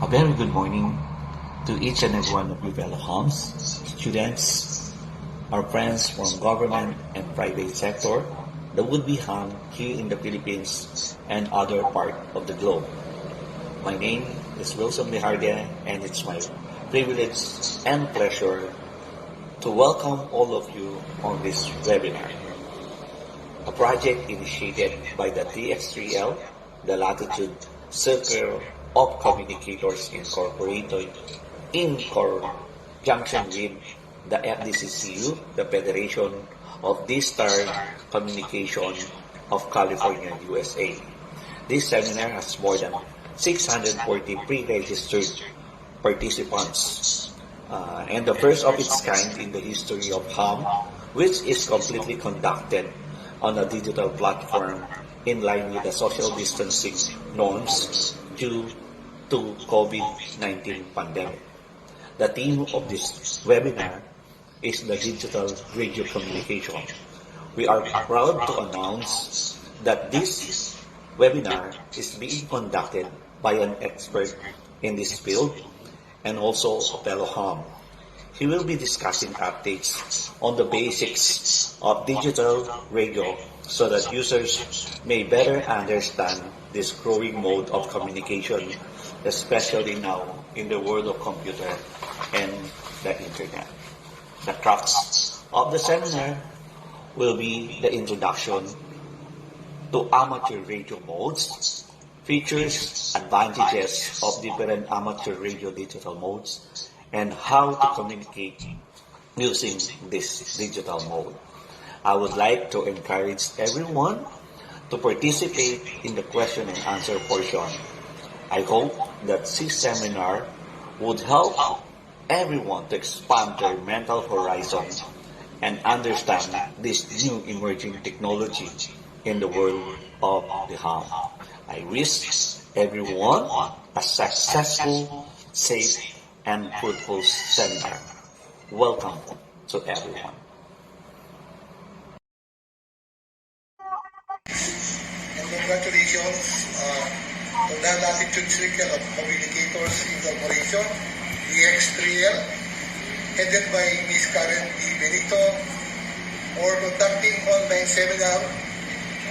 A very good morning to each and every one of you fellow homes, students, our friends from government and private sector that would be hung here in the Philippines and other part of the globe. My name is Wilson Liharde, and it's my privilege and pleasure to welcome all of you on this webinar. A project initiated by the DX3L, the Latitude Circle of Communicators Incorporated, in conjunction with the FDCCU, the Federation of Distant Communication of California, USA. This seminar has more than 640 pre-registered participants, and the first of its kind in the history of HAM, which is completely conducted on a digital platform in line with the social distancing norms due to COVID-19 pandemic. The theme of this webinar is the digital radio communication. We are proud to announce that this webinar is being conducted by an expert in this field and also a fellow ham. He will be discussing updates on the basics of digital radio so that users may better understand this growing mode of communication, especially now in the world of computer and the internet. The crux of the seminar will be the introduction to amateur radio modes, features, advantages of different amateur radio digital modes, and how to communicate using this digital mode. I would like to encourage everyone to participate in the question and answer portion. I hope that this seminar would help everyone to expand their mental horizon and understand this new emerging technology in the world of the ham. I wish everyone a successful, safe, and fruitful seminar. Welcome to everyone. And congratulations to the Latitude Circle of Communicators Incorporation, DX3L, headed by Ms. Karen D. Benito, for conducting online seminar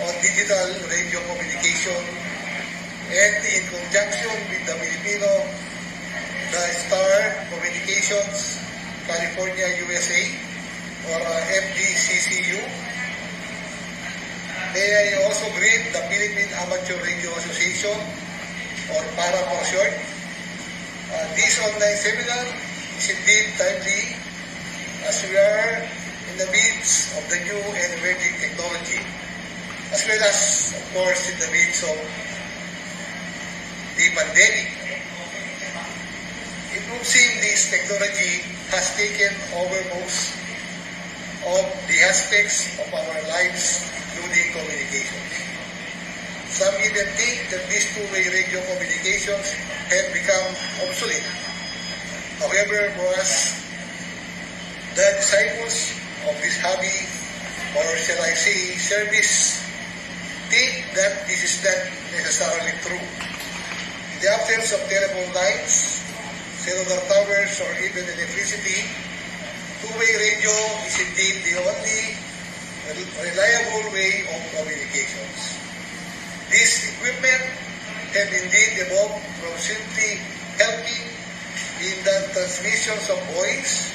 on digital radio communication, and in conjunction with the Filipino, the Star Communications, California, USA, or FDCCU. May I also greet the Philippine Amateur Radio Association, or PARA for short. This online seminar is indeed timely as we are in the midst of the new and emerging technology, as well as, of course, in the midst of the pandemic. Improving this technology has taken over most of the aspects of our lives, including communications. Some even think that these two-way radio communications have become obsolete. However, for us, the disciples of this hobby, or shall I say service, think that this is not necessarily true. In the absence of telephone lines, cellular towers, or even electricity, two-way radio is indeed the only reliable way of communications. This equipment have indeed evolved from simply helping in the transmissions of voice,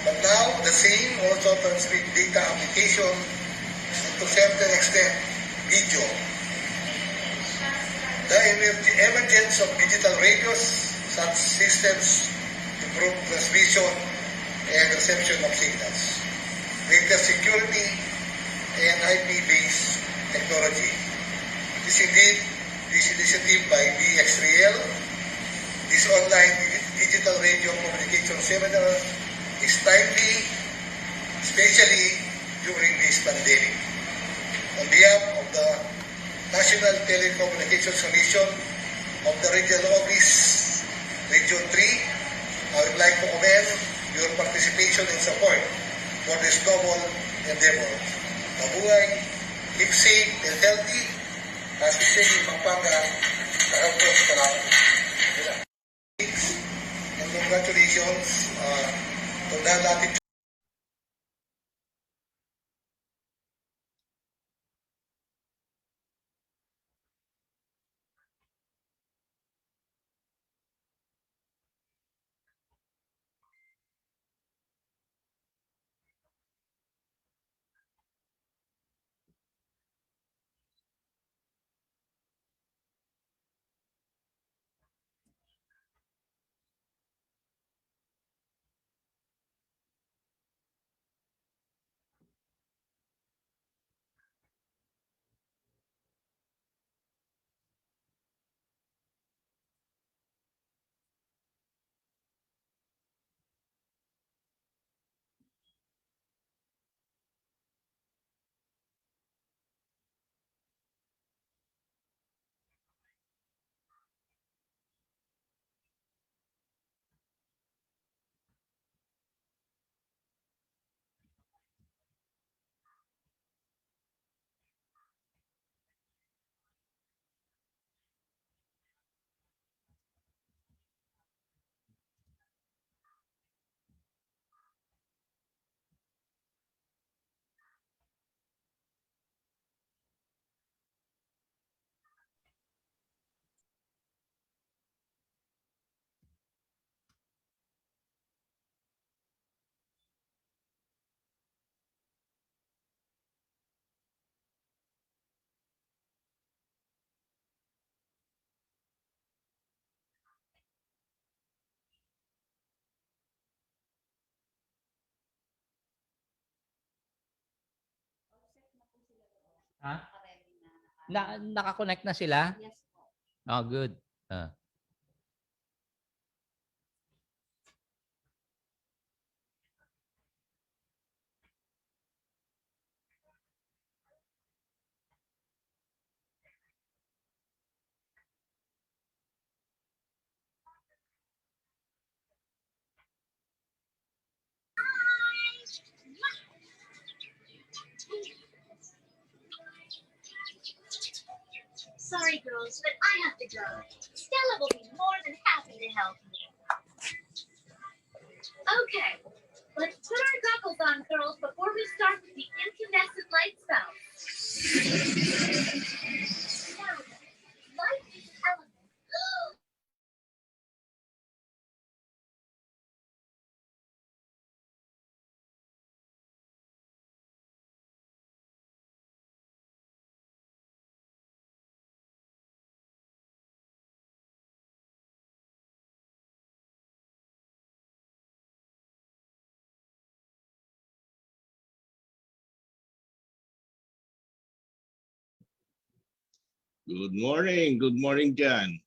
but now the same also transmit data application and to certain extent video. The emergence of digital radios, such systems improve transmission and reception of signals, greater security, and IP-based technology. It is indeed this initiative by DX3L, this online digital radio communication seminar, is timely, especially during this pandemic. On behalf of the National Telecommunications Commission of the Regional Office, Region 3, I would like to commend your participation and support for this noble endeavor. Mabuhay, keep safe and healthy, as we say in Pampanga, salamat. congratulations to the Latin. Ha? Naka-connect na sila? Yes po. Oh, good. Ah. Sorry, girls, but I have to go. Stella will be more than happy to help you. Okay, let's put our goggles on, girls, before we start with the incandescent light spell. Now then, light is an element. Good morning. Good morning, Jan.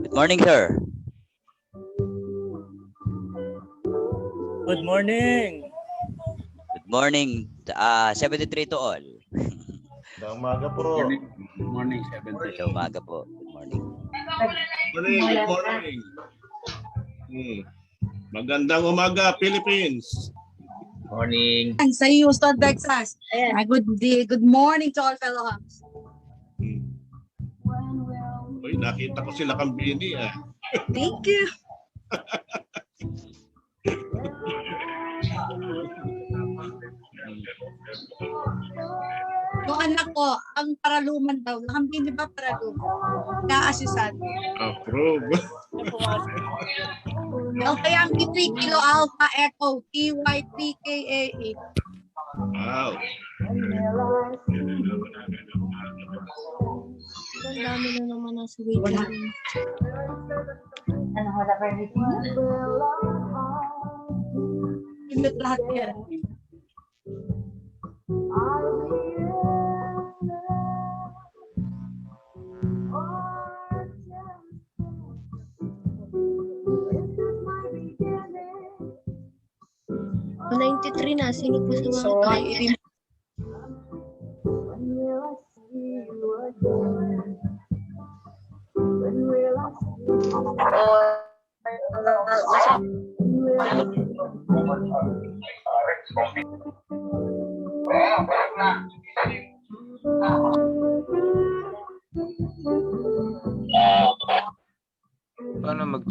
Good morning, sir. Good morning. Good morning, 73 to all. Magandang umaga po. Good morning, 70. Sa umaga po. Good morning. Good morning. Magandang umaga, Philippines. Morning. Sa Houston, Texas. Good morning to all fellow hams. Uy, nakita ko sila Kambini. Thank you. Yung anak ko, ang paraluman daw. Nakambili ba paraluman? Kaasisan. Approve. LKMP 3 Kilo Alpha Echo TY3KA8. Wow. Ang dami na naman nasa waiting room. Ano, wala pa rin dito? Imit lahat yan. Oh, 93 na. Sino po sa mga Sorry, Paano mag...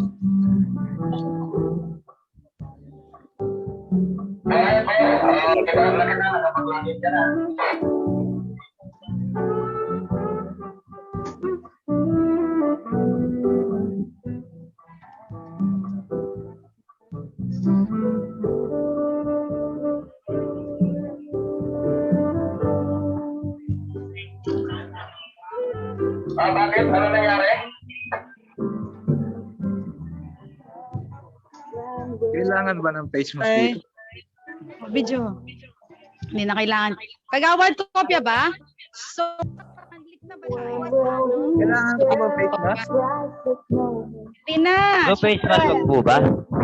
Bakit? Ano nangyari? Kailangan ba ng face mask Okay. dito? Video. Hindi na kailangan. Kagawad, kopya ba? So, handlik na ba tayo? Kailangan ko ba face mask? Hindi na. No face mask po ba?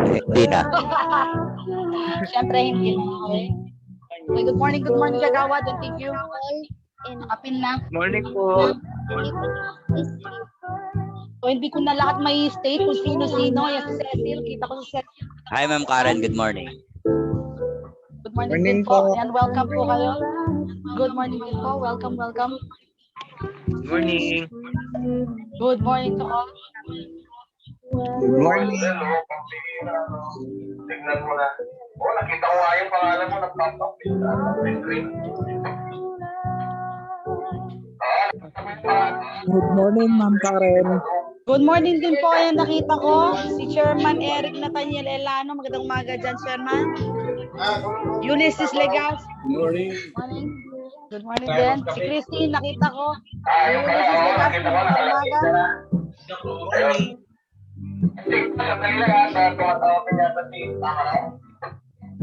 Hindi na. Siyempre, hindi na. Okay, good morning, Kagawad, and thank you. Apin na. Morning po. So, hindi ko na lahat may state kung sino-sino. Yes, si Cecil. Kita ko si Cecil. Hi, Ma'am Karen. Good morning. Good morning, Morning din po. po. And welcome po kayo. Good morning din po. Welcome, welcome. Good morning. Good morning to all. Good morning. Tignan mo na. Oh, nakita ko nga yung pangalan mo. Nagpapap. Good morning, Ma'am Karen. Good morning din po. Ayan, nakita ko. Si Chairman Eric Nathaniel Elano. Magandang umaga dyan, Chairman. Ulysses Legas. Good morning. Morning. Good morning din. Si Christine, nakita ko. Ulysses Legas. Magandang umaga.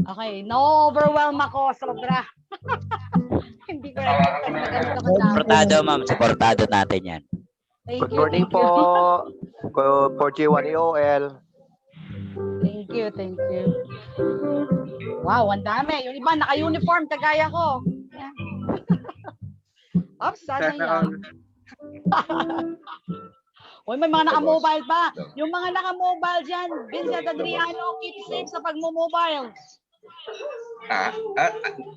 Okay. No-overwhelm ako. Sobra. Hindi ko rin. Supportado, ma'am. Supportado natin yan. Thank Good you, morning thank you. po. For G1 EOL. Thank you, thank you. Wow, ang dami. Yung iba naka-uniform, kagaya ko. Yeah. Oops, sana yan. Uy, may mga naka-mobile pa. Yung mga naka-mobile dyan, Vincent Adriano, keep safe sa pag-mobile.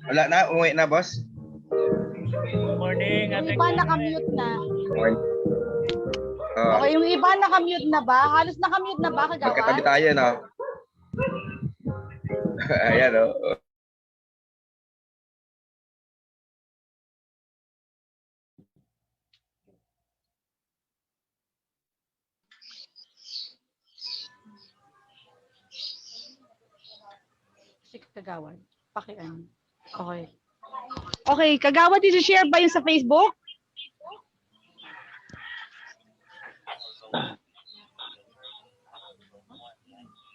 Wala na, umuwi na, boss. Good morning. Yung iba naka-mute na. Morning. Okay, yung iba naka-mute na ba? Halos naka-mute na ba, Magkatabi kagawa? tayo, no? Ayan, oh. Si kagawad. Pakian. Okay. Okay, kagawad, i-share ba yung sa Facebook?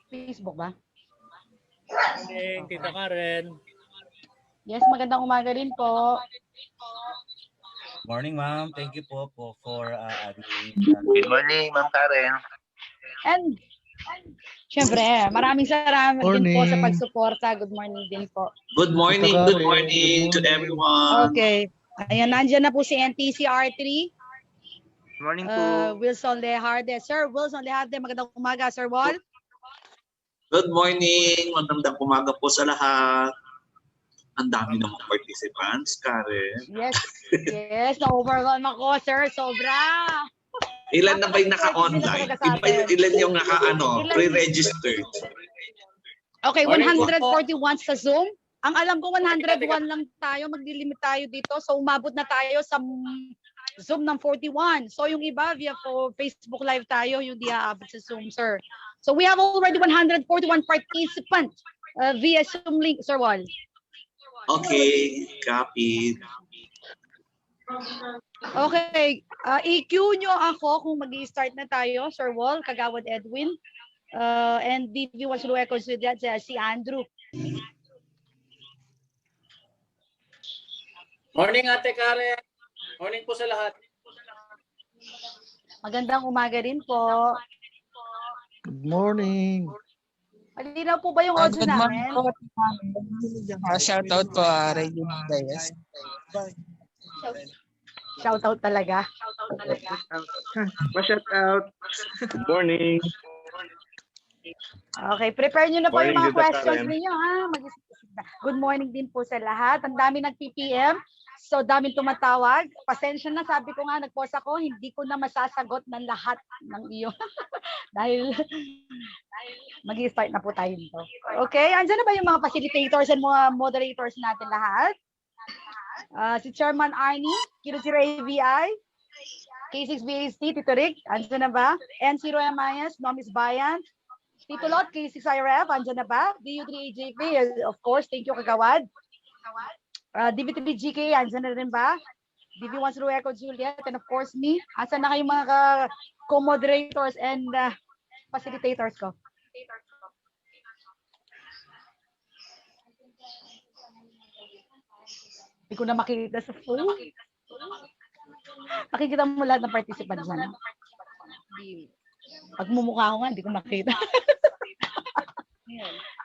Facebook ba? Morning, Tita Karen. Yes, magandang umaga rin po. Morning, ma'am. Thank you po for adding. Good morning, Ma'am Karen. And, syempre, maraming salamat din po sa Morning. pagsuporta. Good morning din po. Good morning. Good morning to everyone. Okay. Ayan, nandiyan na po si NTC R3. Good morning po. Wilson Lejarde. Sir Wilson Lejarde, magandang umaga, Sir Wal. Good morning. Magandang umaga po sa lahat. Ang dami ng mga participants, Karen. Yes, yes, na-overwhelm ako, sir. Sobra. Ilan na ba yung naka-online? Ilan yung naka-ano, pre-registered? Okay, 141 sa Zoom. Ang alam ko 101 lang tayo, magli-limit tayo dito. So umabot na tayo sa Zoom ng 41. So yung iba via Facebook Live tayo, yung di aabot sa Zoom, sir. So we have already 141 participants via Zoom link, Sir Wal. Okay, copy. Okay, EQ nyo ako kung mag-i-start na tayo, Sir Wal, Kagawad Edwin. And DV was records with that, si Andrew. Morning, Ate Karen. Morning po sa lahat. Magandang umaga rin po. Good morning. Malinaw po ba yung audio namin? Shout out po, Regina Diaz. Shout out talaga. Shout out. Good morning. Okay, prepare nyo na po yung mga Morning, Tita questions Karen. ninyo, ha? Good morning din po sa lahat. Ang dami nag-PPM. So, daming tumatawag. Pasensya na, sabi ko nga, nag-pause ako, hindi ko na masasagot ng lahat ng iyo. dahil mag-i-start na po tayo dito. Okay, andyan na ba yung mga facilitators and mga moderators natin lahat? Si Chairman Arnie, Q0AVI, K6BAC, Tito Rick, andyan na ba? NC Royamayas, Nomis Bayan, Tito Lot, K6IRF, andyan na ba? DU3AJP, of course, thank you Kagawad. DV3GK, andyan na rin ba? DV1 Rueco Juliet, and of course me. Asan na kayong mga co-moderators and facilitators ko? Hindi ko na makikita sa phone. Makikita mo lahat ng participants dyan. Pag mumukha ko nga, hindi ko makita.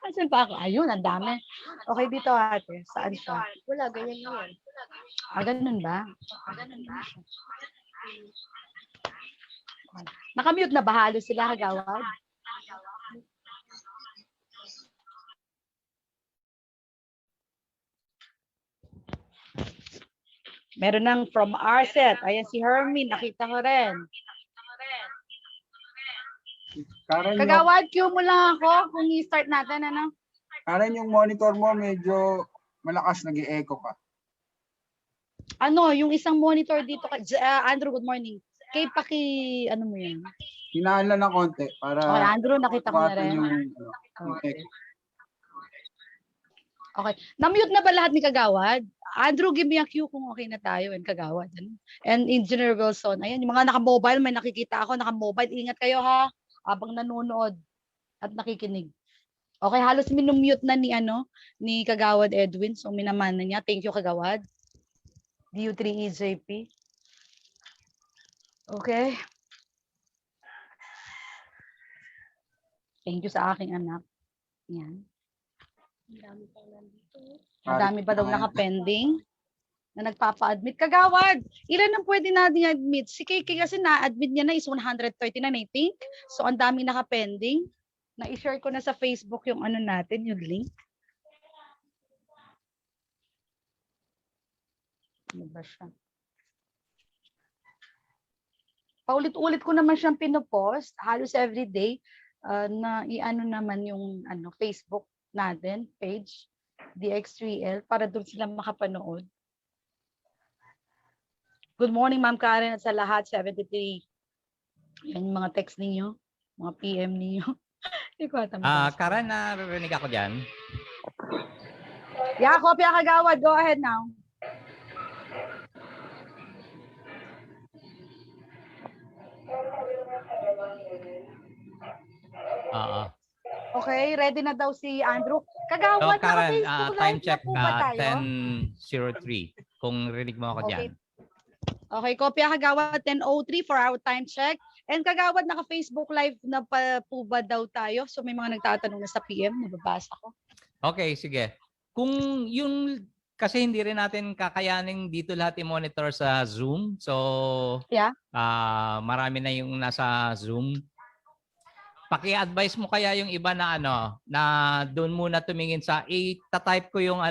Asan pa ako? Ayun, ang dami. Okay, dito ate. Saan siya? Wala, ganyan yan. Ganun ba? Nakamute na ba halos sila, Kagawad? Meron ng from Arset. Ayan si Hermine, nakita ko rin. Karen, Kagawad, cue mo lang ako kung i-start natin, ano? Karen, yung monitor mo medyo malakas, nag-i-echo ka. Ano, yung isang monitor dito, Andrew, good morning. Kay ano mo yan? Hinaan lang ng konti para... Okay, Andrew, nakita ko na rin. Yung echo. Okay. Na-mute na ba lahat ni Kagawad? Andrew, give me a cue kung okay na tayo and Kagawad. Ano? And Engineer Wilson. Ayan, yung mga naka-mobile, may nakikita ako, naka-mobile. Ingat kayo ha, habang nanonood at nakikinig. Okay, halos minumute na ni Kagawad Edwin. So, minamana niya. Thank you, Kagawad. DU3EJP. Okay. Thank you sa aking anak. Yan. Ang dami pa daw naka-pending na nagpapa-admit. Kagawad, ilan ang pwede natin admit? Si KK kasi na-admit niya na is 139, I think. So, ang dami naka-pending. Na-share ko na sa Facebook yung natin, yung link. Ano ba siya? Paulit-ulit ko naman siyang pinopost halos everyday na naman yung Facebook natin, page, DX3L, para doon sila makapanood. Good morning, Ma'am Karen, at sa lahat, 73. Yan yung mga text ninyo, mga PM ninyo. Karen, narinig ako dyan. Yeah, kopya Kagawad. Go ahead now. Okay, ready na daw si Andrew. Kagawad, so, Karen, naka-Facebook time live check na po ba tayo? 10:03. Kung rinig mo ako dyan. Okay, kopya Kagawad 10:03 for our time check. And Kagawad, naka-Facebook live na po ba daw tayo? So may mga nagtatanong na sa PM, nababasa ko. Okay, sige. Kung yung, kasi hindi rin natin kakayanin dito lahat i-monitor sa Zoom. So, yeah. Marami na yung nasa Zoom. Paki-advise mo kaya yung iba na na doon muna tumingin sa i-type ko yung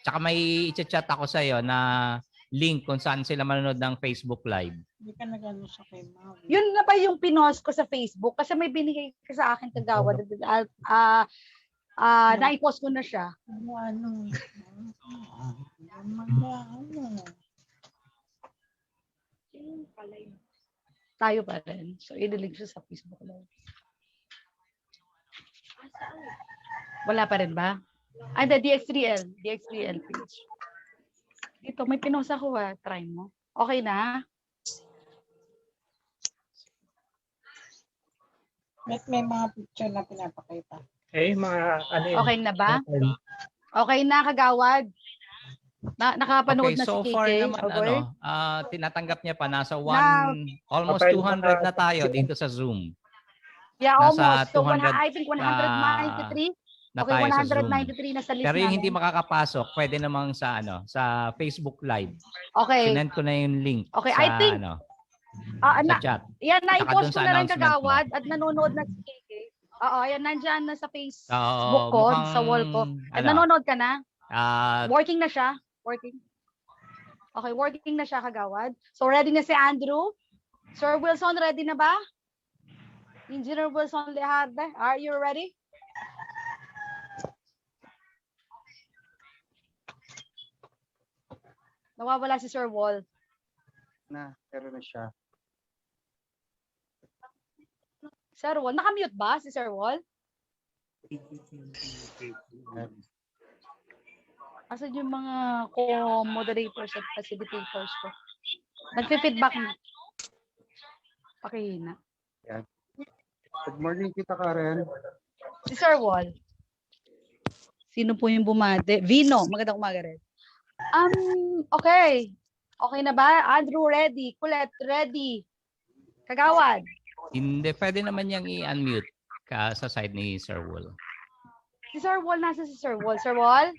tsaka may i-chat ako sa iyo na link kung saan sila manonood ng Facebook Live. Hindi ka nagano sa kay Ma'am. Yun na ba yung pinost ko sa Facebook? Kasi may binigay ka sa akin Kagawad. Na-post ko na siya. Tayo pa rin. So, ililig siya sa Facebook Live. Wala pa rin ba? Ay, the DX3L. DX3L page. Dito, may pinost ako Try mo. Okay na? May mga picture na pinapakita. Okay na ba? Okay na, kagawad. Nakapanood Okay, na so si KK. far naman Okay. tinatanggap niya pa nasa Now, almost 200 na tayo dito sa Zoom. Yeah, Nasa almost. So, 200 I think 193. na Okay, tayo sa Zoom. 193 na sa list Pero yung hindi namin. makakapasok, pwede namang sa Facebook Live. Okay. Sinend ko na yung link Okay, sa I think sa chat. Yan, Tsaka na-post dun ko sa na rin announcement mo. kagawad at nanonood na si KK. Oo, yan, nandyan na sa Facebook Oo, ko, mukhang, sa wall ko. At nanonood ka na? Working na siya? Working? Okay, working na siya kagawad. So, ready na si Andrew? Sir Wilson, ready na ba? Engineer Wilson Lejarde, are you ready? Nawawala si Sir Wall. Pero na siya. Sir Wall, nakamute ba si Sir Wall? Asan yung mga co-moderators at facilitators ko? Nagfe-feedback na. Pakihina. Yan. Good morning, Tita Karen. Si Sir Wall. Sino po yung bumate? Vino, magandang umaga rin. Okay. Okay na ba? Andrew, ready. Colette, ready. Kagawad. Hindi, pwede naman niyang i-unmute sa side ni Sir Wall. Si Sir Wall, nasa si Sir Wall. Sir Wall?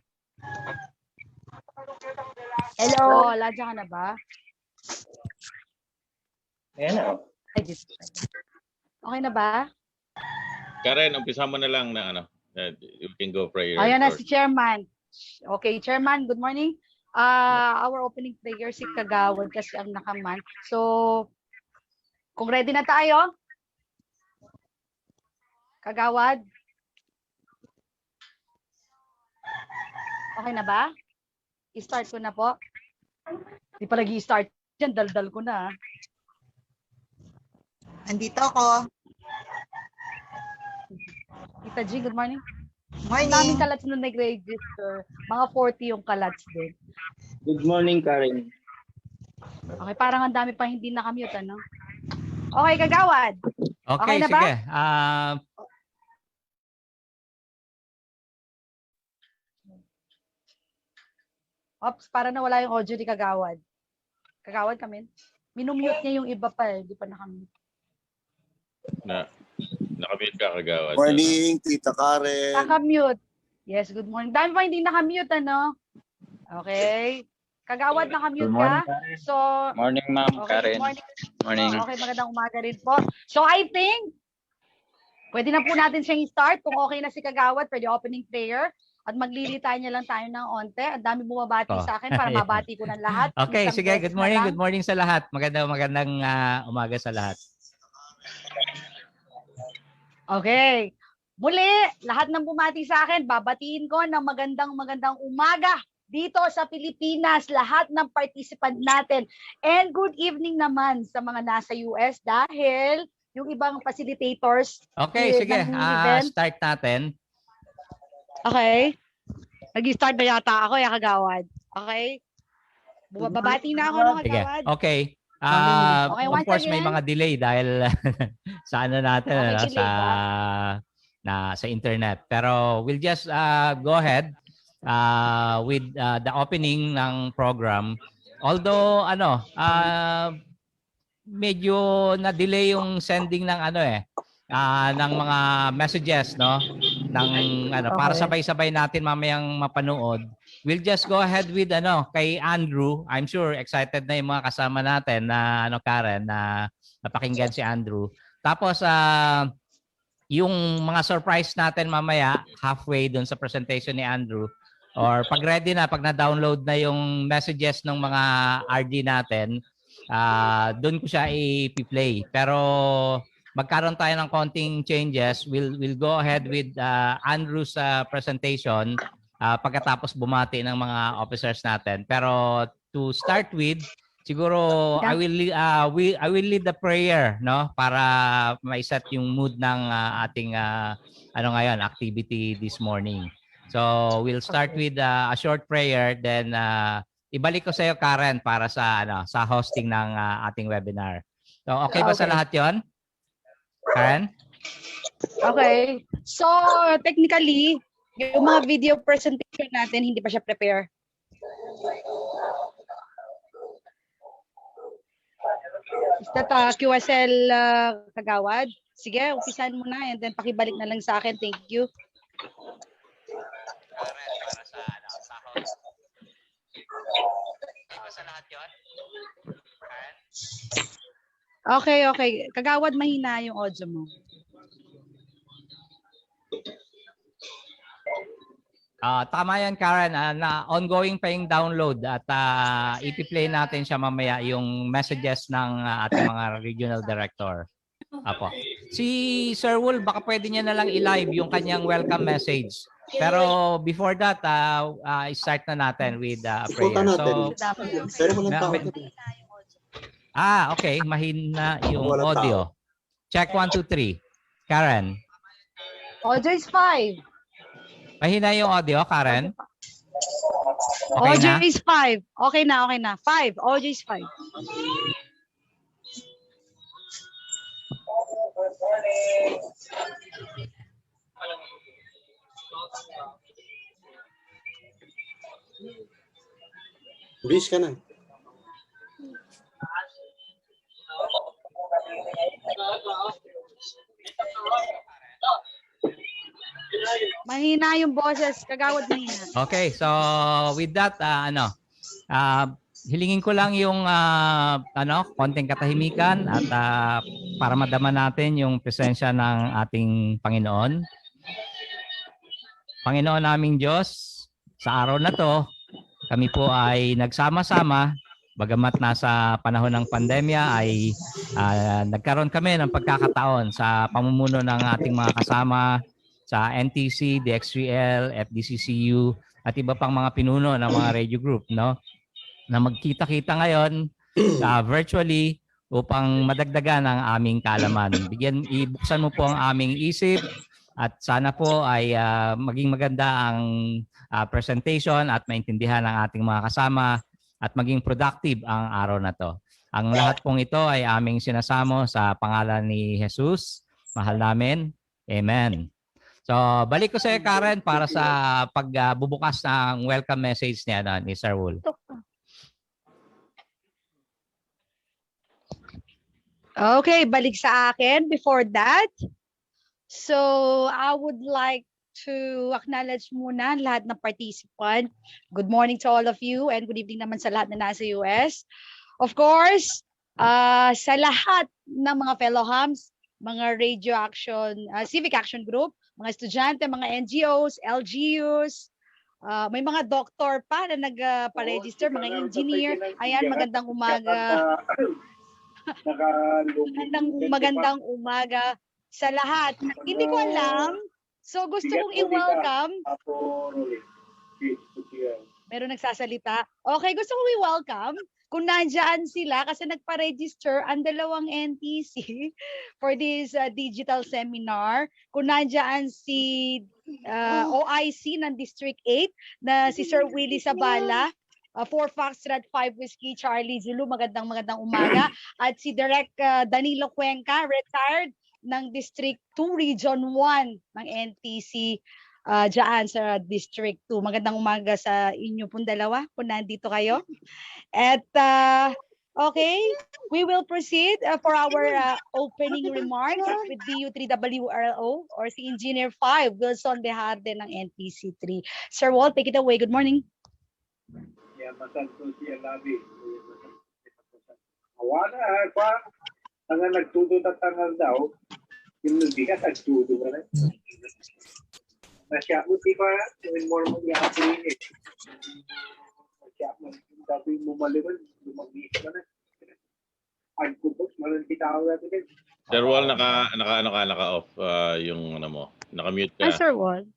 Hello? Oh, ladya ka na ba? Ayan na. Okay na ba? Karen, umpisa mo na lang na you can go prayer. Ayan na si Chairman. Okay, Chairman, good morning. Our opening prayer si Kagawad kasi ang nakaman. So, kung ready na tayo, Kagawad. Okay na ba? I-start ko na po. Di pa nag-i-start dyan, daldal ko na. Andito ako. Tita G, good morning. Morning. Ang daming kalats na nag-register. Mga 40 yung kalats din. Good morning, Karen. Okay, parang ang dami pa hindi nakamute, ano? Okay, Kagawad. Okay, na sige. ba? Ops, para nawala yung audio ni Kagawad. Kagawad kami. Minumute niya yung iba pa eh. Di pa nakamute. Nakamute ka, Kagawad. Morning, Tita Karen. Nakamute. Yes, good morning. Dami pa hindi nakamute, ano? Okay. Kagawad, nakamute ka. So, Morning, Ma'am okay, Karen. Morning. Okay, magandang umaga rin po. So, I think, pwede na po natin siyang i-start. Kung okay na si Kagawad, pwede opening prayer. At maglilitay niya lang tayo ng onte. Ang dami bumabati sa akin para mabati ko ng lahat. Okay, Isang sige. beses Good morning. na lang. Good morning sa lahat. Magandang umaga sa lahat. Okay. Muli, lahat ng bumati sa akin, babatiin ko ng magandang umaga dito sa Pilipinas, lahat ng participant natin. And good evening naman sa mga nasa US dahil yung ibang facilitators. Okay, sige. ng event. Start natin. Okay. Nag-start na yata ako, Kagawad. Okay. Babati na ako ng Sige. Kagawad. Okay. Okay, Of once course, may again. mga delay dahil sa ano natin, Okay, delay sa internet. Pero we'll just go ahead with the opening ng program. Although, medyo na-delay yung sending ng ng mga messages, no? Para sabay-sabay natin mamayang mapanood. We'll just go ahead with kay Andrew. I'm sure excited na yung mga kasama natin na Karen na napakinggan si Andrew. Tapos yung mga surprise natin mamaya halfway doon sa presentation ni Andrew or pag ready na, pag na-download na yung messages ng mga RD natin, doon ko siya i-play. Pero magkaroon tayo ng konting changes. We'll go ahead with Andrew's presentation pagkatapos bumati ng mga officers natin. Pero to start with, siguro I will lead the prayer, no, para ma-set yung mood ng ating ngayon activity this morning. So we'll start with a short prayer, then ibalik ko sa iyo, Karen, para sa sa hosting ng ating webinar. So okay ba sa lahat 'yon? Karen? Okay. So technically, yung mga video presentation natin hindi pa siya prepare. Is that QSL Kagawad? Sige, umpisan mo na and then pakibalik na lang sa akin. Thank you. Okay, okay. Kagawad, mahina yung audio mo. Tama yan, Karen, na ongoing pa yung download at ipi-play natin siya mamaya yung messages ng ating mga regional director. Apo. Si Sir Wool, baka pwede niya na lang i-live yung kanyang welcome message. Pero before that, start na natin with a prayer. So, okay. Mahina yung audio. Check 1, 2, 3. Karen. Audio is 5. Mahina yung audio, Karen? Okay audio na? is 5. Okay na, okay na. 5. Audio is 5. Bis ka na. Mahina yung boses. Kagawad, mahina. Okay, so with that, hilingin ko lang yung konting katahimikan at para madama natin yung presensya ng ating Panginoon. Panginoon naming Diyos, sa araw na to, kami po ay nagsama-sama, bagamat nasa panahon ng pandemya ay nagkaroon kami ng pagkakataon sa pamumuno ng ating mga kasama sa NTC, DX3L, FDCCU at iba pang mga pinuno ng mga radio group, no? Na magkita-kita ngayon virtually upang madagdagan ang aming kaalaman. Ibuksan mo po ang aming isip at sana po ay maging maganda ang presentation at maintindihan ng ating mga kasama at maging productive ang araw na to. Ang lahat pong ito ay aming sinasamo sa pangalan ni Jesus. Mahal namin. Amen. So, balik ko sa iyo, Karen, para sa pagbubukas ng welcome message niya ni Sir Wool. Okay, balik sa akin. Before that, so I would like to acknowledge muna lahat ng participant. Good morning to all of you and good evening naman sa lahat na nasa US. Of course, sa lahat ng mga fellow hams, mga radio action, civic action group, mga estudyante, mga NGOs, LGUs, may mga doktor pa na nagpa-register, mga engineer. Ayan, magandang umaga. Magandang umaga sa lahat. Hindi ko alam. So gusto kong i-welcome. Meron nagsasalita. Okay, gusto kong i-welcome kung nandiyan sila kasi nagpa-register ang dalawang NTC for this digital seminar. Kung nandiyan si OIC ng District 8 na si Sir Willie Sabala, 4 Foxtrot 5 Whiskey Charlie Zulu, magandang umaga. At si Direk Danilo Cuenca, retired ng District 2 Region 1 ng NTC dyan sa District 2. Magandang umaga sa inyo pong dalawa kung nandito kayo. At okay, we will proceed for our opening remarks with DU3WRO or si Engineer 5 Wilson Beharde ng NTC 3. Sir Walt, take it away. Good morning. Awana pa ang nagtudo at tangal daw yung bigas nagtudo na rin. Nasya mo pa yung more mo i-approve it. Nasya mo dapat mo maliwan lumagis na rin. Pagkubos, malang kita ako natin. Sir Wal, naka-off yung ano mo. Naka-mute Ay, ka. Sir Wal.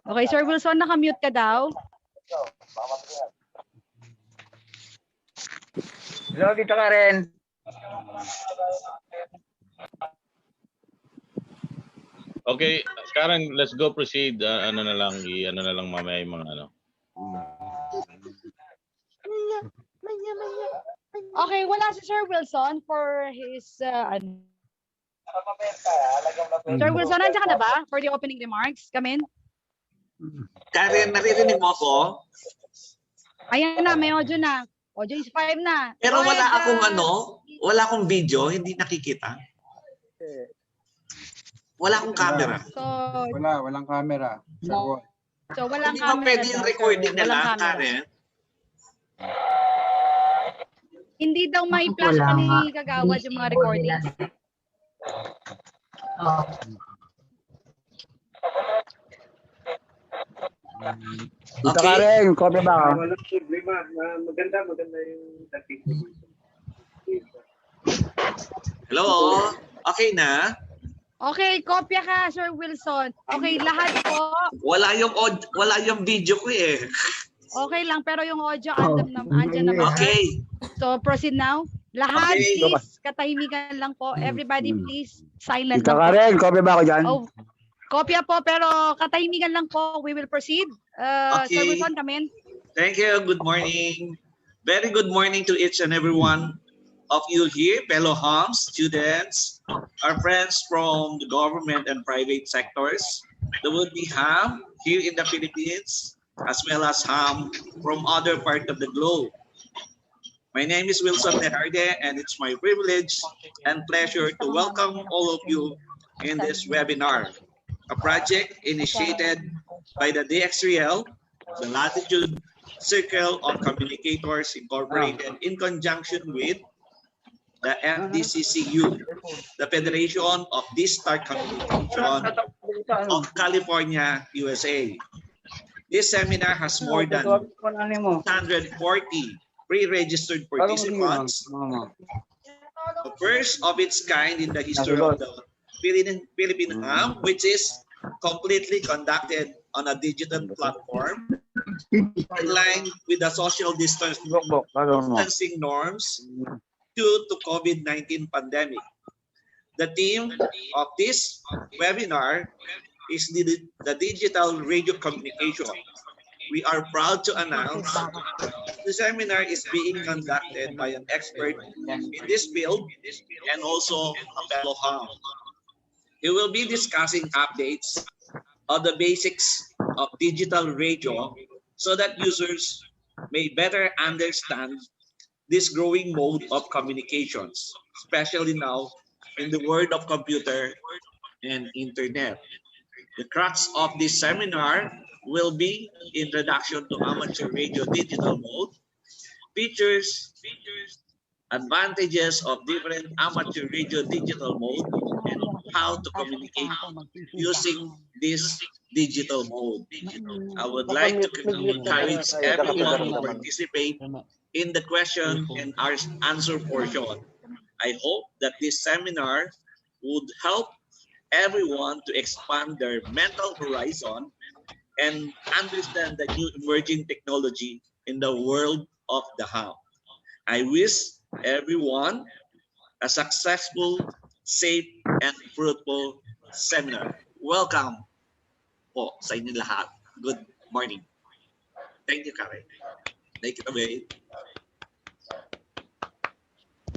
Okay, Sir Wilson, naka-mute ka daw. Hello, Tita Karen. Okay, Karen, let's go proceed. Ano na lang mamaya yung mga ano. Okay, wala si Sir Wilson for his Sir Wilson, nandiyan ka na ba for the opening remarks? Come in. Karen, naririnig mo ako? Ayan na, may audio na. Audio is 5 na. Pero Go wala ahead, akong wala akong video, hindi nakikita. Wala akong camera. So, Walang camera. Sir Wal. so walang Hindi ba camera. pwede yung daw, recording sir. na Walang lang, camera. Karen? Hindi daw may flash pa ni Kagawad yung mga recordings. Tita Karen, copy ba? Walang problema. Maganda yung dating. Hello? Okay na? Okay, kopya ka, Sir Wilson. Okay, lahat po. Wala yung video ko eh. Okay lang, pero yung audio andyan naman. Okay. So, proceed now. Lahat, Okay. please, katahimikan lang po. Everybody, please, silent Tita lang po. Karen, copy ba ako dyan? Oh, kopya po, pero katahimikan lang po. We will proceed. Sir Okay. Wilson, come in. Thank you. Good morning. Very good morning to each and every one of you here, fellow hams, students, our friends from the government and private sectors. There will be ham here in the Philippines, as well as ham from other parts of the globe. My name is Wilson Tejarde, and it's my privilege and pleasure to welcome all of you in this webinar, a project initiated by the DX3L, the Latitude Circle of Communicators Incorporated, in conjunction with the FDCCU, the Federation of Digital Communication of California, USA. This seminar has more than 140 pre-registered participants, the first of its kind in the history of the Philippine Ham, which is completely conducted on a digital platform in line with the social distancing norms due to COVID-19 pandemic. The theme of this webinar is the digital radio communication. We are proud to announce the seminar is being conducted by an expert in this field and also a fellow ham. He will be discussing updates of the basics of digital radio so that users may better understand this growing mode of communications, especially now in the world of computer and internet. The crux of this seminar will be introduction to amateur radio digital mode, features, advantages of different amateur radio digital mode, and how to communicate using this digital mode. I would like to encourage everyone to participate in the question and answer portion. I hope that this seminar would help everyone to expand their mental horizon and understand the new emerging technology in the world of the ham. I wish everyone a successful, safe, and fruitful seminar. Welcome po sa inyo lahat. Good morning. Thank you, Karen. Thank you, Karen.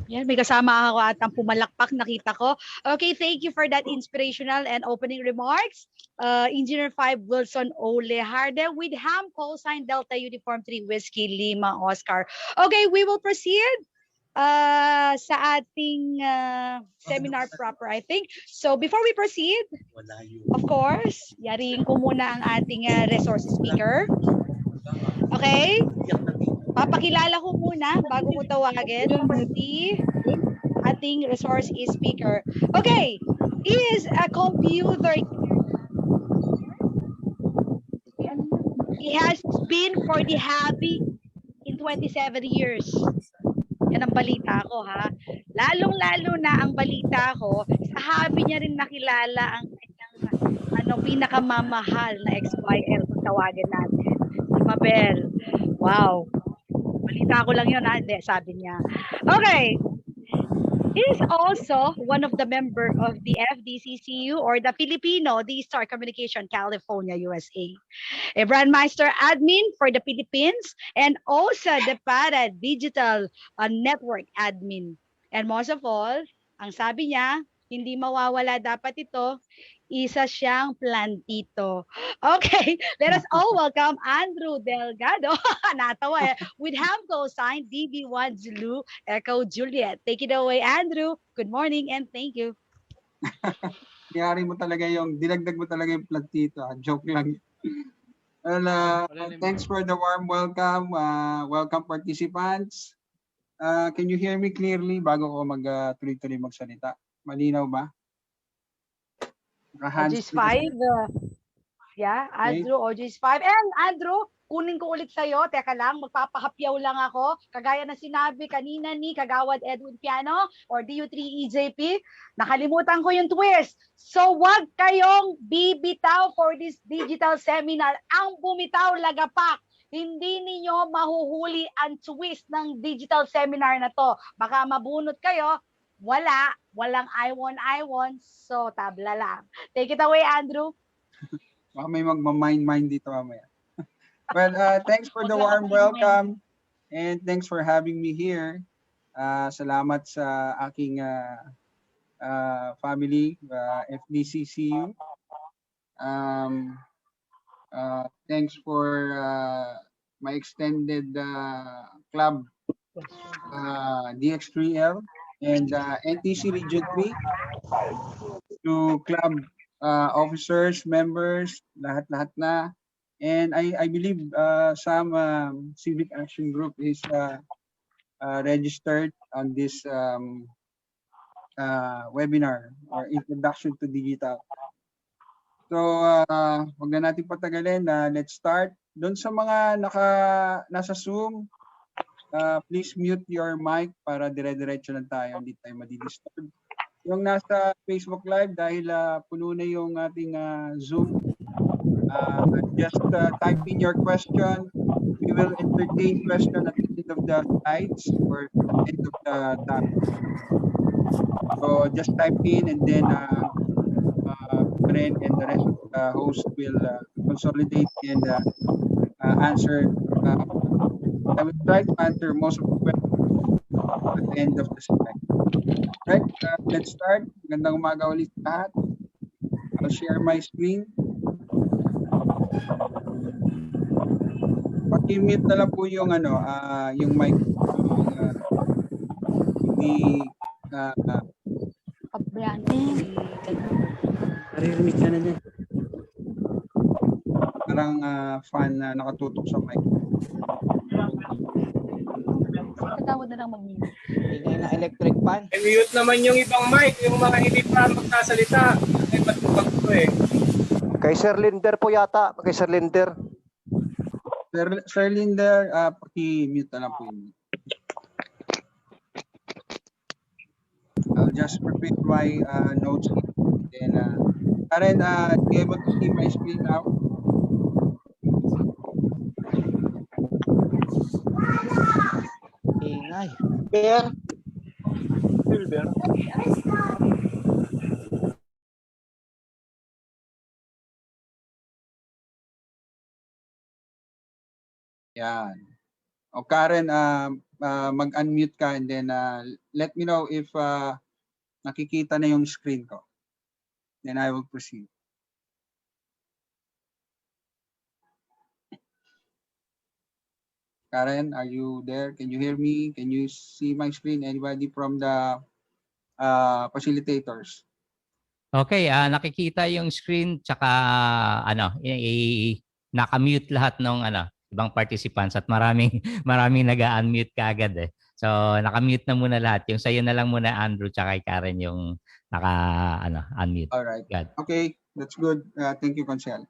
Yan, may kasama ako at ang pumalakpak, nakita ko. Okay, thank you for that inspirational and opening remarks. Engineer 5 Wilson Olejarde with ham call sign Delta Uniform 3 Whiskey Lima Oscar. Okay, we will proceed sa ating seminar proper, I think. So before we proceed, of course, yarin ko muna ang ating resource speaker. Okay? Papakilala ko muna bago ko tawagin si ating resource speaker. Okay, he is a computer. He has been for the hobby in 27 years. Yan ang balita ko, ha. Lalong-lalo na ang balita ko, sa hobby niya rin nakilala ang kanyang pinakamamahal na XYL kung tawagin natin. Si Mabel. Wow. Balita ko lang yun, ha. Hindi, sabi niya. Okay. He is also one of the member of the FDCCU or the Filipino D-Star Communication California, USA. A Brandmeister admin for the Philippines and also the Para Digital Network admin. And most of all, ang sabi niya, hindi mawawala dapat ito, isa siyang plantito. Okay, let us all welcome Andrew Delgado, natawa with Hamco signed DB1 Zulu Echo Juliet. Take it away, Andrew. Good morning and thank you. Niyari mo talaga dinagdag mo talaga yung plantito. Joke lang. Well, thanks for the warm welcome. Welcome participants. Can you hear me clearly bago ko tuloy-tuloy magsalita? Malinaw ba? OG's 5. Yeah, Andrew, OG's 5. And Andrew, kunin ko ulit sa'yo. Teka lang, magpapahapyaw lang ako. Kagaya na sinabi kanina ni Kagawad Edwin Piano or DU3EJP, nakalimutan ko yung twist. So wag kayong bibitaw for this digital seminar. Ang bumitaw, lagapak. Hindi ninyo mahuhuli ang twist ng digital seminar na to. Baka mabunot kayo. Walang I won, so tabla lang. Take it away, Andrew. Baka may magmamind dito mamaya. Well, thanks for the warm welcome and thanks for having me here. Salamat sa aking family, FDCCU. Thanks for my extended club, DX3L. And NTC Region 3, to club officers, members, lahat-lahat na. And I believe some civic action group is registered on this webinar or introduction to digital. So, wag na natin patagalin. Let's start. Doon sa mga nasa Zoom, please mute your mic para dire-diretso lang tayo, hindi tayo madidisturb. Yung nasa Facebook Live, dahil puno na yung ating Zoom, just type in your question. We will entertain question at the end of the slides or end of the topic. So just type in and then Karen and the rest of the host will consolidate and answer. I will try to answer most of the questions at the end of the slide. Right, let's start. Magandang umaga ulit sa lahat. I'll share my screen. Pag-mute na lang po yung yung mic. Hindi Narinig ka na dyan. Parang fan na nakatutok sa mic. Patawad na lang mag-mute. Ingay na electric fan. I-mute naman yung ibang mic, yung mga hindi pa magsasalita. Ay, matubag ko eh. Kay Sir Linder po yata. Kay Sir Linder. Sir Linder, paki-mute na lang po yun. I'll just prepare my notes. Then, Karen, be able to see my screen now? Ingay. Bear. Silver. Yan. O Karen, mag-unmute ka and then let me know if nakikita na yung screen ko. Then I will proceed. Karen, are you there? Can you hear me? Can you see my screen? Anybody from the facilitators? Okay, nakikita yung screen tsaka naka-mute lahat ng ibang participants at maraming nag-unmute kaagad eh. So naka-mute na muna lahat. Yung sa'yo na lang muna Andrew tsaka kay Karen yung unmute. All right. God. Okay, that's good. Thank you, Consel.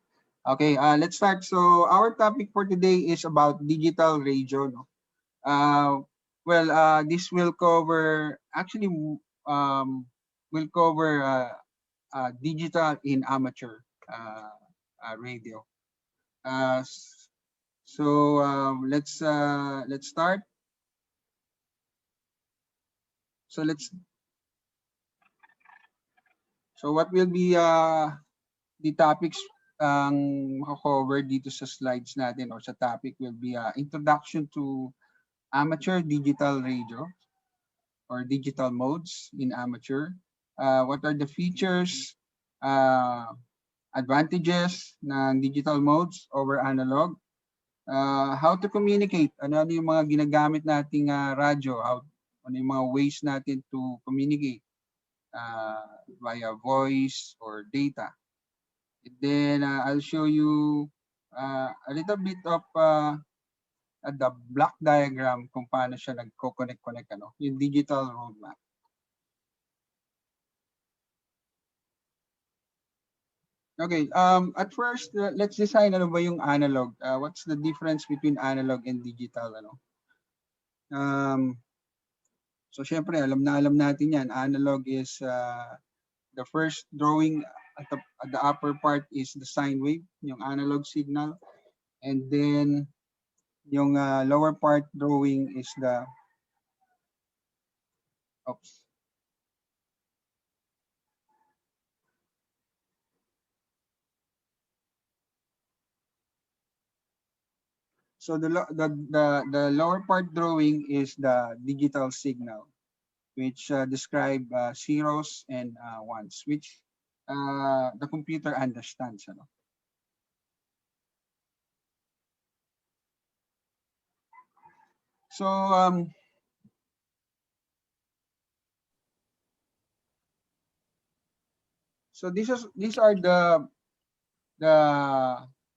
Okay, let's start. So our topic for today is about digital radio. No? Well, this will cover, actually, will cover digital in amateur radio. So let's start. So what will be the topics ang mako-cover dito sa slides natin or sa topic will be introduction to amateur digital radio or digital modes in amateur. What are the features, advantages ng digital modes over analog? How to communicate? Ano yung mga ginagamit nating radyo? Ano yung mga ways natin to communicate via voice or data? And then I'll show you a little bit of the block diagram kung paano siya nagko-connect, yung digital roadmap. Okay, at first, let's design ano ba yung analog. What's the difference between analog and digital? So syempre, alam natin yan. Analog is the first drawing at the upper part is the sine wave, yung analog signal. And then, yung lower part drawing is the, oops. So the lower part drawing is the digital signal, which describe zeros and ones, which the computer understands. So these are the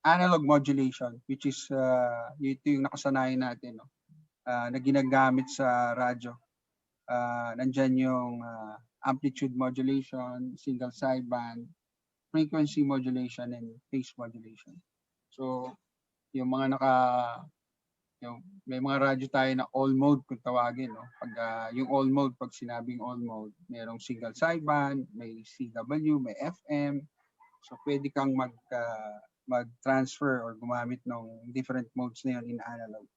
analog modulation, which is ito yung nakasanayan natin, na ginagamit sa radyo. Nandyan yung amplitude modulation, single sideband, frequency modulation, and phase modulation. So yung mga may mga radyo tayo na all mode kung tawagin, pag yung all mode, pag sinabing all mode, merong single sideband, may CW, may FM. So pwede kang mag-transfer or gumamit ng different modes na yun in analog.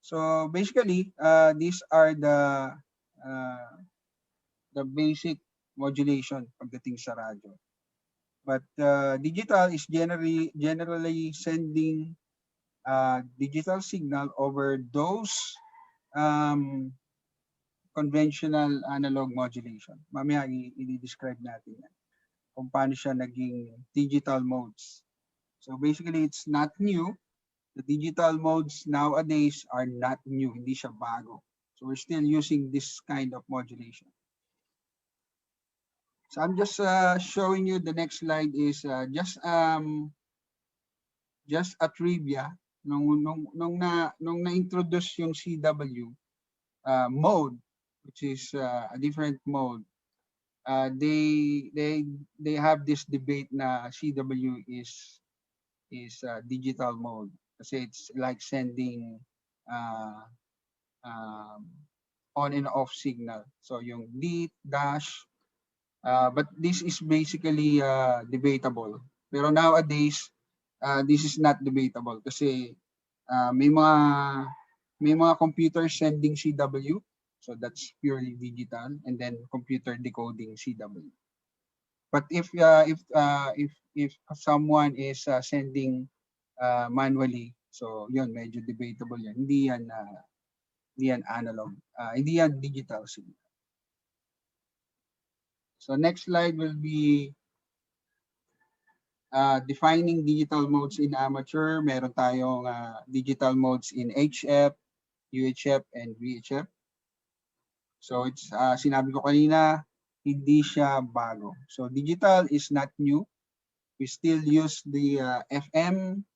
So basically, these are the basic modulation pagdating sa radyo. But digital is generally sending digital signal over those conventional analog modulation. Mamaya i-describe natin yan kung paano siya naging digital modes. So basically, it's not new. The digital modes nowadays are not new. Hindi siya bago. So we're still using this kind of modulation. So I'm just showing you the next slide is just a trivia. Nung na-introduce yung CW mode, which is a different mode, they have this debate na CW is digital mode kasi it's like sending on and off signal. So yung D dash, but this is basically debatable. Pero nowadays, this is not debatable kasi may mga computers sending CW. So that's purely digital, and then computer decoding CW. But if someone is sending manually, so yun medyo debatable yan. Hindi yan analog, hindi yan digital signal. So next slide will be defining digital modes in amateur. Meron tayong digital modes in HF, UHF, and VHF. So it's sinabi ko kanina, hindi siya bago. So digital is not new. We still use the FM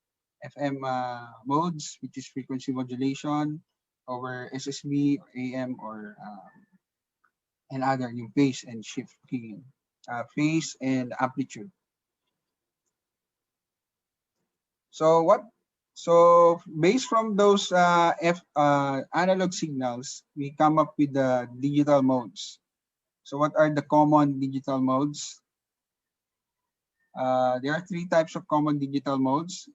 modes, which is frequency modulation over SSB, AM, or and other yung phase and shift keying, phase and amplitude. So So based from those analog signals, we come up with the digital modes. So what are the common digital modes? There are three types of common digital modes.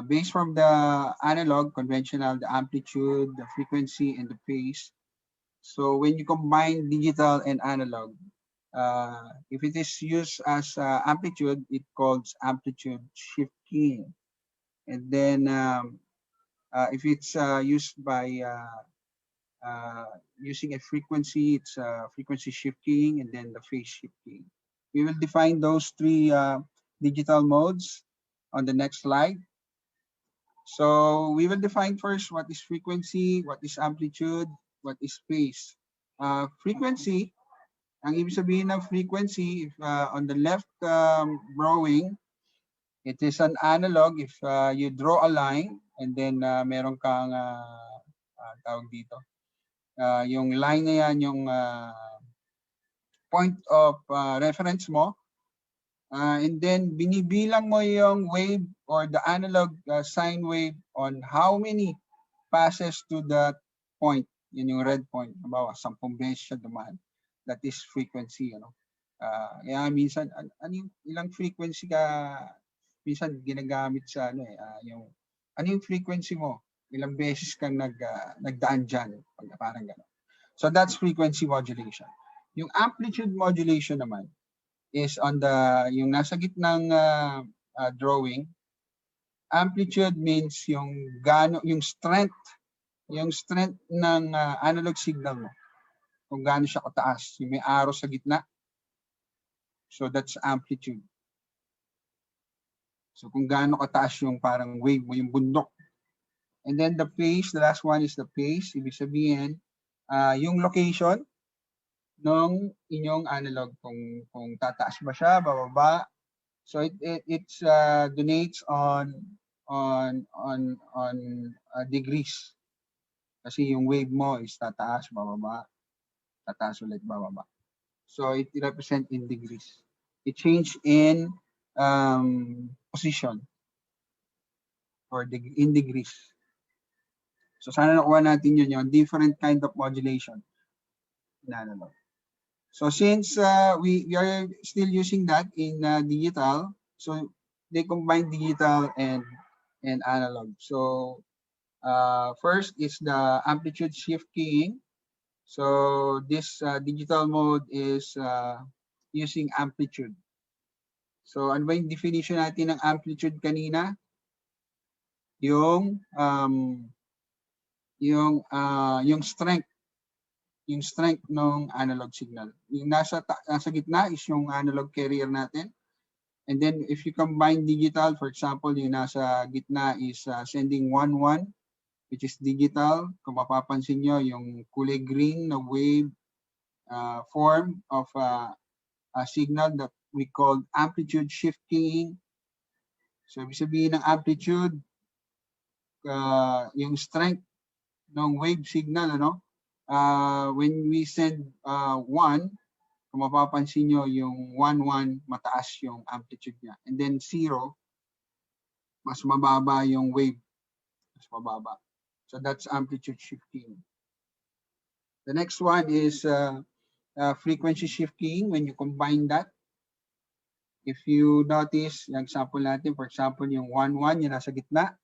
Based from the analog, conventional, the amplitude, the frequency, and the phase. So when you combine digital and analog, if it is used as amplitude, it calls amplitude shift keying. And then if it's used by using a frequency, it's frequency shift keying and then the phase shift keying. We will define those three digital modes on the next slide. So we will define first what is frequency, what is amplitude, what is phase. Frequency, ang ibig sabihin ng frequency, if, on the left drawing, it is an analog. If you draw a line and then meron kang tawag dito, yung line na yan, yung point of reference mo, and then binibilang mo yung wave or the analog sine wave on how many passes to that point. Yun yung red point. Halimbawa, 10 beses siya dumaan. That is frequency. Kaya minsan, ilang frequency ka, minsan ginagamit sa yung, ano yung frequency mo? Ilang beses kang nagdaan dyan. Parang gano'n. So that's frequency modulation. Yung amplitude modulation naman, is on the yung nasa gitnang drawing. Amplitude means yung strength ng analog signal mo. Kung gaano siya kataas, yung may arrow sa gitna. So that's amplitude. So kung gaano kataas yung parang wave mo, yung bundok. And then the phase, the last one is the phase. Ibig sabihin, yung location ng inyong analog, kung tataas ba siya, bababa. So it donates on degrees. Kasi yung wave mo is tataas, bababa, tataas ulit, bababa. So it represents in degrees. It change in position or in degrees. So sana nakuha natin yun, yung different kind of modulation in analog. So since we are still using that in digital, so they combine digital and analog. So first is the amplitude shift keying. So this digital mode is using amplitude. So ano ba yung definition natin ng amplitude kanina? Yung strength. Yung strength ng analog signal. Yung nasa gitna is yung analog carrier natin. And then if you combine digital, for example, yung nasa gitna is sending 1-1, which is digital. Kung mapapansin nyo, yung kulay green na wave form of a signal that we call amplitude shift keying. So ibig sabihin ng amplitude, yung strength ng wave signal, when we send 1, kung mapapansin nyo, yung 1-1, mataas yung amplitude niya. And then 0, mas mababa yung wave. Mas mababa. So that's amplitude shifting. The next one is frequency shifting. When you combine that, if you notice, yung example natin, for example, yung 1-1, yung nasa gitna,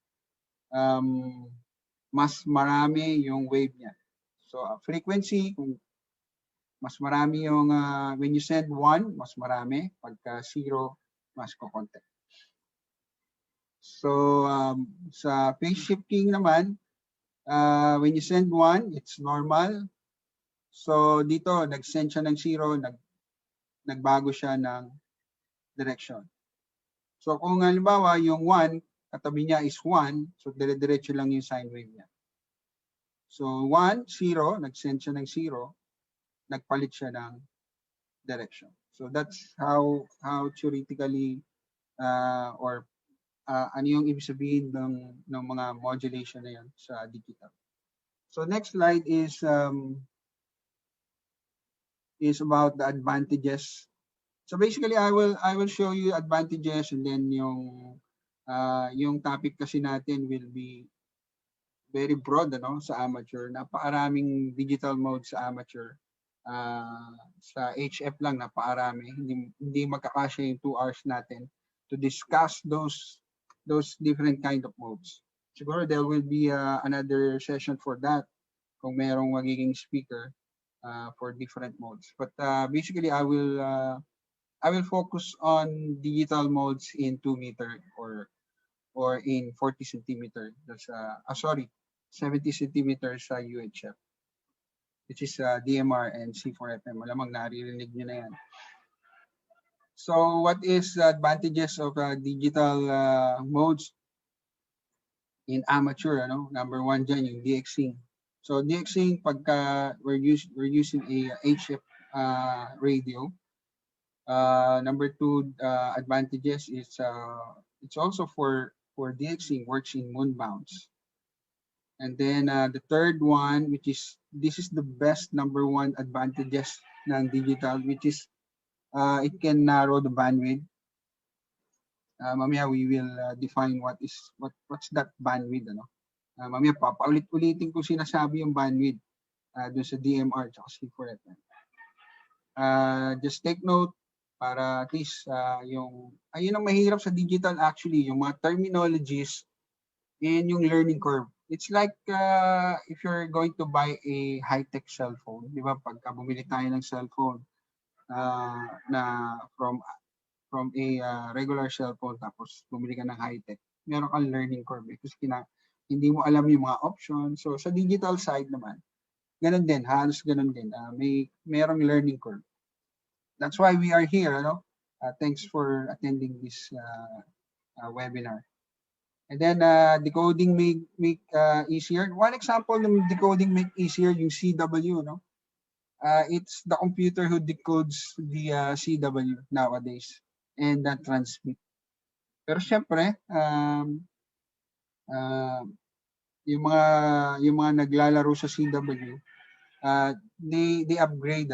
mas marami yung wave niya. So frequency, kung mas marami yung, when you send 1, mas marami. Pagka 0, mas kukonti. So sa phase shifting naman, when you send 1, it's normal. So dito, nag-send siya ng 0, nagbago siya ng direction. So kung halimbawa yung 1, katabi niya is 1, so dire-diretso lang yung sine wave niya. So 1, 0, nag-send siya ng 0, nagpalit siya ng direction. So that's how theoretically or ano yung ibig sabihin ng mga modulation na yan sa digital. So next slide is about the advantages. So basically I will show you advantages and then yung Yung topic kasi natin will be very broad sa amateur. Napakaraming digital mode sa amateur. Sa HF lang napakarami. Hindi magkakasya yung 2 hours natin to discuss those different kind of modes. Siguro there will be another session for that kung merong magiging speaker for different modes. But basically I will focus on digital modes in 2 meter or in 40 centimeter. That's 70 centimeters sa UHF, which is DMR and C4FM. Malamang naririnig nyo na yan. So what is the advantages of digital modes in amateur? Number 1 dyan, yung DXing. So DXing, pagka we're using a HF radio, number 2 advantages is it's also for DXing, works in moon bounds. And then the third one, this is the best number 1 advantages ng digital, which is it can narrow the bandwidth. Mamaya we will define what's that bandwidth. Mamaya papaulit-ulitin ko sinasabi yung bandwidth dun sa DMR at C4FM. Just take note para at least ayun ang mahirap sa digital actually, yung mga terminologies and yung learning curve. It's like if you're going to buy a high-tech cellphone, di ba? Pagka bumili tayo ng cellphone na from a regular cellphone tapos bumili ka ng high-tech, meron kang learning curve kasi hindi mo alam yung mga options. So sa digital side naman, ganun din, halos ganun din. Merong learning curve. That's why we are here. Thanks for attending this webinar. And then decoding make easier. One example ng decoding make easier yung CW. It's the computer who decodes the CW nowadays and transmit. Pero syempre, yung mga naglalaro sa CW, they upgrade,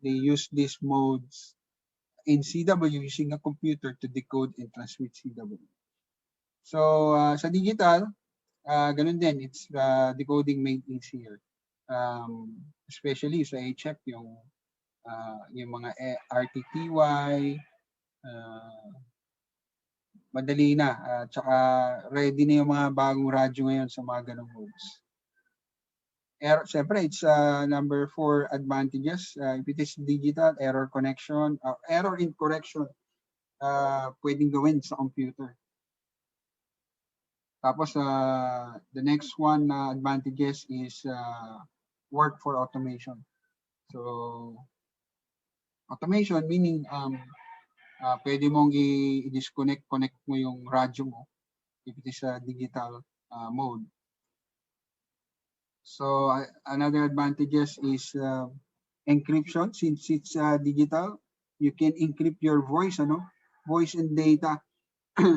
they use these modes in CW using a computer to decode and transmit CW. So sa digital, ganun din, it's decoding made easier. Especially sa HF, yung mga RTTY, madali na. Tsaka ready na yung mga bagong radyo ngayon sa mga ganung modes. Siyempre, it's number 4 advantages. If it is digital, error connection, error in correction, pwedeng gawin sa computer. Tapos, the next one advantages is work for automation. So, automation meaning pwede mong i-disconnect, connect mo yung radyo mo if it is a digital mode. So, another advantages is encryption. Since it's digital, you can encrypt your voice, voice and data.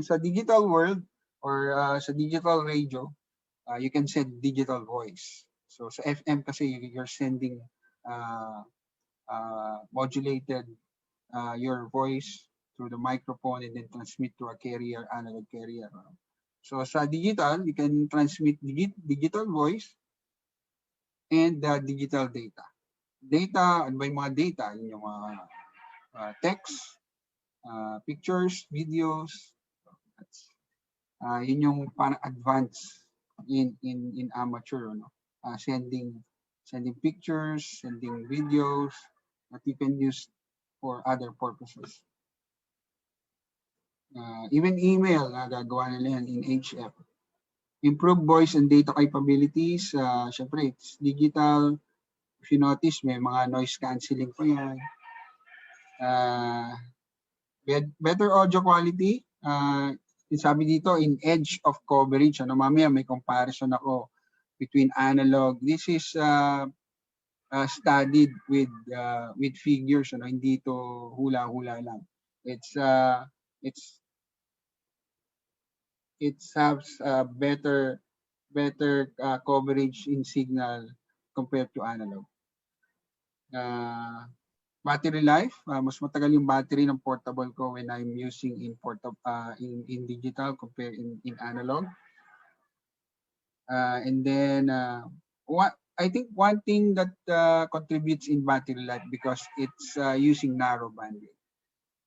Sa digital world, or sa digital radio, you can send digital voice. So sa FM kasi you're sending modulated your voice through the microphone and then transmit to a carrier, analog carrier. So sa digital, you can transmit digital voice and digital data. Data, ano ba yung mga data? Yung mga text, pictures, videos. Yun yung parang advanced in amateur, sending pictures, sending videos that you can use for other purposes. Even email, gagawa nila yan in HF. Improve voice and data capabilities. Syempre, it's digital. If you notice, may mga noise cancelling pa yan. Better audio quality. Sabi dito, in edge of coverage. Mamaya may comparison ako between analog. This is studied with figures. Hindi to hula-hula lang. It has better coverage in signal compared to analog. Battery life, mas matagal yung battery ng portable ko when I'm using in digital compared in analog. And then I think one thing that contributes in battery life because it's using narrow bandwidth,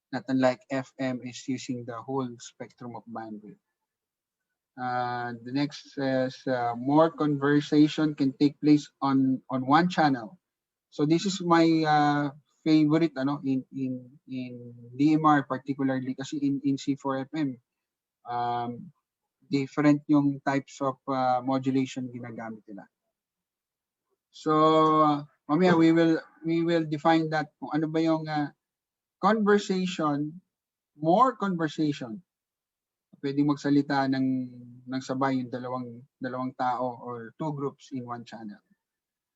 not unlike FM is using the whole spectrum of bandwidth. The next is more conversation can take place on one channel. So this is my favorite in DMR particularly kasi in C4FM different yung types of modulation ginagamit nila. So mamaya we will define that kung ano ba yung conversation, more conversation. Pwedeng magsalita ng sabay yung dalawang tao or two groups in one channel.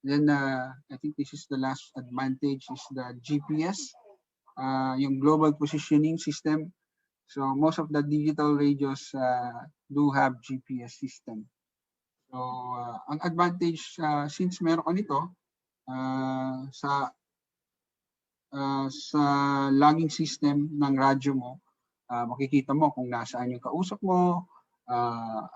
Then I think this is the last advantage is the GPS, yung global positioning system. So most of the digital radios do have GPS system. So ang advantage since meron ka nito sa logging system ng radyo mo, makikita mo kung nasaan yung kausap mo,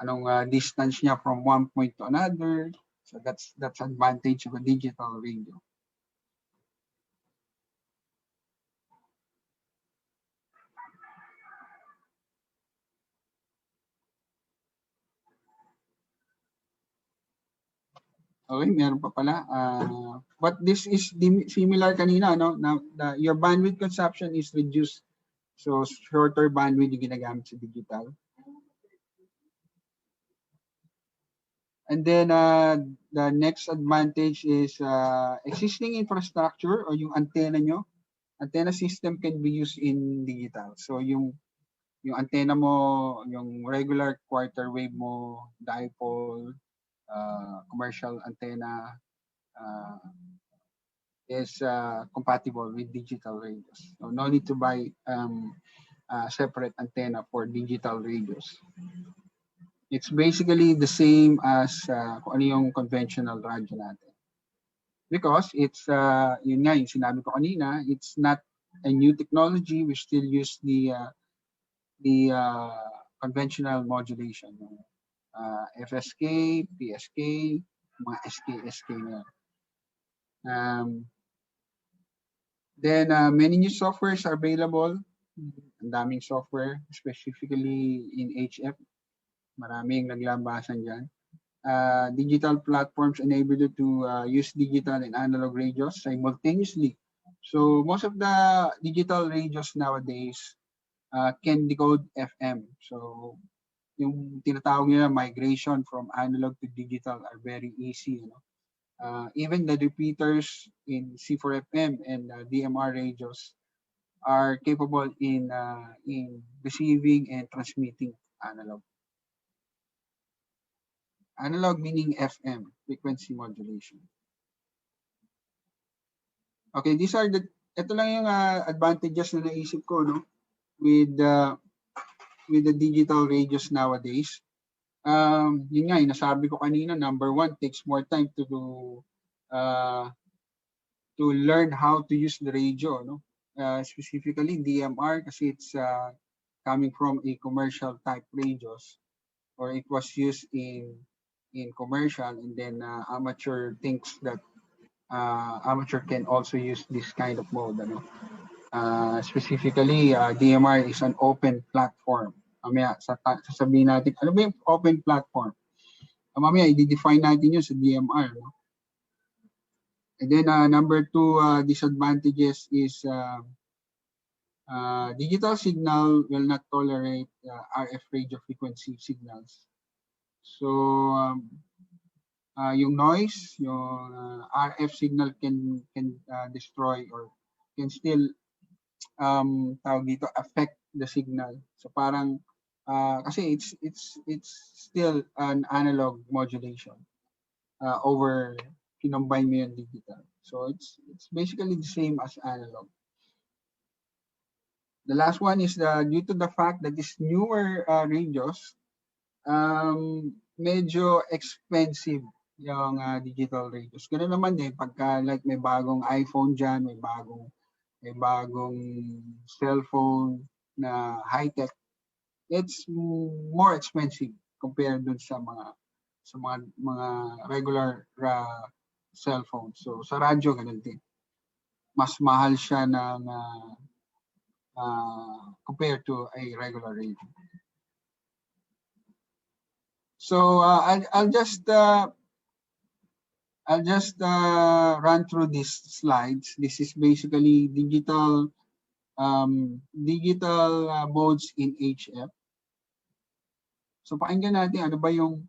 anong distance niya from one point to another. So that's advantage of a digital radio. Okay, meron pa pala. But this is similar kanina, no? Your bandwidth consumption is reduced. So shorter bandwidth yung ginagamit sa digital. And then the next advantage is existing infrastructure or yung antenna nyo. Antenna system can be used in digital. So yung antenna mo, yung regular quarter wave mo, dipole, commercial antenna is compatible with digital radios. So no need to buy a separate antenna for digital radios. It's basically the same as kung ano yung conventional radio natin. Because it's, yun nga yung sinabi ko kanina, it's not a new technology. We still use the conventional modulation. FSK, PSK, mga SK na. Then many new softwares are available. Ang daming software, specifically in HF. Maraming naglabasan dyan. Digital platforms enable you to use digital and analog radios simultaneously. So most of the digital radios nowadays can decode FM. So yung tinatawag nila migration from analog to digital are very easy. Even the repeaters in C4FM and DMR radios are capable in receiving and transmitting analog. Analog meaning FM, frequency modulation. Okay, ito lang yung advantages na naisip ko, no, with the digital radios nowadays. Yun nga, nasabi ko kanina, number one, takes more time to learn how to use the radio, no? Specifically DMR kasi it's coming from a commercial type radios, or it was used in commercial, and then amateur thinks that amateur can also use this kind of mode. Specifically, DMR is an open platform. Mamaya sasabihin natin, ano ba yung open platform? Mamaya i-define natin yun sa DMR. No? And then number two disadvantages is digital signal will not tolerate RF radio frequency signals. So yung noise, yung RF signal can destroy or can still tawag dito affect the signal. So parang kasi it's still an analog modulation over kinombine mo yung digital. So it's basically the same as analog. The last one is due to the fact that these newer radios medyo expensive yung digital radios. Ganun naman din pagka like may bagong iPhone dyan, may bagong may bagong cellphone na high-tech, it's more expensive compared dun sa mga regular cellphone. So sa radyo ganun din. Mas mahal siya ng compared to a regular radio. So I'll just run through these slides. This is basically digital modes in HF. So pakinggan natin ano ba yung.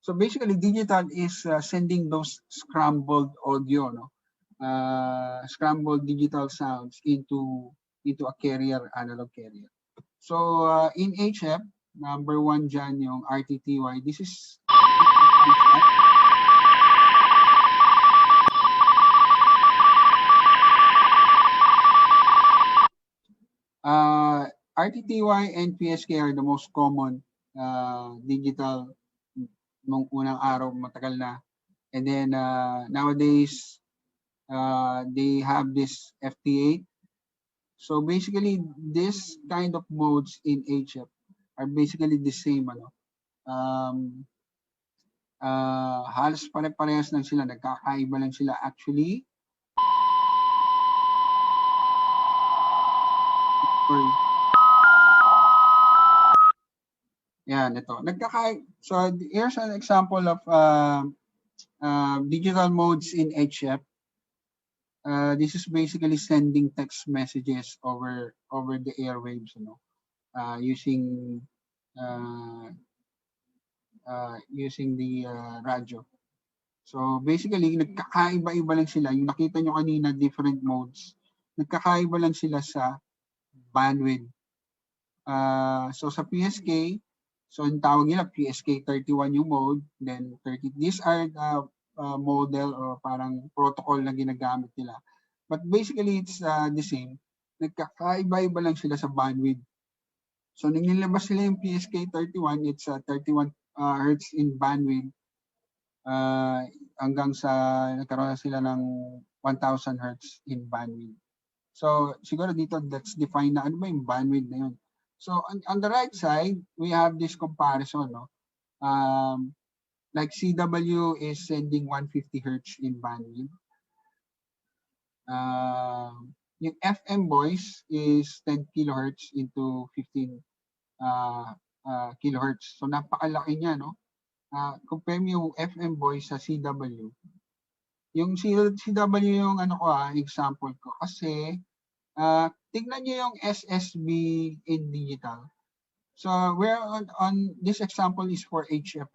So basically digital is sending those scrambled audio, no? Scrambled digital sounds into a carrier, analog carrier. So in HF, number 1 dyan yung RTTY. This is RTTY and PSK are the most common digital nung unang araw, matagal na. And then nowadays, they have this FT8. So basically, this kind of modes in HF are basically the same. Halos pare-parehas lang sila, nagkakaiba lang sila actually. Yan, ito. So here's an example of digital modes in HF. This is basically sending text messages over the airwaves, using the radio. So basically, nagkakaiba-iba lang sila. Yung nakita nyo kanina, different modes. Nagkakaiba lang sila sa bandwidth. So sa PSK, so ang tawag nila PSK 31 yung mode, then 30. These are the model o parang protocol na ginagamit nila. But basically, it's the same. Nagkakaiba-iba lang sila sa bandwidth. So nung nilabas sila yung PSK 31, it's 31 Hertz in bandwidth. Hanggang sa nagkaroon na sila ng 1000 Hertz in bandwidth. So siguro dito, that's defined na ano ba yung bandwidth na yun. So on the right side, we have this comparison, no? Like CW is sending 150 Hertz in bandwidth. Yung FM voice is 10 kilohertz into 15 kilohertz. So napakalaki niya, no? Compare mo yung FM voice sa CW. Yung CW yung example ko. Kasi tignan niyo yung SSB in digital. So we're on this example is for HF.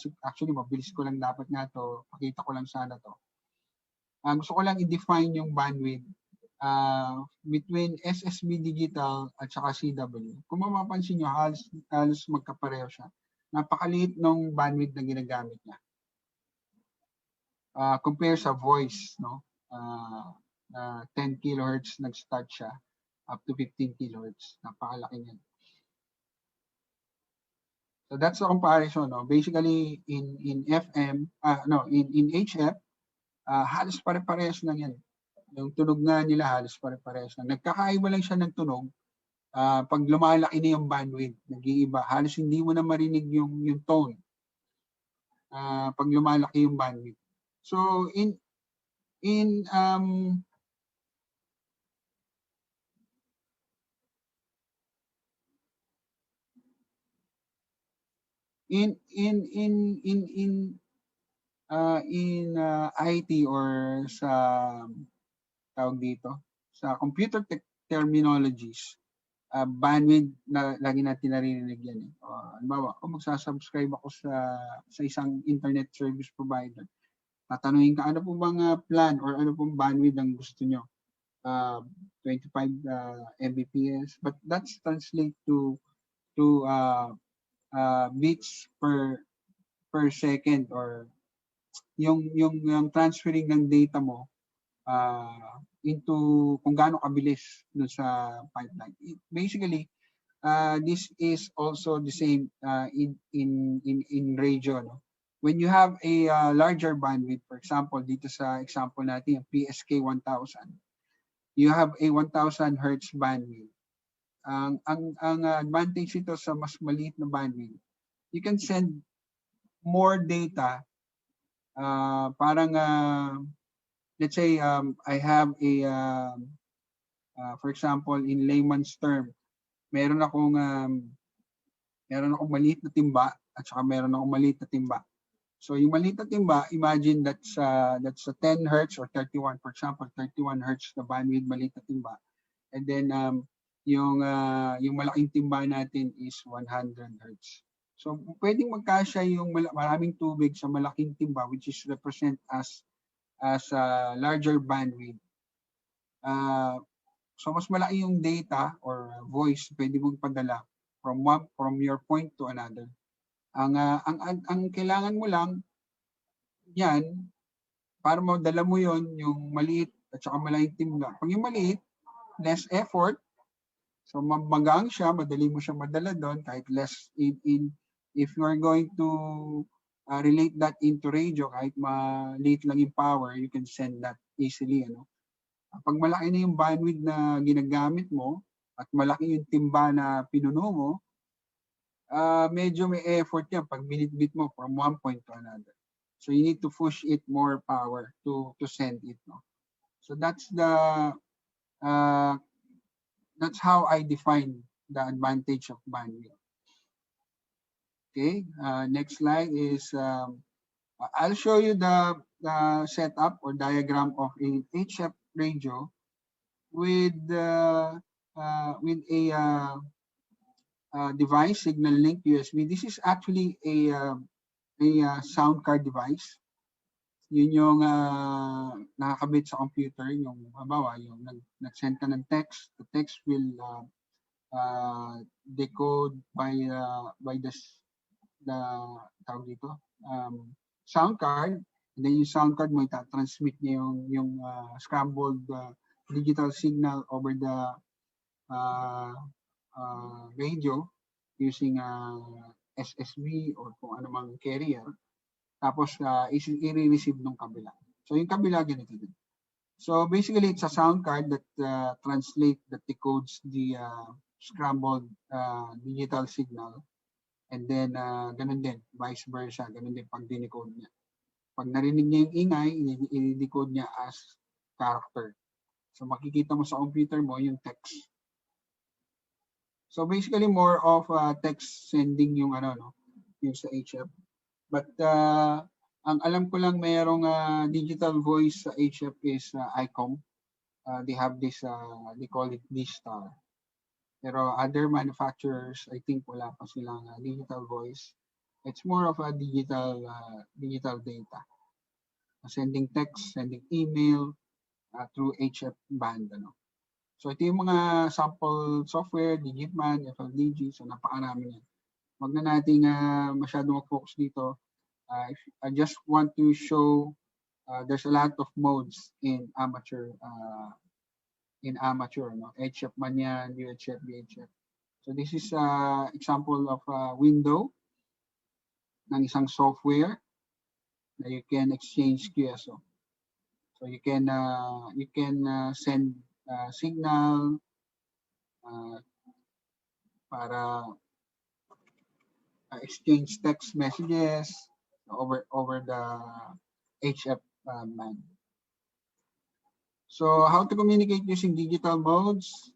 So actually, mabilis ko lang dapat nga to. Pakita ko lang sana to. Gusto ko lang i-define yung bandwidth between SSB digital at saka CW. Kung mapapansin nyo, halos magkapareho siya. Napakaliit ng bandwidth na ginagamit niya. Compare sa voice, no? 10 kilohertz nag-start siya up to 15 kilohertz. Napakalaki niyan. So that's the comparison, no? Basically in FM, in HF, halos pare-parehas lang yan. Yung tunog nga nila halos pare-parehas lang. Nagkakaiba lang siya ng tunog. Pag lumalaki na yung bandwidth, nag-iiba. Halos hindi mo na marinig yung tone. Pag lumalaki yung bandwidth. So in IT or sa tawag dito sa computer terminologies, bandwidth na lagi natin narinig yan. Halimbawa, kung magsasubscribe ako sa isang internet service provider, tatanungin ka ano po bang plan or ano pong bandwidth ang gusto nyo. 25 Mbps, but that's translate to bits per second, or yung transferring ng data mo into kung gaano kabilis dun sa pipeline. Basically, this is also the same in radio, no? When you have a larger bandwidth, for example, dito sa example natin, yung PSK 1000, you have a 1,000 hertz bandwidth. Ang advantage ito sa mas maliit na bandwidth, you can send more data. Parang let's say I have a for example, in layman's term, meron akong maliit na timba at saka meron akong maliit na timba. So yung maliit na timba, imagine that's a 10 hertz or 31, for example, 31 hertz na bandwidth maliit na timba. And then yung malaking timba natin is 100 hertz. So pwedeng magkasya yung maraming tubig sa malaking timba, which is represent as a larger bandwidth. So mas malaki yung data or voice pwede mong padala from your point to another. Ang kailangan mo lang yan para madala mo yon yung maliit at saka malaking timba. Pag yung maliit, less effort. So magang siya, madali mo siya madala doon kahit less if you are going to relate that into radio, kahit maliit lang yung power, you can send that easily. Pag malaki na yung bandwidth na ginagamit mo at malaki yung timba na pinuno mo, medyo may effort yan pag binitbit mo from one point to another. So you need to push it more power to send it. No? So that's how I define the advantage of bandwidth. Okay, next slide is I'll show you the setup or diagram of a HF radio with a device, signal link USB. This is actually a sound card device. Yun yung nakakabit sa computer, yung halimbawa, yung nag-send ka ng text, the text will decode by the tawag dito, sound card, and then yung sound card mo ita-transmit niya yung scrambled digital signal over the radio using SSB or kung ano mang carrier. Tapos i-receive ng kabila. So yung kabila ganito din. So basically it's a sound card that that decodes the scrambled digital signal, and then ganun din, vice versa, ganun din pag dinecode niya. Pag narinig niya yung ingay, i-decode niya as character. So makikita mo sa computer mo yung text. So basically more of text sending yung yung sa HF. But ang alam ko lang mayroong digital voice sa HF is ICOM. They have this, they call it D-Star. Pero other manufacturers, I think wala pa silang digital voice. It's more of a digital data. Sending text, sending email through HF band. So ito yung mga sample software, Digitman, FLDG, so napakarami yan. Wag na natin masyado mag-focus dito. I just want to show there's a lot of modes in amateur. No? HF man yan, UHF, VHF. So this is example of a window ng isang software na you can exchange QSO. So you can send signal para exchange text messages over the HF band. So how to communicate using digital modes?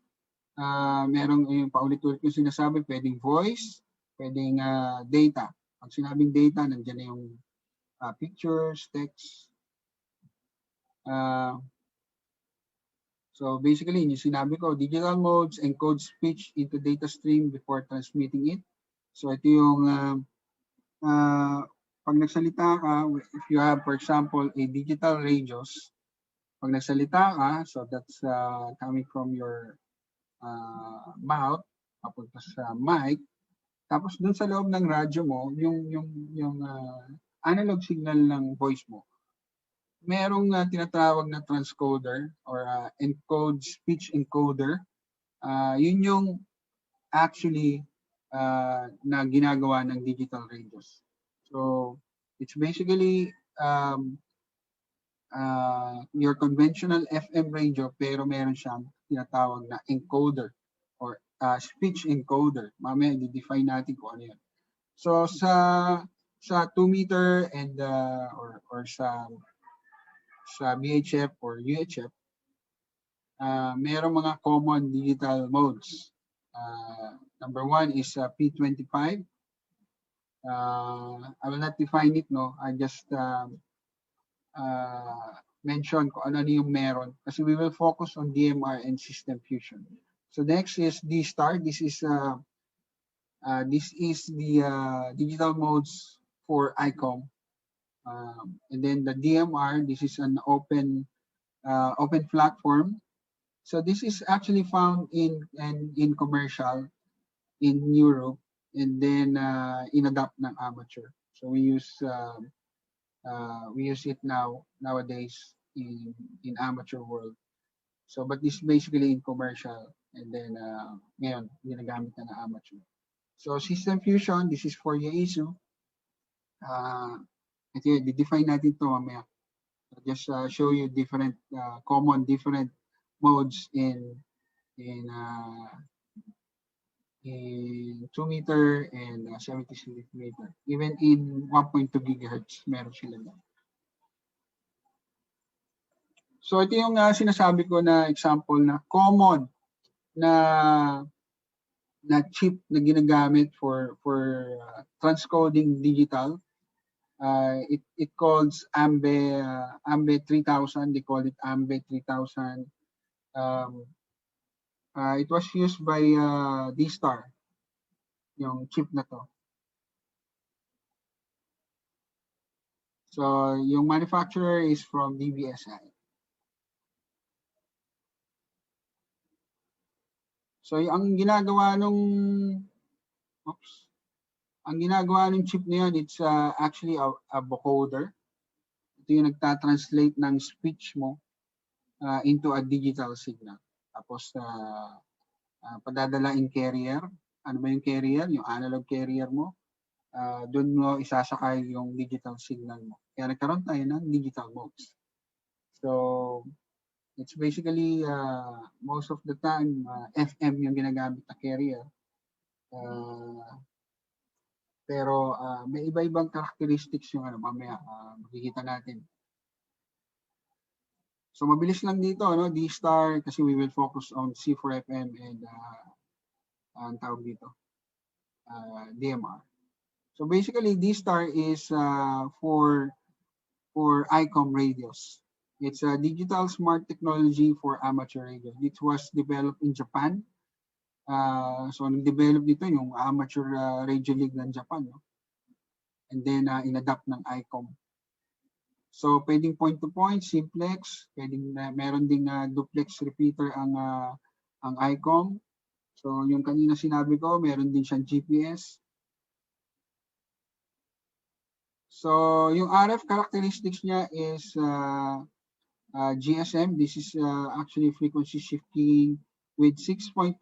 Merong yung paulit-ulit yung sinasabi, pwedeng voice, pwedeng data. Pag sinabing data, nandiyan na yung pictures, text. So basically, yung sinabi ko, digital modes encode speech into data stream before transmitting it. So ito yung pag nagsalita ka, if you have, for example, a digital radios, pag nagsalita ka, so that's coming from your mouth, papunta sa mic, tapos dun sa loob ng radyo mo, yung analog signal ng voice mo, merong tinatawag na transcoder or encode speech encoder. Yun yung actually na ginagawa ng digital radios. So it's basically your conventional FM radio pero meron siyang tinatawag na encoder or speech encoder. Mamaya i-define natin kung ano yan. So sa 2 meter and or sa VHF or UHF, merong mga common digital modes. Number 1 is P25. I will not define it, no. I just mention kung ano yung meron kasi we will focus on DMR and system fusion. So next is D-Star. This is the digital modes for ICOM. And then the DMR, this is an open platform. So this is actually found in commercial in Europe and then in-adapt ng amateur. So we use it nowadays in amateur world. So but this basically in commercial and then ngayon ginagamit na ng amateur. So system fusion, this is for Yaesu. Ito yun, define natin ito mamaya. Just show you different common different modes in 2 meter and 76 meter. Even in 1.2 gigahertz, meron sila na. So ito yung sinasabi ko na example na common na chip na ginagamit for transcoding digital. It calls AMBE 3000. They call it AMBE 3000. It was used by D-Star, yung chip na to. So yung manufacturer is from DBSI. So ang ginagawa nung chip na yun, it's actually a vocoder. Ito yung nagta-translate ng speech mo into a digital signal. Tapos padadala in carrier. Ano ba yung carrier? Yung analog carrier mo. Doon mo isasakay yung digital signal mo. Kaya nagkaroon tayo ng digital modes. So it's basically most of the time FM yung ginagamit na carrier. Pero may iba-ibang characteristics yung mamaya makikita natin. So mabilis lang dito, no? D-Star kasi we will focus on C4FM and ang tawag dito, DMR. So basically D-Star is for ICOM radios. It's a digital smart technology for amateur radio. It was developed in Japan. So nag-develop dito yung amateur radio league ng Japan, no? And then in-adapt ng ICOM. So pwedeng point-to-point, simplex, pwedeng meron ding duplex repeater ang ICOM. So yung kanina sinabi ko, meron din siyang GPS. So yung RF characteristics niya is GSM. This is actually frequency shifting with 6.25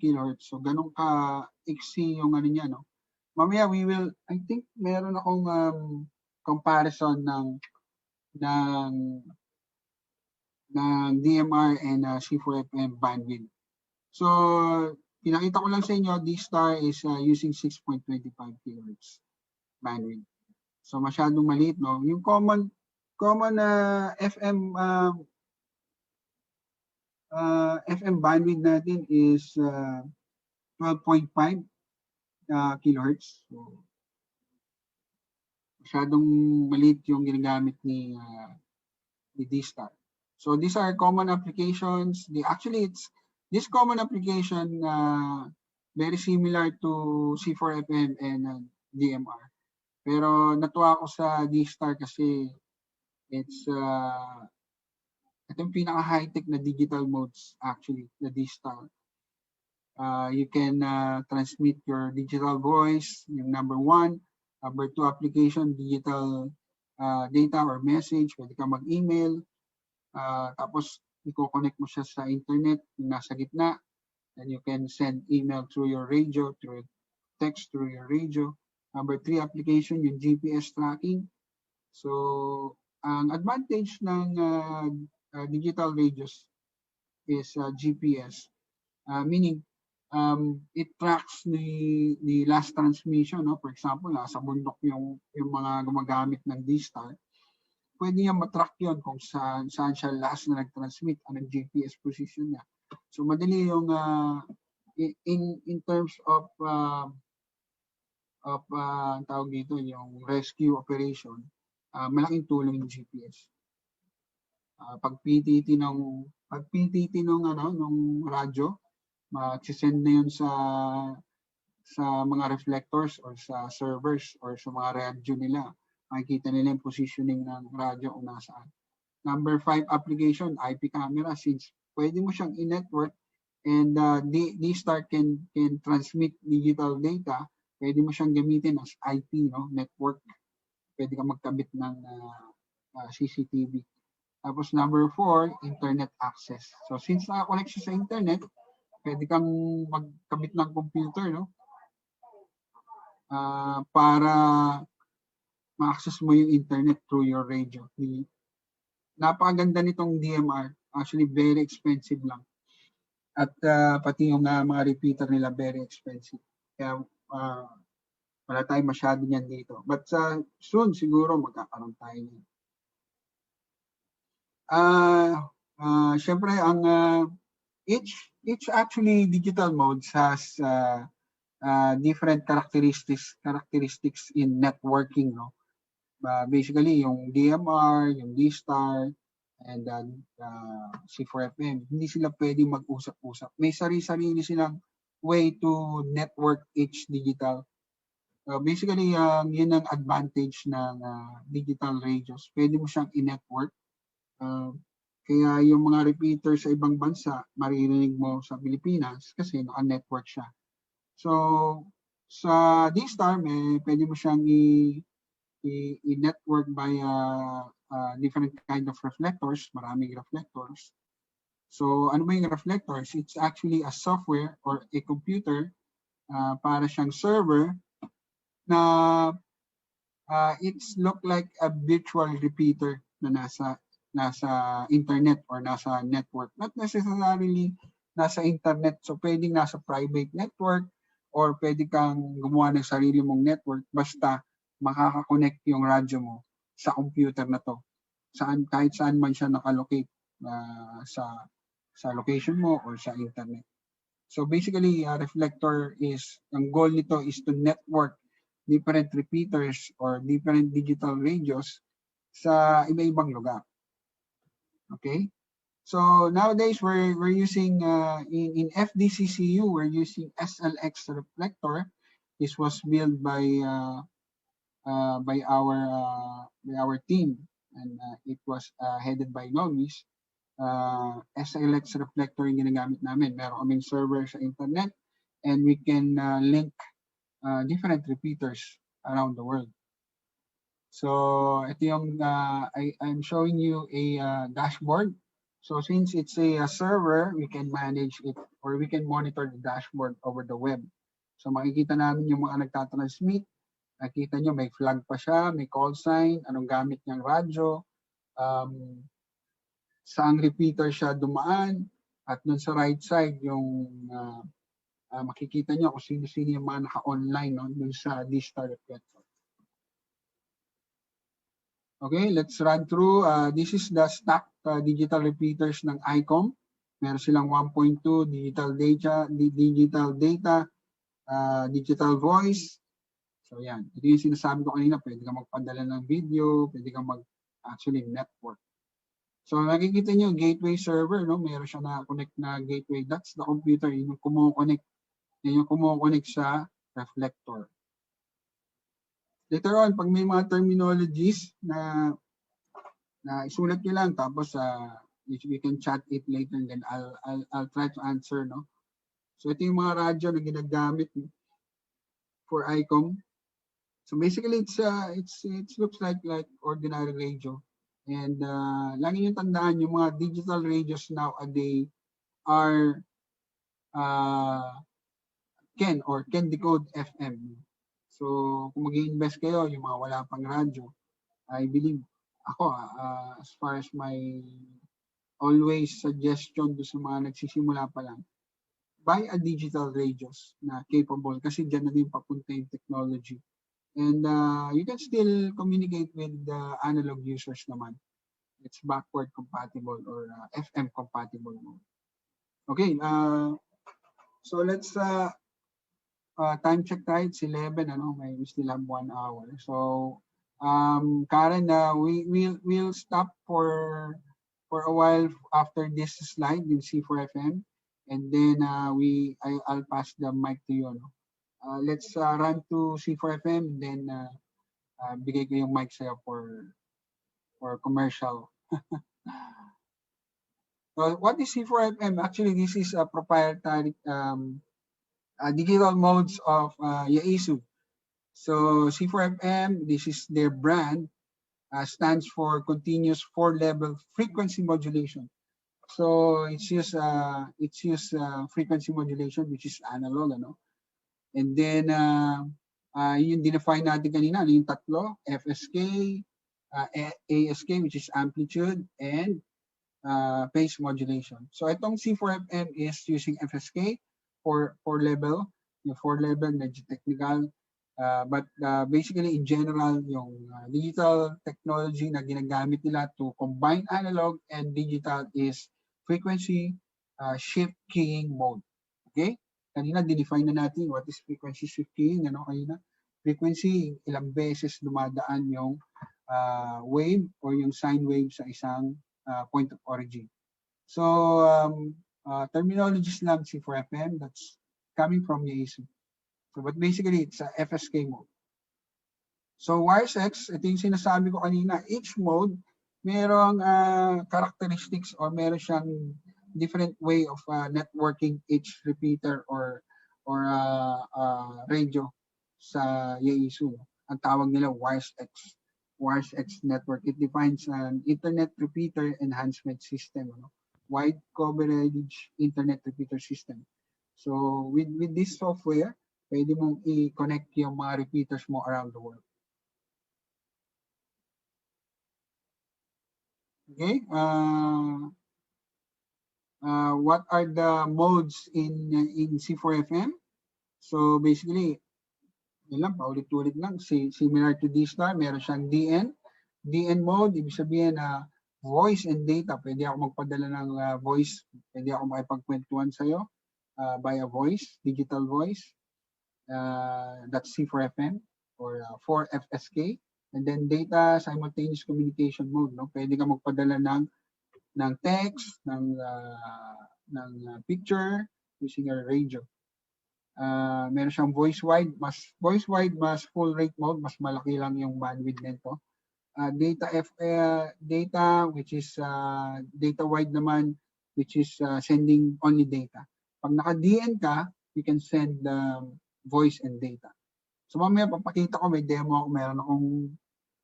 kHz. So ganun ka-iksi yung ano niya, no? Mamaya I think meron akong comparison ng DMR and C4FM bandwidth. So pinakita ko lang sa inyo, D-Star is using 6.25 kHz bandwidth. So masyadong maliit, no? Yung common FM FM bandwidth natin is 12.5 kilohertz. So masyadong maliit yung ginagamit ni D-Star. So these are common applications. This common application very similar to C4FM and DMR. Pero natuwa ako sa D-Star kasi ito yung pinaka-high-tech na digital modes actually, the D-Star. You can transmit your digital voice, yung number 1. Number 2 application, digital data or message. Pwede ka mag-email. Tapos, i-connect mo siya sa internet, yung nasa gitna. And you can send email through your radio, through text through your radio. Number 3 application, yung GPS tracking. So, ang advantage ng digital radios is GPS, meaning it tracks the last transmission, no? For example, nasa bundok yung mga gumagamit ng D-Star, pwede niya matrack yun kung saan siya last na nag-transmit, anong GPS position niya. So madali yung in terms of tawag dito, yung rescue operation, malaking tulong yung GPS. Pag PTT nung radyo, mag-send na yun sa mga reflectors or sa servers or sa mga radyo nila. Makikita nila yung positioning ng radyo kung nasaan. Number 5 application, IP camera, since pwede mo siyang i-network and D-Star can transmit digital data, pwede mo siyang gamitin as IP, no? Network. Pwede ka magkabit ng CCTV. Tapos number 4, internet access. So since naka-connect siya sa internet, pwede kang magkabit ng computer, no? Para ma-access mo yung internet through your radio. Napakaganda nitong DMR. Actually, very expensive lang. At pati yung mga repeater nila, very expensive. Kaya wala tayong masyado niyan dito. But soon, siguro, magkakaroon tayo niyan. Siyempre, each actually digital modes has different characteristics in networking, no? Basically, yung DMR, yung D-Star, and C4FM, hindi sila pwedeng mag-usap-usap. May sarili-sarili silang way to network each digital. Basically, yun ang advantage ng digital radios. Pwede mo siyang i-network. Kaya yung mga repeater sa ibang bansa, maririnig mo sa Pilipinas kasi naka-network siya. So, sa D-Star, pwede mo siyang i-network by different kind of reflectors, maraming reflectors. So, ano ba yung reflectors? It's actually a software or a computer para siyang server na it's look like a virtual repeater na nasa internet or nasa network. Not necessarily nasa internet. So, pwedeng nasa private network or pwede kang gumawa ng sarili mong network basta makaka-connect yung radyo mo sa computer na to. Kahit saan man siya nakalocate sa location mo or sa internet. So basically, reflector ang goal nito is to network different repeaters or different digital radios sa iba-ibang lugar. Okay? So nowadays, we're using, in FDCCU, we're using SLX reflector. This was built by our team, and it was headed by Nomis. SLX reflector yung ginagamit namin. Meron kaming server sa internet and we can link different repeaters around the world. So ito yung I'm showing you a dashboard. So since it's a server, we can manage it or we can monitor the dashboard over the web. So makikita namin yung mga nagtatransmit. Nakita nyo, may flag pa siya, may call sign, anong gamit niyang radyo, saang repeater siya dumaan, at dun sa right side, yung makikita nyo kung sino-sino yung mga naka-online, no, dun sa D-Star reflector. Okay, let's run through. This is the stock digital repeaters ng ICOM. Meron silang 1.2 digital data, digital voice. So yan, ito yung sinasabi ko kanina, pwede kang magpadala ng video, pwede kang actually network. So nakikita nyo, gateway server, no? Meron siya na-connect na gateway. That's the computer, yung kumukonect sa reflector. Later on, pag may mga terminologies na isulat nyo lang, tapos we can chat it later and then I'll try to answer, no? So ito yung mga radyo na ginagamit for ICOM. So basically, it looks like ordinary radio. And lagi nyo tandaan, yung mga digital radios nowadays are can decode FM. So kung mag-i-invest kayo, yung mga wala pang radyo, I believe ako, as far as my always suggestion do sa mga nagsisimula pa lang, buy a digital radios na capable kasi dyan na din papunta yung technology. And you can still communicate with the analog users naman. It's backward compatible or FM compatible mode. Okay, so let's time check tayo. It's 11, we still have 1 hour. So Karen, we'll stop for a while after this slide in C4FM, and then I'll pass the mic to you. Let's run to C4FM, then bigay ko yung mic sa'yo for commercial. So what is C4FM? Actually, this is a proprietary digital modes of Yaesu. So C4FM, this is their brand, stands for continuous 4-level frequency modulation. So it's used frequency modulation, which is analog, And then yung define natin kanina, yung tatlo, FSK, ASK, which is amplitude, and phase modulation. So itong C4FM is using FSK for 4-level, yung 4-level, medyo technical. But basically, in general, yung digital technology na ginagamit nila to combine analog and digital is frequency shift keying mode. Okay? Kanina, dinefine na natin what is frequency shift keying. Kanina, frequency, ilang beses dumadaan yung wave or yung sine wave sa isang point of origin. So, terminologies lang C4FM, that's coming from Yaesu. So, but basically, it's a FSK mode. So, WiresX, ito yung sinasabi ko kanina, each mode, merong characteristics or meron siyang different way of networking each repeater or radio sa Yaesu. Ang tawag nila WiresX. WiresX network. It defines an internet repeater enhancement system. Wide coverage internet repeater system. So, with this software, pwede mong i-connect yung mga repeaters mo around the world. Okay. What are the modes in C4FM? So basically, yun lang, paulit-ulit lang. Similar to D-Star, meron siyang DN. DN mode, ibig sabihin na voice and data. Pwede ako magpadala ng voice. Pwede ako makipagkwentuhan sa'yo via voice, digital voice. That's C4FM or 4FSK. And then data simultaneous communication mode. Pwede ka magpadala ng text, ng picture using a radio. Meron siyang voice wide, mas full rate mode, mas malaki lang yung bandwidth nito. Data which is data wide naman, which is sending only data. Pag naka-DN ka, you can send voice and data. So mamaya papakita ko, may demo ako, meron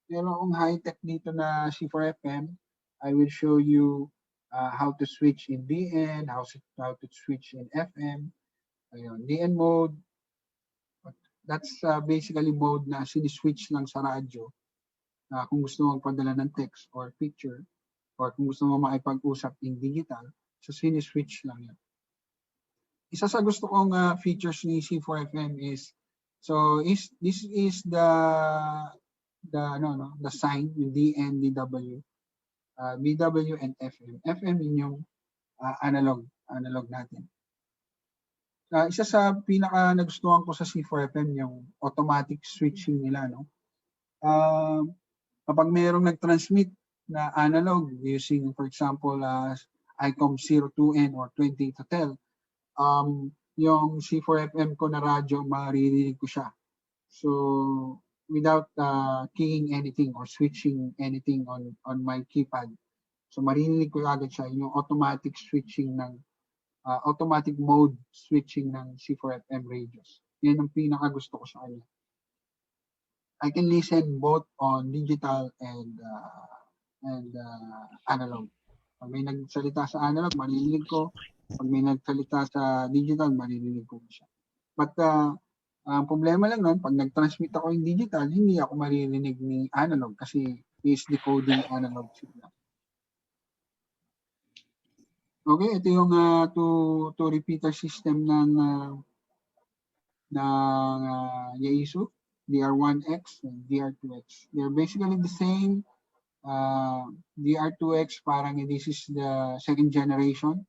akong high-tech dito na C4FM. I will show you how to switch in DN, how to switch in FM. Ayun, DN mode. That's basically mode na siniswitch lang sa radyo. Kung gusto mo magpadala ng text or picture, or kung gusto mo makipag-usap in digital, so siniswitch lang yan. Isa sa gusto kong features ni C4FM is, this is the sign, yung DN, DW, BW, and FM. FM yun yung analog natin. Isa sa pinaka nagustuhan ko sa C4FM yung automatic switching nila. Kapag mayroong nag-transmit na analog using, for example, ICOM 02N or 20 to tell, yung C4FM ko na radyo, maririnig ko siya. So, without keying anything or switching anything on my keypad. So, maririnig ko agad siya, yung automatic switching ng automatic mode switching ng C4FM radios. Yan ang pinaka gusto ko sa kanya. I can listen both on digital and analog. Pag may nagsalita sa analog, maririnig ko. Pag may nagsalita sa digital, maririnig ko siya. But ang problema lang nun, pag nag-transmit ako in digital, hindi ako maririnig ni analog kasi is decoding analog signal. Okay, ito yung two repeater system ng Yaesu, DR1X and DR2X. They're basically the same. DR2X parang this is the second generation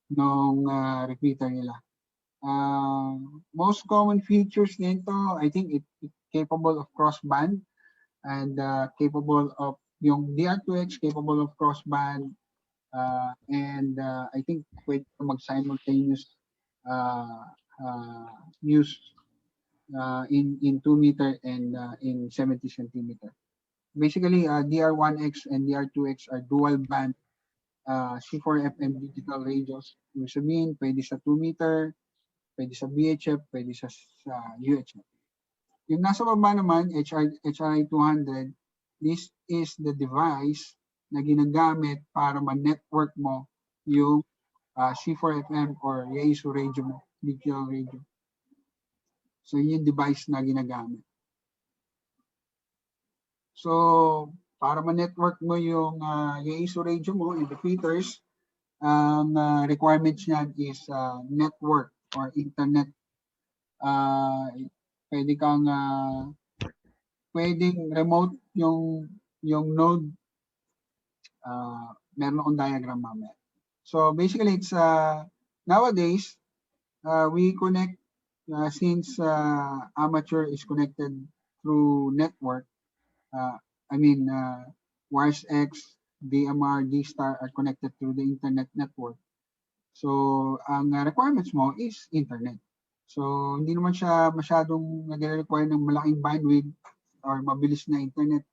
ng repeater nila. Most common features nito, I think it capable of crossband and capable of yung DR2X capable of crossband and I think pwede mag-simultaneous use in 2 meter and in 70 centimeter. Basically, DR1X and DR2X are dual band C4FM digital radios. Ibig sabihin, pwede sa 2 meter, pwede sa VHF, pwede sa UHF. Yung nasa baba naman, HRI 200, this is the device na ginagamit para ma-network mo yung C4FM or Yaesu radio mo, digital radio. So, yun yung device na ginagamit. So, para ma-network mo yung Yaesu radio mo, yung repeaters, ang requirements niyan is network or internet. Pwedeng remote yung node. Meron akong diagram mamaya. So basically, it's nowadays we connect since amateur is connected through network. WiresX, DMR, D-Star are connected through the internet network. So ang requirements mo is internet. So hindi naman siya masyadong nag-require ng malaking bandwidth or mabilis na internet.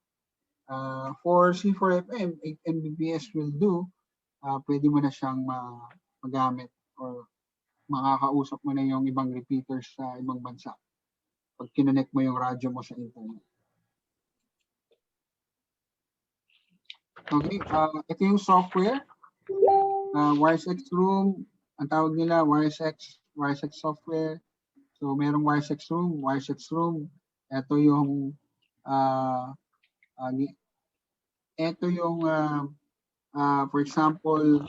For C4FM, 8 Mbps will do. Pwede mo na siyang magamit or makakausap mo na yung ibang repeaters sa ibang bansa pag kinonect mo yung radyo mo sa internet. Okay, ito yung software. WiresX Room, ang tawag nila WiresX software. So merong WiresX Room. Ito yung for example,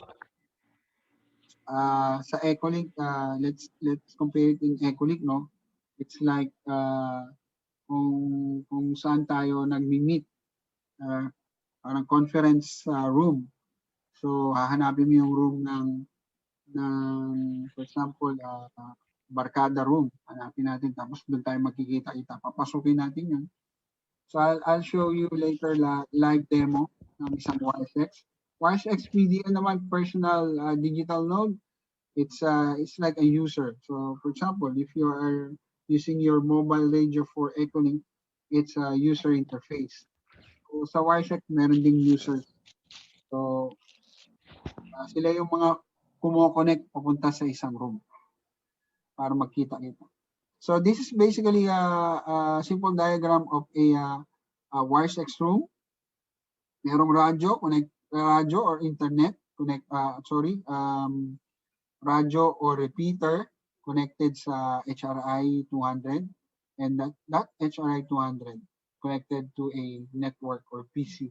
sa Ecolink, let's compare it in Ecolink, no? It's like kung saan tayo nagmi-meet, parang conference room. So hahanapin mo yung room ng for example, barkada room. Hanapin natin, tapos doon tayo magkikita-kita. Papasukin natin yun. So I'll show you later live demo ng isang WiresX. WiresX PDN naman, personal digital node. It's like a user. So for example, if you are using your mobile radio for Ecolink, it's a user interface. So sa WiresX, meron ding users. So sila yung mga kumo-connect papunta sa isang room para magkita-kita. So this is basically a simple diagram of a WiresX room. Merong radyo, radyo or internet, radyo or repeater connected sa HRI 200, and that HRI 200 connected to a network or PC.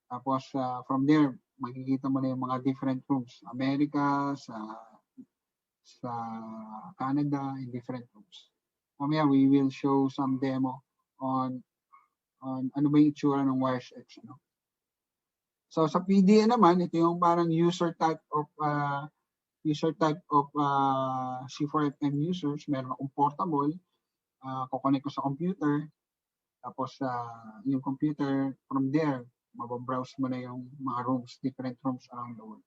Tapos from there, makikita mo na yung mga different rooms. America, sa Canada, in different rooms. Mamaya, we will show some demo on ano ba yung itsura ng WiresX. Ano? So sa PDA naman, ito yung parang user type of C4FM users. Meron akong portable, kukonek ko sa computer, tapos yung computer, from there, mababrowse mo na yung mga rooms, different rooms around the world.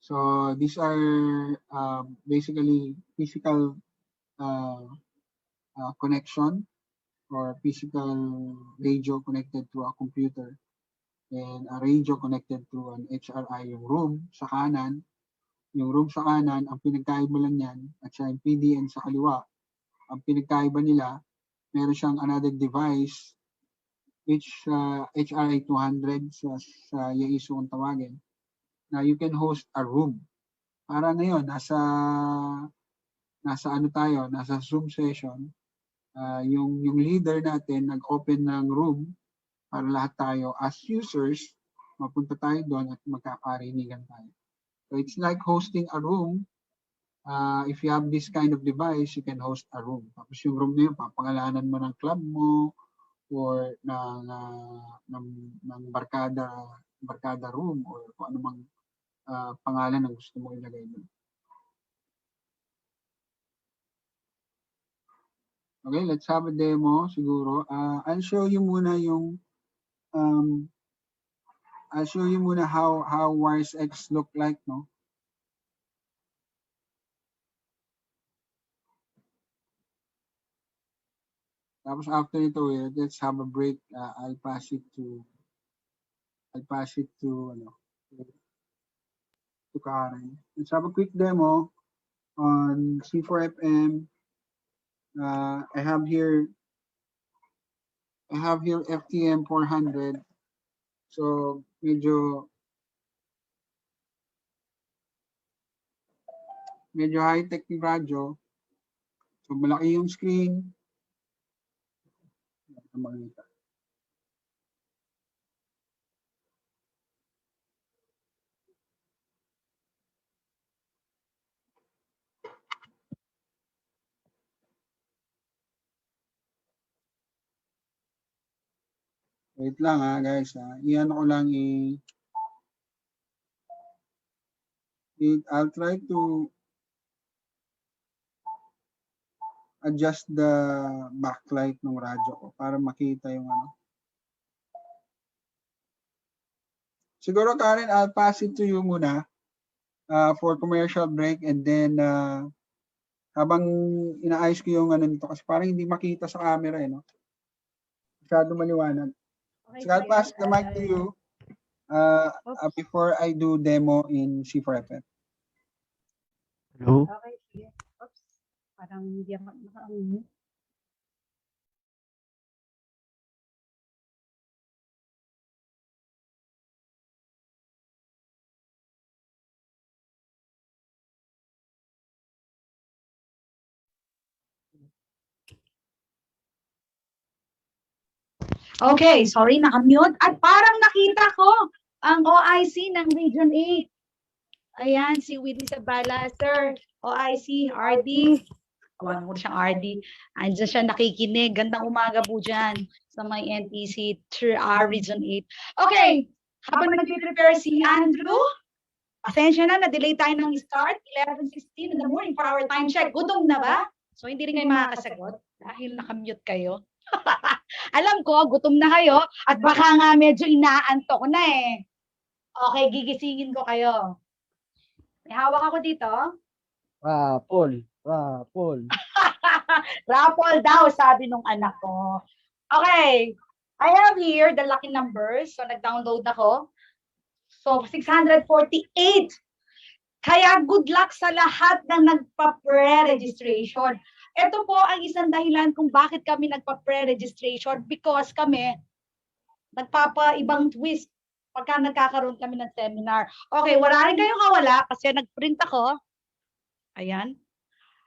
So these are basically physical connection or physical radio connected to a computer, and a radio connected to an HRI, yung room sa kanan. Yung room sa kanan, ang pinagkaiba lang yan, at siya yung PDN sa kaliwa. Ang pinagkaiba nila, meron siyang another device, which HRI 200 sa Yaesu kung tawagin, na you can host a room. Para ngayon, nasa Zoom session, yung leader natin nag-open ng room para lahat tayo as users, mapunta tayo doon at magkakarinigan tayo. So it's like hosting a room. If you have this kind of device, you can host a room. Tapos yung room na yun, papangalanan mo ng club mo or ng barkada room or kung anumang pangalan na gusto mo ilagay doon. Okay, let's have a demo siguro. I'll show you muna yung I'll show you muna how WiseX look like, no? Tapos after ito, let's have a break. I'll pass it to Karen. Let's have a quick demo on C4FM. I have here FTM 400. So medyo high-tech yung radyo. So malaki yung screen. Wait lang guys. Iyan ko lang I'll try to adjust the backlight ng radyo ko para makita yung ano. Siguro Karen, I'll pass it to you muna for commercial break and then habang inaayos ko yung ano nito kasi parang hindi makita sa camera no. Masyado maliwanag. So I'll pass the mic to you before I do demo in C4FM. Hello? Okay, sige. Oops. Parang hindi ako naka-unmute. Okay, sorry, nakamute. At parang nakita ko ang OIC ng Region 8. Ayan, si Willie Sabala, sir. OIC, RD. Awan mo siyang RD. Andiyan siya nakikinig. Gandang umaga po dyan sa may NTC Region 8. Okay, habang nag-prepare si Andrew, pasensya na, na-delay tayo ng start. 11:16 in the morning for our time check. Gutom na ba? So, hindi rin kayo makakasagot dahil nakamute kayo. Alam ko, gutom na kayo at baka nga medyo inaantok na eh. Okay, gigisingin ko kayo. May hawak ako dito. Rapol. Rapol daw, sabi nung anak ko. Okay, I have here the lucky numbers. So, nag-download ako. So, 648. Kaya good luck sa lahat ng nagpa-pre-registration. Ito po ang isang dahilan kung bakit kami nagpa-pre-registration because kami nagpapa-ibang twist pagka nagkakaroon kami ng seminar. Okay, wala rin kayong kawala kasi nag-print ako. Ayan.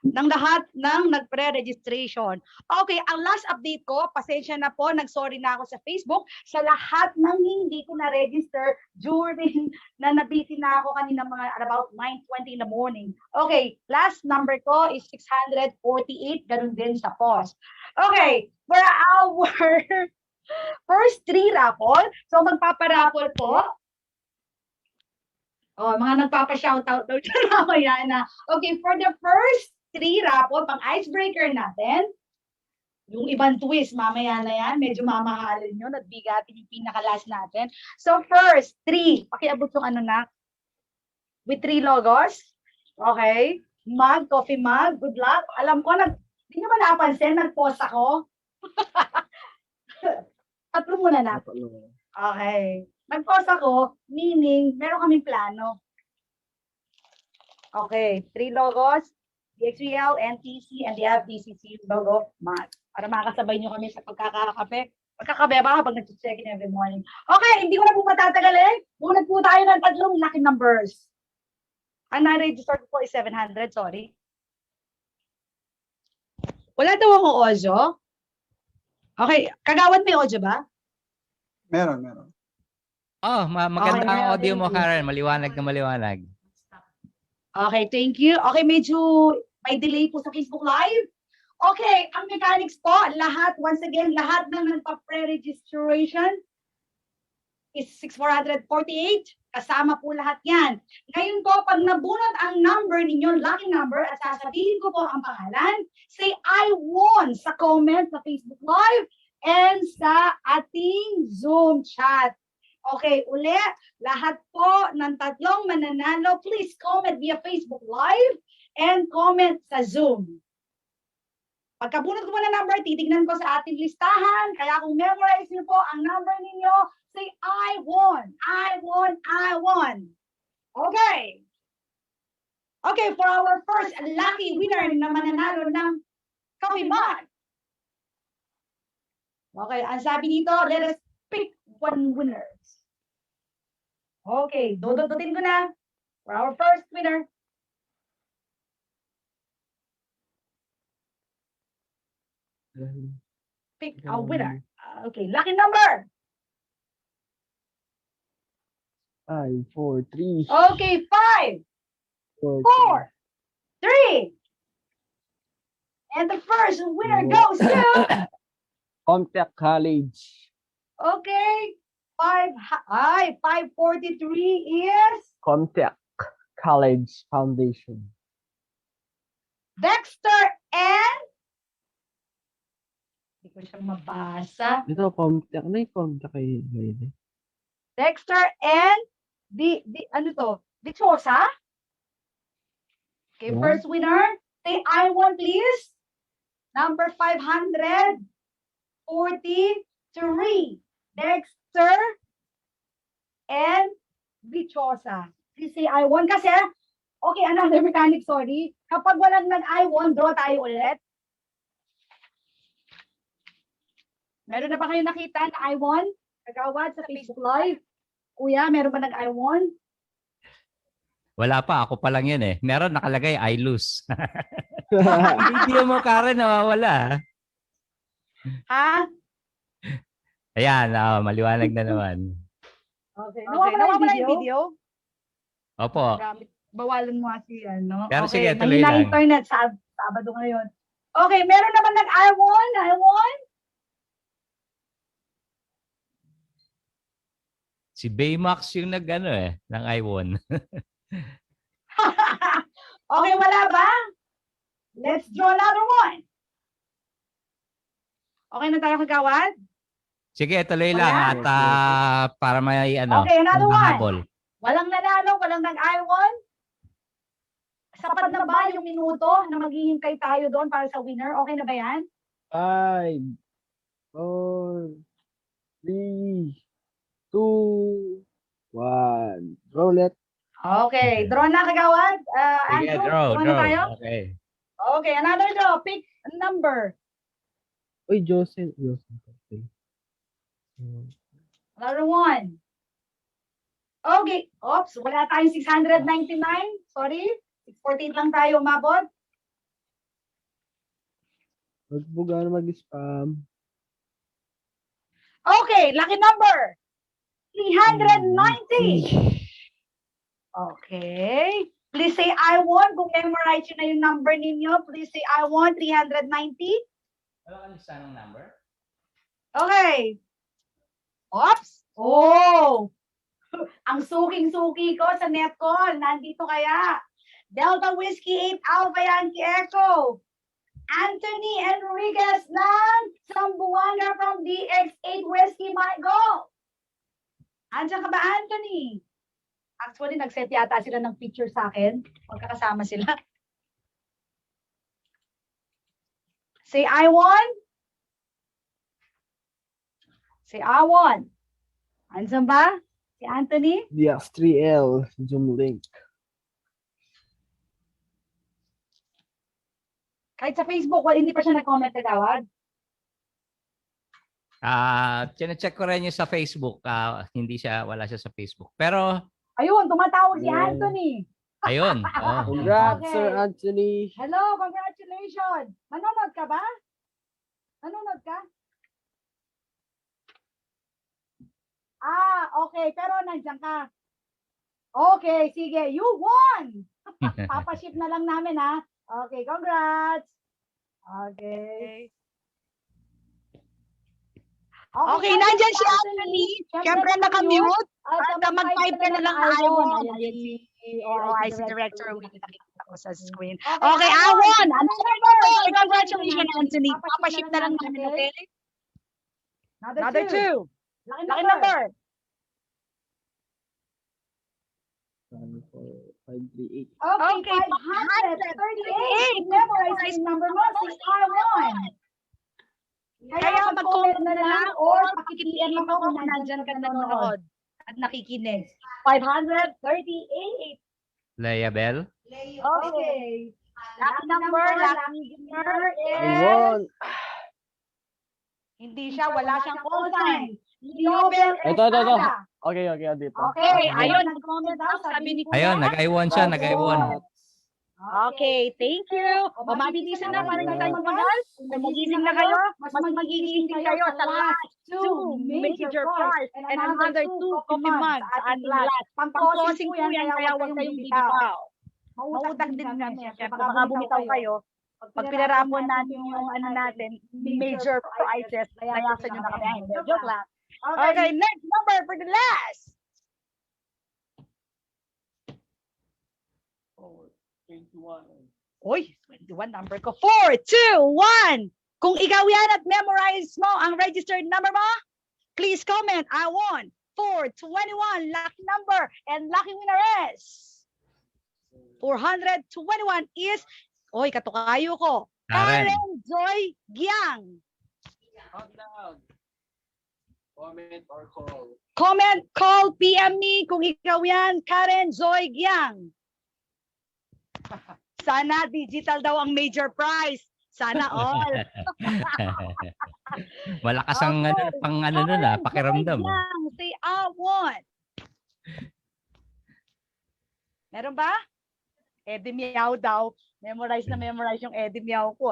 Ng lahat ng nag-pre-registration. Okay, ang last update ko, pasensya na po, nag-sorry na ako sa Facebook sa lahat ng hindi ko na-register during na nabisi na ako kanina mga about 9:20 in the morning. Okay, last number ko is 648, ganun din sa post. Okay, for our first 3 raffle, so magpapa-raffle po. Oh, mga nagpapa-shoutout daw dyan mamaya na. Okay, for the first 3 raffle, pang icebreaker natin, yung ibang twist, mamaya na yan, medyo mamahalin nyo, nagbigatin yung pinaka-last natin. So first, 3, pakiabot yung ano na, with 3 logos, okay, mug, coffee mug, good luck. Alam ko, hindi nyo ba napansin, nag-post ako? 3 muna na. Okay. Nag-post ako, meaning, meron kaming plano. Okay, 3 logos, DX3L, NTC, and the FDCCU logo, mat. Para makakasabay nyo kami sa pagkakakape. Pagkakape ba habang nag-check in every morning. Okay, hindi ko na po matatagalin. Bunad po tayo ng 3 lucky numbers. Ang na-register ko po is 700, sorry. Wala daw akong audio. Okay, Kagawad may audio ba? Meron. Oh, maganda Okay, ang audio thank mo, you. Karen. Maliwanag na maliwanag. Okay, thank you. Okay, medyo may delay po sa Facebook Live. Okay, ang mechanics po, lahat, once again, lahat ng nagpa-pre-registration is 6,448. Kasama po lahat yan. Ngayon po, pag nabunot ang number ninyo, lucky number, at sasabihin ko po ang pangalan, say I won sa comment sa Facebook Live and sa ating Zoom chat. Okay, uli, lahat po ng tatlong mananalo, please comment via Facebook Live and comment sa Zoom. Pagkabunot ko po ng number, titignan ko sa ating listahan. Kaya kung memorize niyo po ang number ninyo, say, I won, I won, I won. Okay. Okay, for our first lucky winner na mananalo ng coffee mug. Okay, ang sabi dito, let us pick one winner. Okay, dodotin ko na for our first winner. Pick a winner. Okay, lucky number. 5, 4, 3. Okay, 5, 4, 3. And the first winner goes to, Comtech College. okay, 543 is Comtech College Foundation. Dexter and, hindi ko siya mabasa. Ito, Comtech. Ano yung Comtech kayo? Dexter and, ano to? Dichosa? Okay, Yeah. first winner, say I won please. Number 543. Dexter and Dichosa. Please say I won kasi, okay, another mechanic, sorry. Kapag walang nag-I won, draw tayo ulit. Meron na ba kayo nakita na I won? Kagawad sa Facebook Live? Kuya, meron ba nag-I won? Wala pa. Ako pa lang yan eh. Meron nakalagay, I lose. Video mo, Karen, nawawala. Ha? Ayan, maliwanag na naman. Okay. Nawawala yung video? Opo. Gamit. Bawalan mo kasi ano. Pero Okay, sige, tuloy mahina lang. internet sa Sabado ngayon. Okay, meron naman nag-I won? I won? Si Baymax yung nag-ano ng I won. Okay, wala ba? Let's draw another one. Okay na tayo kagawad? Sige, tuloy lang at para may Okay, another mahabol. one. Walang nanalo, walang nag-I won? Sapat na ba yung minuto na maghihintay tayo doon para sa winner? Okay na ba yan? 5, 4, 3, 2, 1. Roll it. Okay, draw na kagawad. Sige, Andrew, draw. na tayo? Okay. Okay, another draw. Pick a number. Uy, Joseph. Another one. Okay. Oops, wala tayong 699. Sorry. 648 lang tayo umabot. Huwag mo gano'n mag-spam. Okay, lucky number. 390. Okay. Please say I won. Kung memorize yun na yung number ninyo, please say I won. 390. Wala ka lista ng number? Okay. Oops. Oh. Ang suking-suki ko sa net call. Nandito kaya. Delta Whiskey 8 Alpha Yankee Echo. Anthony Enriquez ng Sambuanga from DX3 Whiskey Mike Go. Andiyan ka ba, Anthony? Actually, nag-set yata sila ng picture sa akin. Magkakasama sila. Say I won. Say I won. Andiyan ba? Si Anthony? DX3L. Zoom link. Kahit sa Facebook, hindi pa siya nag-comment na tawag. Chine-check ko rin yung sa Facebook. Wala siya sa Facebook. Pero ayun, tumatawag si Anthony. Ayun. Oh. Congrats, Sir Anthony. Hello, congratulations. Nanonood ka ba? Nanonood ka? Okay. Pero nandiyan ka. Okay, sige. You won! Papaship na lang namin, ha? Okay, congrats. Okay. Okay, nandiyan si Anthony. Siyempre nakamute. At mag-type ka na lang Iwon. Ayan si Director Will. Nakikita ko sa screen. Okay, Iwon. Congratulations, Anthony. Papaship na lang namin, okay? Another two. Laki number. 538. Okay, 538. Memorize number mo, si Iwon. Kaya mag-comment na lang or pakipm ako kung nandyan ka nanonood at nakikinig. 538. Leia Bell. Okay. Lucky number is... Hindi siya, wala siyang call sign. Nobel Estrada. Okay, dito. Okay, ayun, nag-comment daw, sabi ni Kuya. Ayun, nag-I1 siya, nag-I1. Okay, thank you. O mabilisan na, parang hindi tayo magal. Kung magising na kayo, mas magigising din kayo sa last two major prize and another two commands sa ating last. Pang-closing po yan, kaya huwag kayong bibitaw. Mautang din kami. Siyempre, baka bumitaw kayo. Pag pinaramon natin yung natin, major prizes, layasan nyo na kami. Joke lang. Okay, next number for the last. 21. Uy, 21 number ko. 4, 2, 1. Kung ikaw yan at memorize mo ang registered number mo, please comment, I won. 421, lucky number, and lucky winner is 421 is, katukayo ko, Karen Joy Giang. Comment or call. Comment, call, PM me kung ikaw yan, Karen Joy Giang. Sana digital daw ang major prize. Sana all. Malakas ang pakiramdam. Say, I want. Meron ba? Eddie Miao daw. Memorize yung Eddie Miao ko.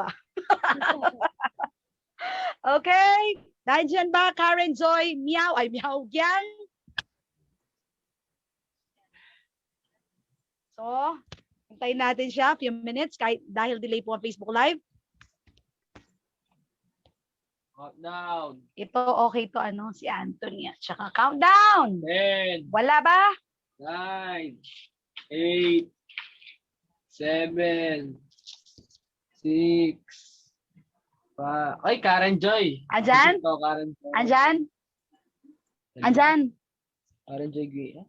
Okay. Nandiyan ba Karen Joy Miao? Ay, Miao Giang. So, hintayin natin siya few minutes dahil delay po ang Facebook Live. Countdown. Ito okay to si Anthony at saka countdown. 10. Wala ba? 9. 8. 7. 6. Ay, Karen Joy. Andyan? Karen Joy. Andyan? Andyan? Karen Joy Guia.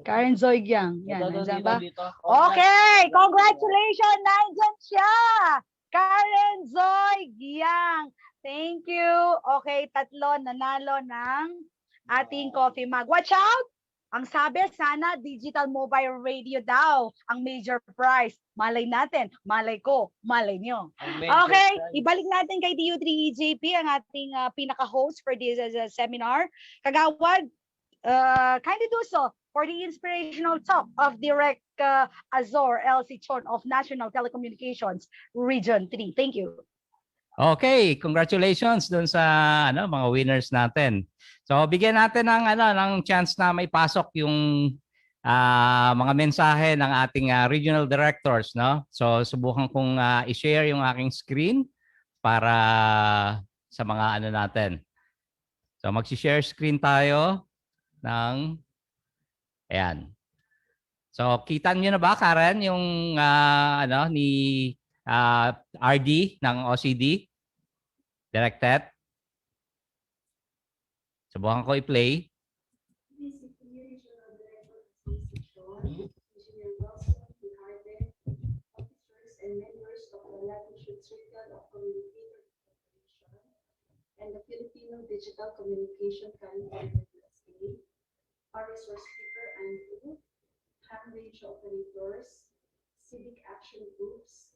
Karen Joy Giang. Yan, andyan ba? Dito. Okay, congratulations! Nandyan siya! Karen Joy Giang. Thank you. Okay, tatlo nanalo ng ating coffee mug. Watch out! Ang sabi, sana digital mobile radio daw ang major prize. Malay natin, malay ko, malay nyo. Okay, ibalik natin kay DU3EJP ang ating pinaka-host for this seminar. Kagawad, kindly do so for the inspirational talk of Direct Azor LC Chon of National Telecommunications Region 3. Thank you. Okay, congratulations dun sa mga winners natin. So bigyan natin ng chance na may pasok yung mga mensahe ng ating regional directors, no? So subukan kong i-share yung aking screen para sa mga natin. So magsi-share screen tayo ng ayan. So kita niyo na ba Karen yung ni RD ng OCD directed? Subukan ko i-play. And the Filipino Digital Communication Council USA, our resource speaker and ham range operators, civic action groups,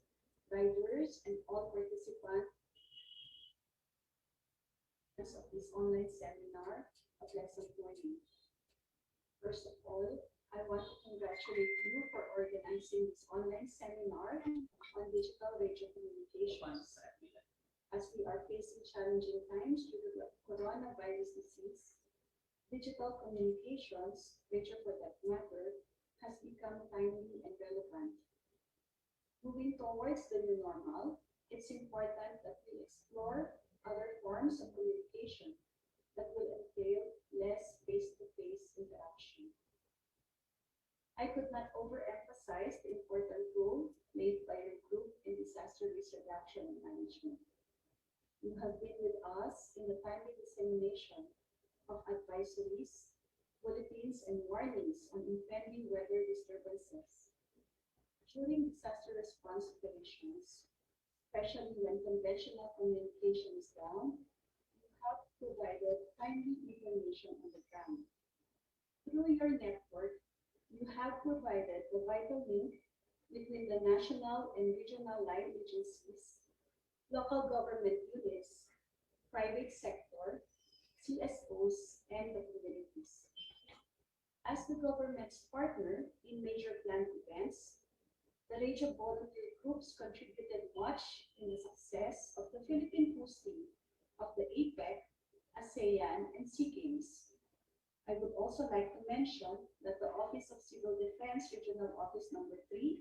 riders, and all participants of this online seminar of lesson learning. First of all, I want to congratulate you for organizing this online seminar on digital radio communications. As we are facing challenging times due to the coronavirus disease, digital communications, radio for that matter, has become timely and relevant. Moving towards the new normal, it's important that we explore other forms of communication that will entail less face-to-face interaction. I could not overemphasize the important role played by your group in disaster risk reduction and management. You have been with us in the timely dissemination of advisories, bulletins, and warnings on impending weather disturbances. During disaster response operations, especially when conventional communication is down, you have provided timely information on the ground. Through your network, you have provided the vital link between the national and regional line agencies, local government units, private sector, CSOs, and the communities. As the government's partner in major planned events, the range of volunteer groups contributed much in the success of the Philippine hosting of the APEC, ASEAN, and SEA Games. I would also like to mention that the Office of Civil Defense Regional Office Number 3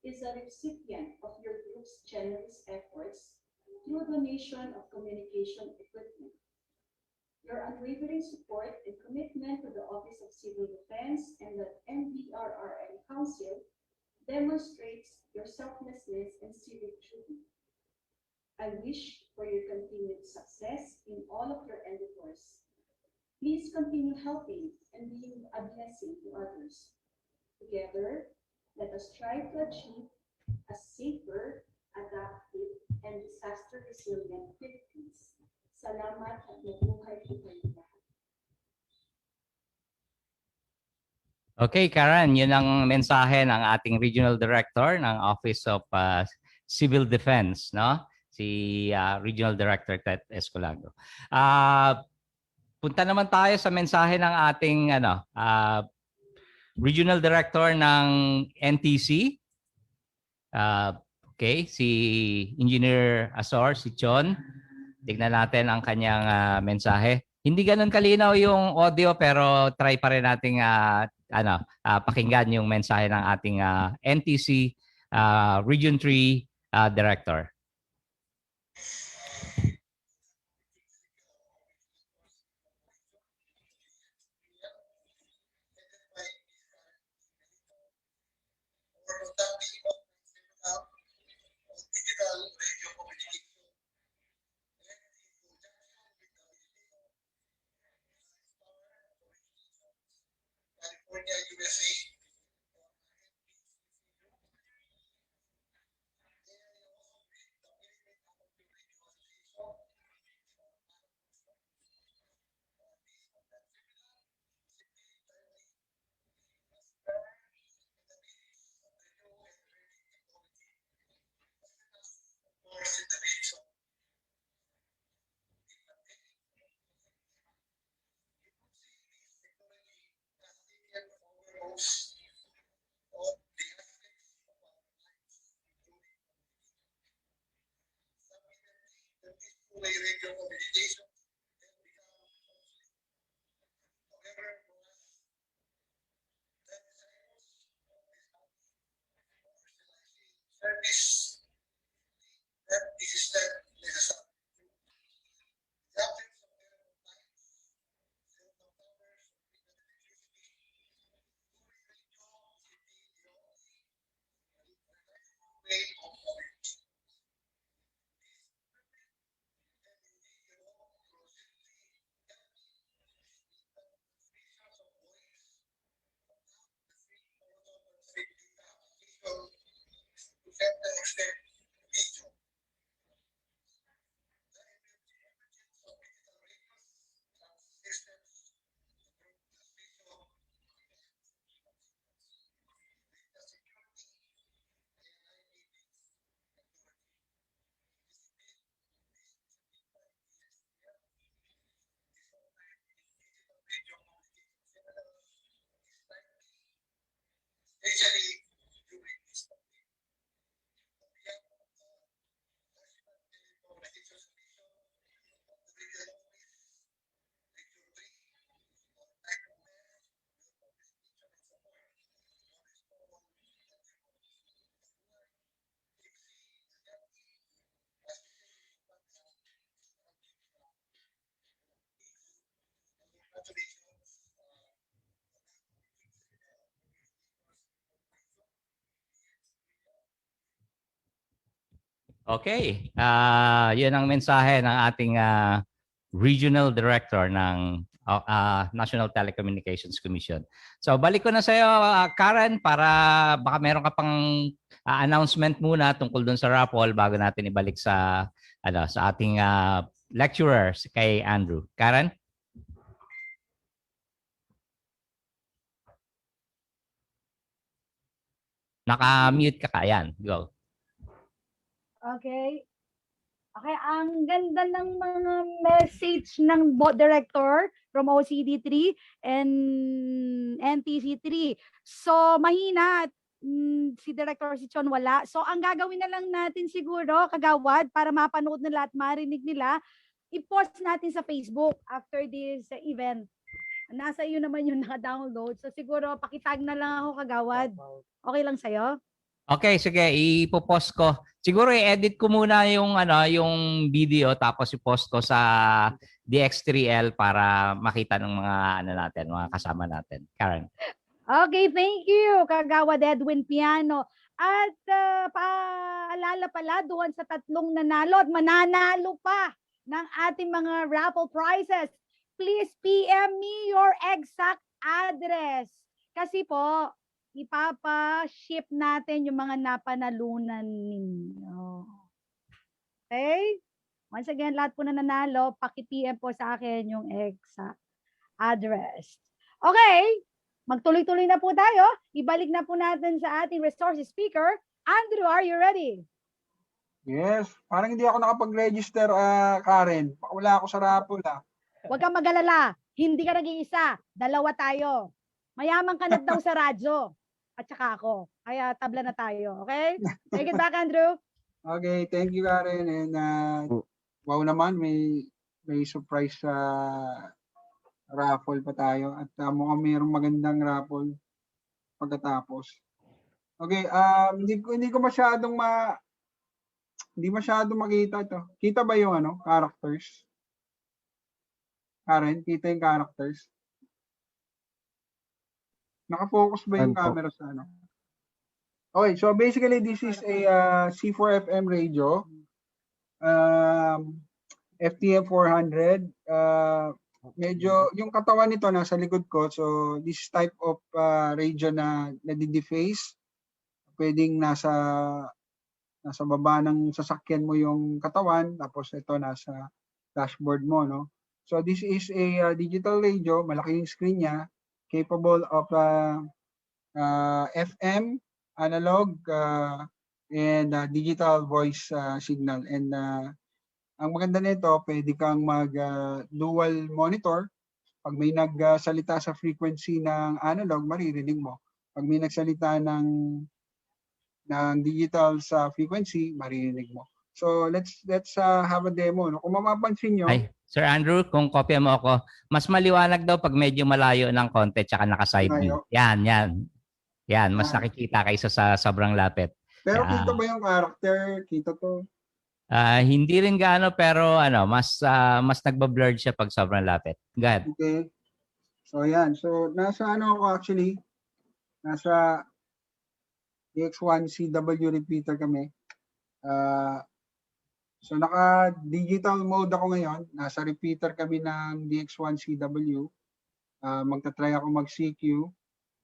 is a recipient of your group's generous efforts through donation of communication equipment. Your unwavering support and commitment to the Office of Civil Defense and the NDRRM Council demonstrates your selflessness and civic duty. I wish for your continued success in all of your endeavors. Please continue helping and being a blessing to others. Together, let us strive to achieve a safer, adaptive, and disaster-resilient Philippines. Salamat at mabuhay po kayo lahat. Okay, Karen, yun ang mensahe ng ating Regional Director ng Office of Civil Defense, no? Si Regional Director Ted Escolago. Punta naman tayo sa mensahe ng ating Regional Director ng NTC. Okay, si Engineer Azor, si Chon. Tignan natin ang kanyang mensahe. Hindi ganun kalinaw yung audio pero try pa rin nating pakinggan yung mensahe ng ating NTC Region 3 Director. Digital radio communication California, USA. Okay. Yun ang mensahe ng ating Regional Director ng National Telecommunications Commission. So balik ko na sa iyo, Karen, para baka meron ka pang announcement muna tungkol dun sa raffle bago natin ibalik sa sa ating lecturer kay Andrew. Karen? Naka-mute ka. Ayan, go. Okay. Okay, ang ganda ng mga message ng director from OCD3 and NTC3. So, mahina. Si Director si Chon wala. So, ang gagawin na lang natin siguro, kagawad, para mapanood na lahat, marinig nila, i-post natin sa Facebook after this event. Nasa iyo naman yung naka-download. So, siguro, pakitag na lang ako, kagawad. Okay lang sa'yo? Okay, sige, ipopost ko. Siguro i-edit ko muna yung yung video tapos i-post ko sa DX3L para makita ng mga natin, mga kasama natin. Karen. Okay, thank you, Kagawad Edwin Piano. At paalala pala doon sa tatlong nanalo at mananalo pa ng ating mga raffle prizes. Please PM me your exact address. Kasi po, ipapa-ship natin yung mga napanalunan ninyo. Okay? Once again, lahat po na nanalo, paki-PM po sa akin yung exact address. Okay? Magtuloy-tuloy na po tayo. Ibalik na po natin sa ating resources speaker. Andrew, are you ready? Yes. Parang hindi ako nakapag-register, Karen. Wala ako sa raffle, Huwag kang mag-alala. Hindi ka nag-iisa. Dalawa tayo. Mayaman ka na daw sa radyo. At saka ako. Kaya tabla na tayo. Okay? Take it back, Andrew. Okay, thank you, Karen. And wow naman, may surprise sa raffle pa tayo. At mukhang mayroong magandang raffle pagkatapos. Okay, hindi ko masyadong hindi masyadong makita ito. Kita ba yung characters? Karen, kita yung characters? Naka-focus ba yung camera sa Okay, so basically this is a C4FM radio, FTM 400. Medyo yung katawan nito nasa likod ko, so this type of radio na nadi-deface. Pwedeng nasa baba ng sasakyan mo yung katawan, tapos ito nasa dashboard mo, no? So this is a digital radio, malaki yung screen niya, capable of FM, analog, and digital voice signal. And ang maganda nito, pwede kang mag-dual monitor. Pag may nagsalita sa frequency ng analog, maririnig mo. Pag may nagsalita ng digital sa frequency, maririnig mo. So let's have a demo. No? Kung mapapansin nyo, Ay, Sir Andrew, kung kopya mo ako, mas maliwanag daw pag medyo malayo ng konti tsaka naka-side view. Yan. Yan, mas nakikita kaysa sa sobrang lapit. Pero kita ba yung character? Kita to? Hindi rin gaano, pero mas nagba-blurred siya pag sobrang lapit. Go ahead. Okay. So yan. So nasa ako actually, nasa DX1CW repeater kami. So naka-digital mode ako ngayon. Nasa repeater kami ng DX1CW. Magta-try ako mag-CQ.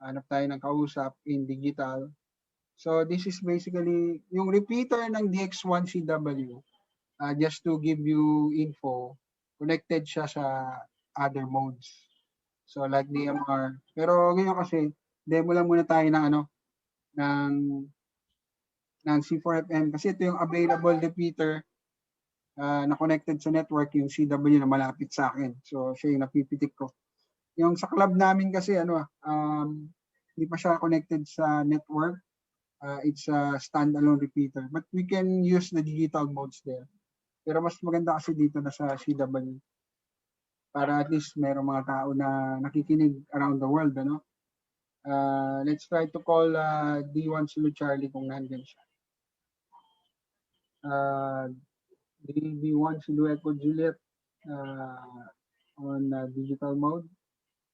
Hanap tayo ng kausap in digital. So this is basically yung repeater ng DX1CW. Just to give you info, connected siya sa other modes. So like DMR. Pero ngayon kasi, demo lang muna tayo ng ng C4FM kasi ito yung available repeater na connected sa network, yung CW na malapit sa akin. So siya yung napipitik ko. Yung sa club namin kasi hindi pa siya connected sa network. It's a standalone repeater. But we can use the digital modes there. Pero mas maganda kasi dito na sa CW. Para at least merong mga tao na nakikinig around the world. Let's try to call D1 Sulu Charlie kung nandiyan siya. D1 Sulu Echo Juliet on digital mode.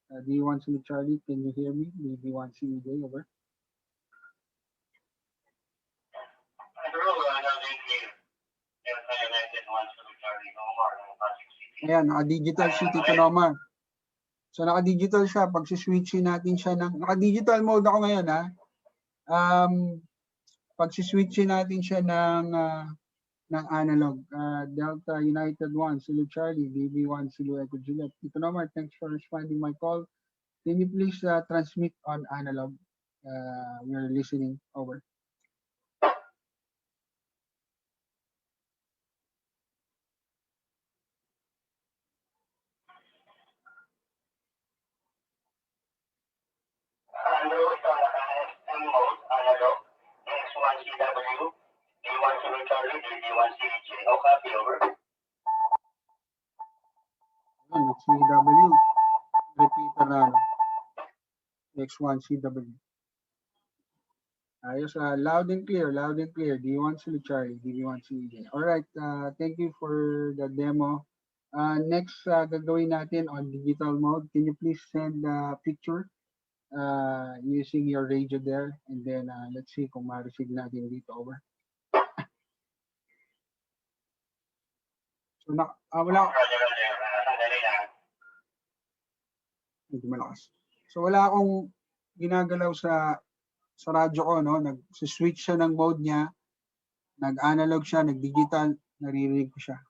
D1 Sulu Charlie, can you hear me? D1 Sulu J, over. Ayan, naka-digital si Tito Nomar. So naka-digital siya. Pag switchin natin siya ng, naka-digital mode ako ngayon ha. Pag switchin natin siya ng analog, Delta United 1, Sulu Charlie, DB1, Sulu Echo Juliet. Tito Nomar, thanks for responding my call. Can you please transmit on analog? We're listening. Over. Hello, ito naka-SM mode, analog, X1CW, D1 Sulu Charlie, DB1 CJ. O copy, over. CW. Repeater na X1CW. Ayos, loud and clear, D1 Sulu Charlie, DB1 CJ. Alright, thank you for the demo. Next, gagawin natin on digital mode. Can you please send a picture using your radio there, and then let's see kung ma-receive natin dito. Over. So wala. Medyo malakas. So wala akong ginagalaw sa radyo ko, no? Nag-switch siya ng mode niya, nag-analog siya, nag-digital, naririnig ko siya.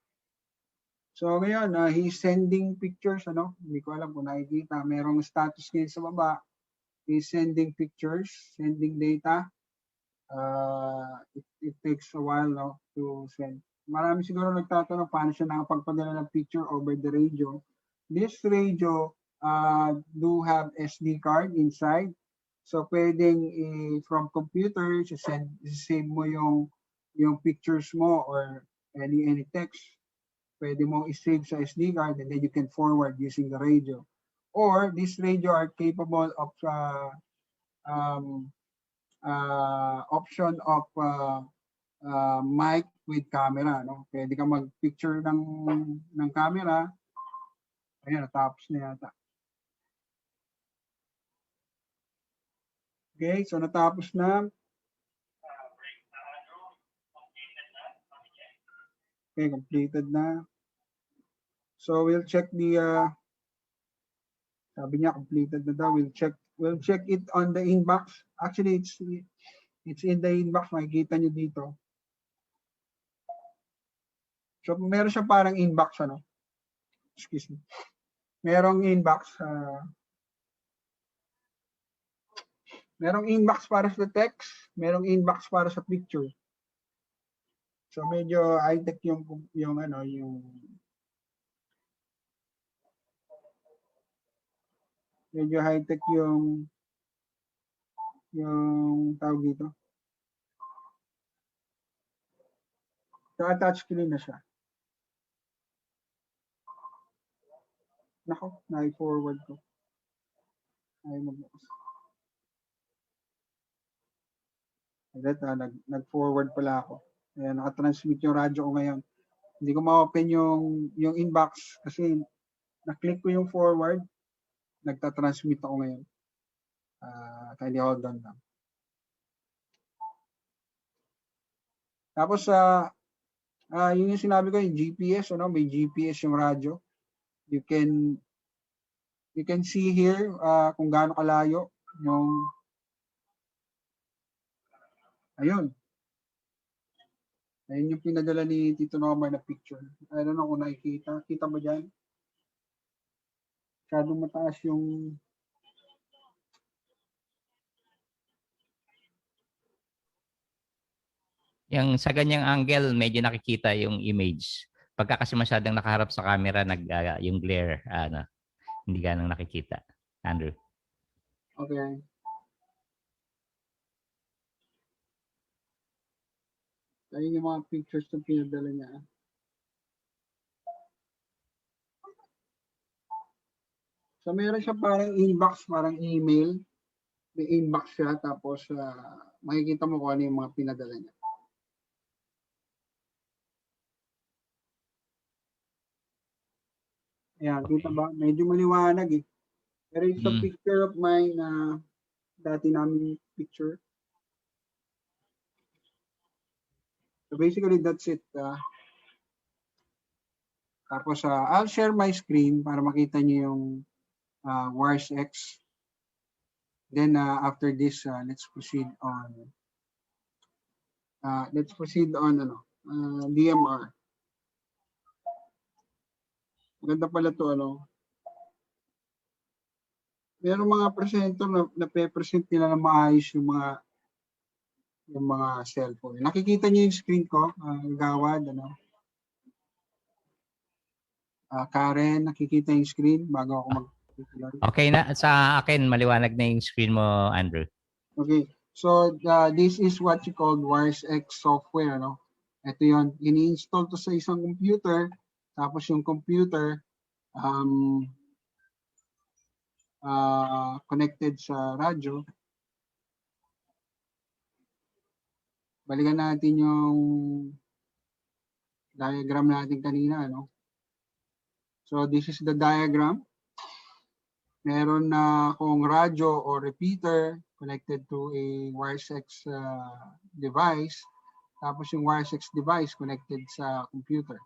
So ngayon, he's sending pictures, ano? Hindi ko alam kung nakikita. Merong status ngayon sa baba. He's sending pictures, sending data. It takes a while, no, to send. Marami siguro nagtatanong paano siya nakapagpadala ng picture over the radio. This radio do have SD card inside. So pwedeng from computer, save mo yung pictures mo or any text. Pwede mo i-save sa SD card and then you can forward using the radio. Or this radio are capable of option of mic with camera, no? Pwede ka mag-picture ng camera. Ayan, natapos na yata. Okay, so natapos na. Okay, completed na. So we'll check the sabi niya completed na daw. We'll check it on the inbox. Actually, it's in the inbox. Makikita niyo dito. So meron siya parang inbox, ano? Excuse me. Merong inbox. Merong inbox para sa text, merong inbox para sa picture. So medyo high-tech yung medyo high-tech yung tawag dito. So touch screen na siya. Nako, na-forward ko. Ay magbukas. Nag-forward pala ako. Ayan, naka-transmit yung radyo ko ngayon. Hindi ko ma-open yung inbox kasi na-click ko yung forward. Nagta-transmit ako ngayon. Kindly hold on lang. Tapos yun yung sinabi ko, yung GPS, ano, may GPS yung radyo. You can see here kung gaano kalayo yung ayun. Ayun yung pinadala ni Tito Nomar na picture. I don't know kung nakikita. Kita ba dyan? Masyadong mataas yung sa ganyang angle, medyo nakikita yung image. Pagka kasi masyadong nakaharap sa camera, yung glare, hindi ganang nakikita. Andrew. Okay. Ayun yung mga pictures na pinadala niya. So meron siya parang inbox, parang email. May inbox siya, tapos makikita mo kung ano yung mga pinadala niya. Ayan, kita ba? Medyo maliwanag eh. Pero it's a picture of mine na dati namin picture. So basically, that's it. Tapos I'll share my screen para makita niyo yung WARS X. Then after this, let's proceed on DMR. Maganda pala to, ano. Merong mga presenter na pe-present nila na maayos yung mga cellphone. Nakikita niyo yung screen ko, Gawad, ano. Karen, nakikita yung screen bago ako Okay na, sa akin maliwanag na yung screen mo, Andrew. Okay. So this is what you call WARS X software, no? Ito 'yon, ini-install to sa isang computer, tapos yung computer connected sa radyo. Balikan natin yung diagram natin kanina, no? So this is the diagram. Meron na akong radyo or repeater connected to a WireX device. Tapos yung WireX device connected sa computer.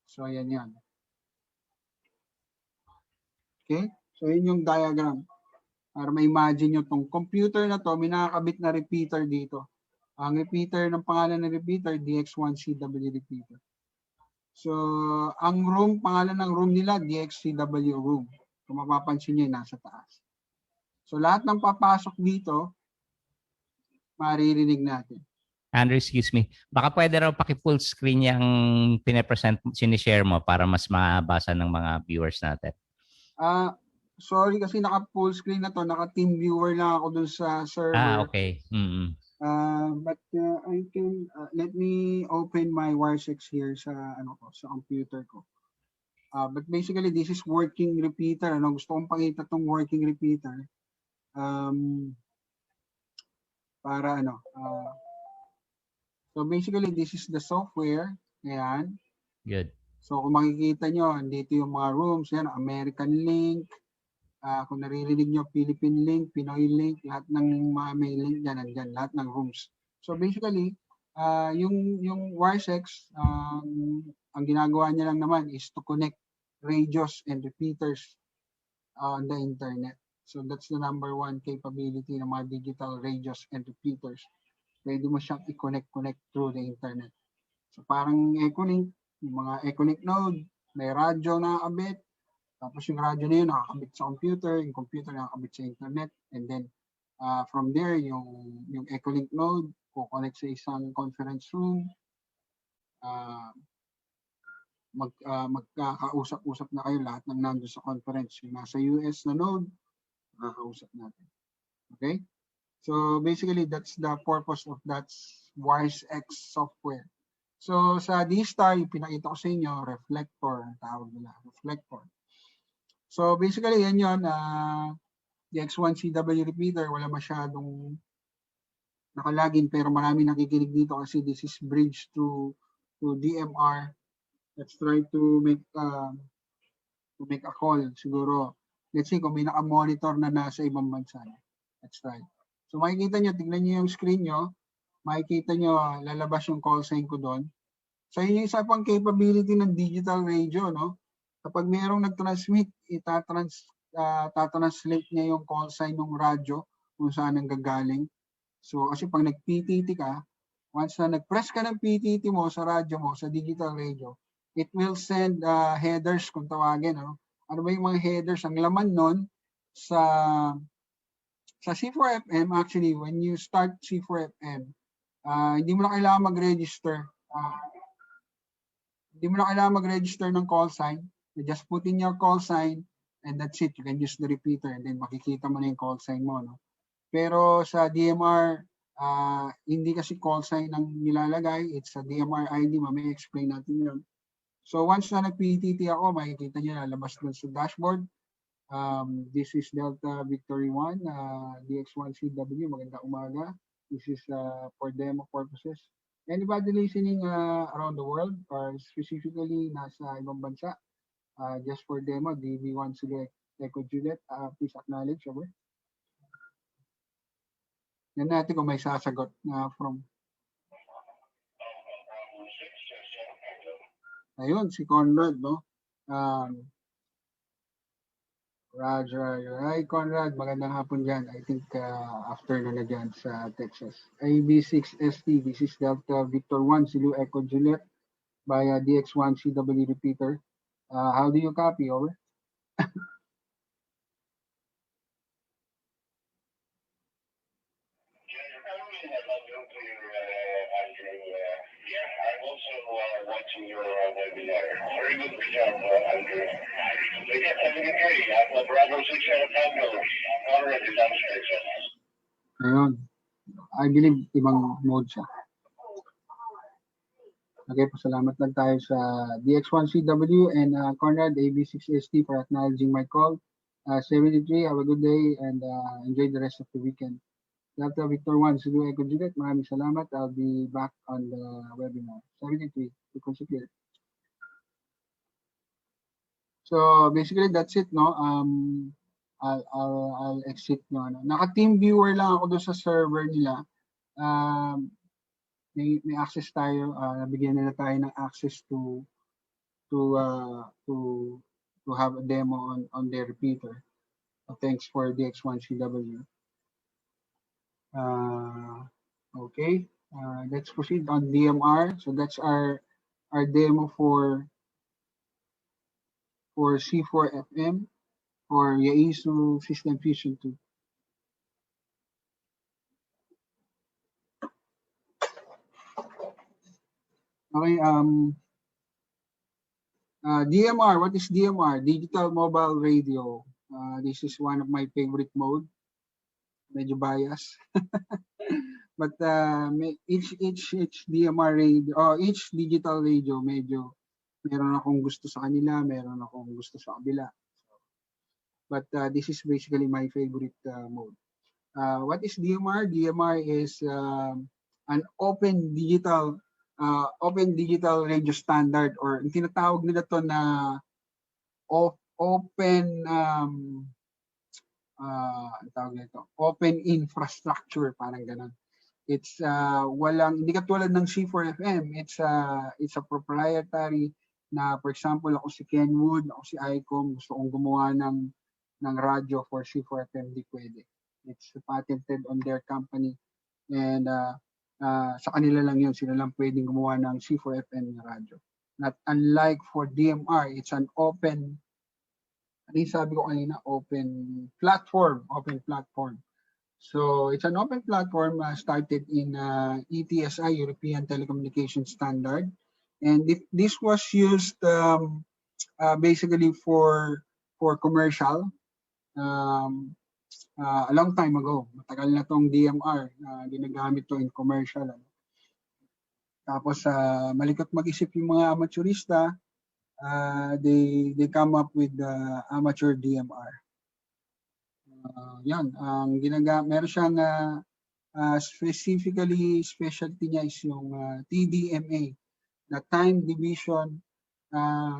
So ayan yan. Okay? So yun yung diagram. Para ma-imagine nyo tong computer na to, may nakakabit na repeater dito. Ang repeater ng pangalan ng repeater, DX1CW repeater. So ang room, pangalan ng room nila, DX3W room. Kung mapapansin nyo, nasa taas. So lahat ng papasok dito, maririnig natin. Andrew, excuse me. Baka pwede raw paki-full screen yung pinapresent, sinishare mo para mas mabasa ng mga viewers natin. Sorry kasi naka-full screen na to. Naka-team viewer lang ako dun sa server. Okay. But I can, let me open my WireX here sa, sa computer ko. But basically, this is working repeater. Gusto kong pakita tong working repeater. So basically, this is the software. Ayan. Good. So kung makikita nyo, dito yung mga rooms. Ayan, American Link. Kung naririnig nyo, Philippine Link, Pinoy Link, lahat ng mga may link dyan, nandyan, lahat ng rooms. So basically, yung WireX, ang ginagawa niya lang naman is to connect radios and repeaters on the internet. So that's the number one capability ng mga digital radios and repeaters. Pwede mo siyang i-connect through the internet. So parang Echolink, yung mga Echolink node, may radyo na nakakabit, tapos yung radyo na yun nakakabit sa computer, yung computer nakakabit sa internet, and then from there, yung Echolink node, connect sa isang conference room, magkakausap-usap na kayo lahat ng nandun sa conference. Yung nasa US na node, makakausap natin. Okay? So basically, that's the purpose of that WireX software. So sa D-Star, yung pinakita ko sa inyo, reflector, tawag nila, reflector. So basically, yan yun, the X1CW repeater, wala masyadong nakalagin, pero marami nakikinig dito kasi this is bridge to DMR. Let's try to make a call. Siguro, let's say kung may naka-monitor na nasa ibang bansa. Let's try. So makikita nyo, tignan nyo yung screen nyo, makikita nyo, lalabas yung call sign ko doon. So yun yung isa pang capability ng digital radio, no? Kapag mayroong nag-transmit, itatranslate niya yung call sign ng radyo kung saan ang gagaling. So kasi pag nag-PTT ka, once na nag-press ka ng PTT mo sa radyo mo, sa digital radio, it will send headers kung tawagin. Ano ba yung mga headers? Ang laman nun sa C4FM, actually, when you start C4FM, hindi mo na kailangan mag-register. Hindi mo na kailangan mag-register ng call sign. You just put in your call sign and that's it. You can use the repeater and then makikita mo na yung call sign mo. No? Pero sa DMR, hindi kasi call sign ang nilalagay. It's a DMR ID. Mamaya explain natin yun. So once na nag-PTT ako, makikita nyo lalabas dun sa dashboard. This is Delta Victory 1, DX1CW. Magandang umaga. This is for demo purposes. Anybody listening around the world or specifically nasa ibang bansa, just for demo, DB1 Select Echo Juliet, please acknowledge. Over. Yan natin kung may sasagot from. Ayun, si Conrad, no? Roger. Hi, Conrad. Magandang hapon dyan. I think afternoon na dyan sa Texas. AB6ST, this is Delta Victor 1, Zulu Echo Juliet via DX1 CW repeater. How do you copy? Over. Watching your webinar. Very good job, Andrew. Again, 73, Bravo 6 Tango, already downstairs. Ayun. I believe ibang mode siya. Okay, pasalamat lang tayo sa DX1CW and Conrad AB6ST for acknowledging my call. 73, have a good day and enjoy the rest of the weekend. Delta Victor 1, Zulu Echo Juliet, maraming salamat. I'll be back on the webinar. 73, to consider. So basically that's it, no? I'll exit no. Naka-team viewer lang ako doon sa server nila. May access tayo, nabigyan nila tayo ng access to have a demo on their repeater. Thanks for DX1CW. Okay, let's proceed on DMR. So that's our demo for C4FM or Yaesu System Fusion 2. Okay, DMR, what is DMR? Digital Mobile Radio. This is one of my favorite mode. Medyo bias. But each DMR radio, each digital radio, medyo meron akong gusto sa kanila, meron akong gusto sa kabila. But this is basically my favorite mode. What is DMR? DMR is an open digital radio standard, or tinatawag nila to na open infrastructure, parang ganun. It's hindi katulad ng C4FM. It's a proprietary na, for example, ako si Kenwood, ako si ICOM, gusto kong gumawa ng radyo for C4FM, di pwede. It's patented on their company and sa kanila lang yun, sila lang pwedeng gumawa ng C4FM na radyo. Not unlike for DMR, it's an open, sabi ko kanina, open platform. So it's an open platform started in ETSI, European Telecommunication Standard, and this was used basically for commercial a long time ago. Matagal na tong DMR, ginagamit to in commercial. Tapos malikot mag-isip yung mga amateurista, they come up with the amateur DMR. Yan, ang meron siyang specialty niya is yung TDMA, na time division,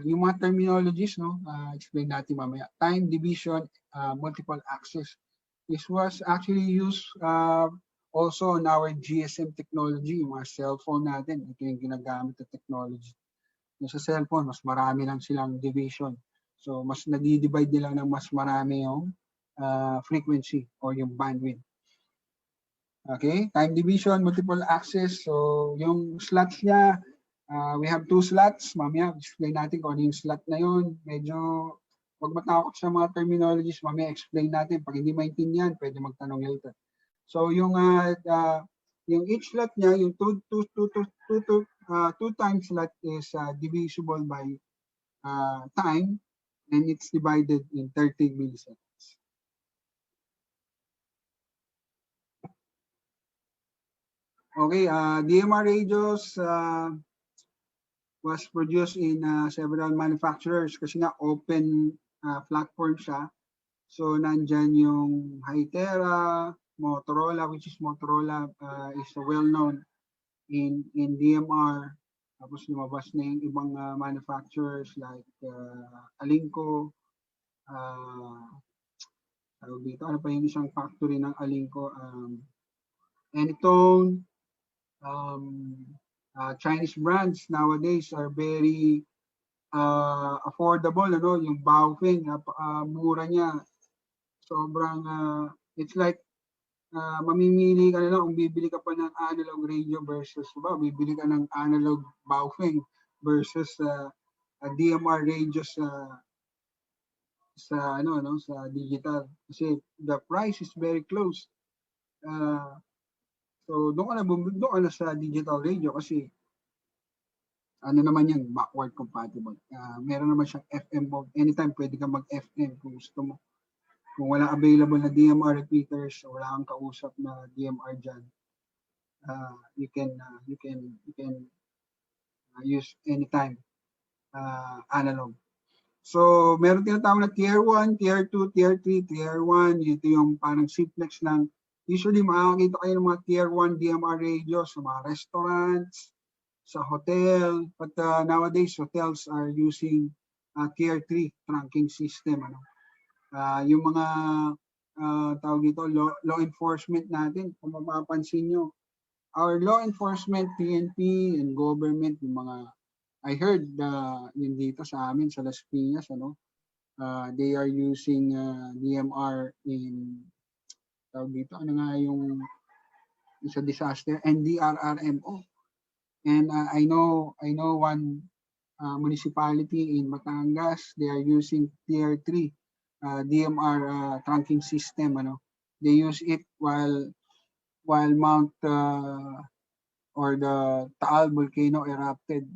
yung mga terminologies, no, explain natin mamaya. Time division, multiple access. This was actually used also on our GSM technology, yung mga cellphone natin. Ito yung ginagamit na technology. Sa cellphone, mas marami lang silang division. So, mas nadi-divide nila ng mas marami yung frequency or yung bandwidth. Okay, time division, multiple access. So, yung slots niya, we have 2 slots. Mamaya, explain natin kung ano yung slot na yun. Medyo, wag matakot sa mga terminologies. Mamaya, explain natin. Pag hindi maintindihan, pwede magtanong later. So, yung each slot niya, yung 2 times slot is divisible by time, and it's divided in 30 milliseconds. Okay, DMR radios was produced in several manufacturers kasi nga open platform siya. So nandyan yung Hytera, Motorola, which is Motorola is well known in DMR. Tapos lumabas na yung ibang manufacturers like Alinco. Ano pa yung isang factory ng Alinco? Anytone. Chinese brands nowadays are very affordable, ano, yung Baofeng, mura niya. Sobrang, it's like, mamimili ka na lang kung bibili ka pa ng analog radio versus, bibili ka ng analog Baofeng versus a DMR radio sa digital, kasi the price is very close. So doon ka na sa digital radio kasi ano naman yan, backward compatible. Meron naman siyang FM mode. Anytime pwede ka mag-FM kung gusto mo. Kung wala available na DMR repeaters, wala kang kausap na DMR dyan, you can use anytime analog. So, meron tinatawag na tier 1, tier 2, tier 3, tier 1. Ito yung parang simplex lang. Usually, makakakita kayo ng mga tier 1 DMR radio sa mga restaurants, sa hotel. But nowadays, hotels are using tier 3 trunking system. Yung mga tawag dito, law enforcement natin, kung mapapansin nyo, our law enforcement, PNP, and government, yung mga, I heard yun dito sa amin, sa Las Piñas, they are using DMR in, tawag dito, ano nga yung sa disaster, NDRRMO. And I know one municipality in Batangas, they are using tier 3 DMR trunking system. They use it while Mount or the Taal volcano erupted.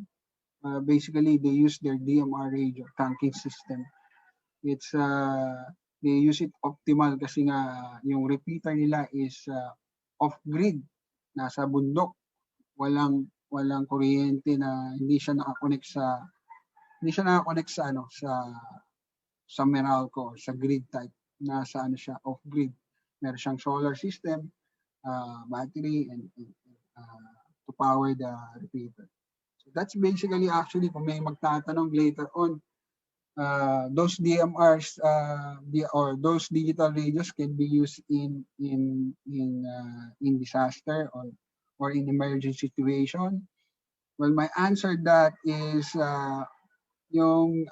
Basically, they use their DMR radio trunking system. It's they use it optimal kasi nga yung repeater nila is off-grid, nasa bundok, walang kuryente, na hindi siya nakakonect sa Meralco, sa grid type, nasa siya off-grid. Meron siyang solar system, battery, and to power the repeater. So that's basically, actually, kung may magtatanong later on, those DMRs or those digital radios can be used in disaster or in emergency situation. Well, my answer to that is yung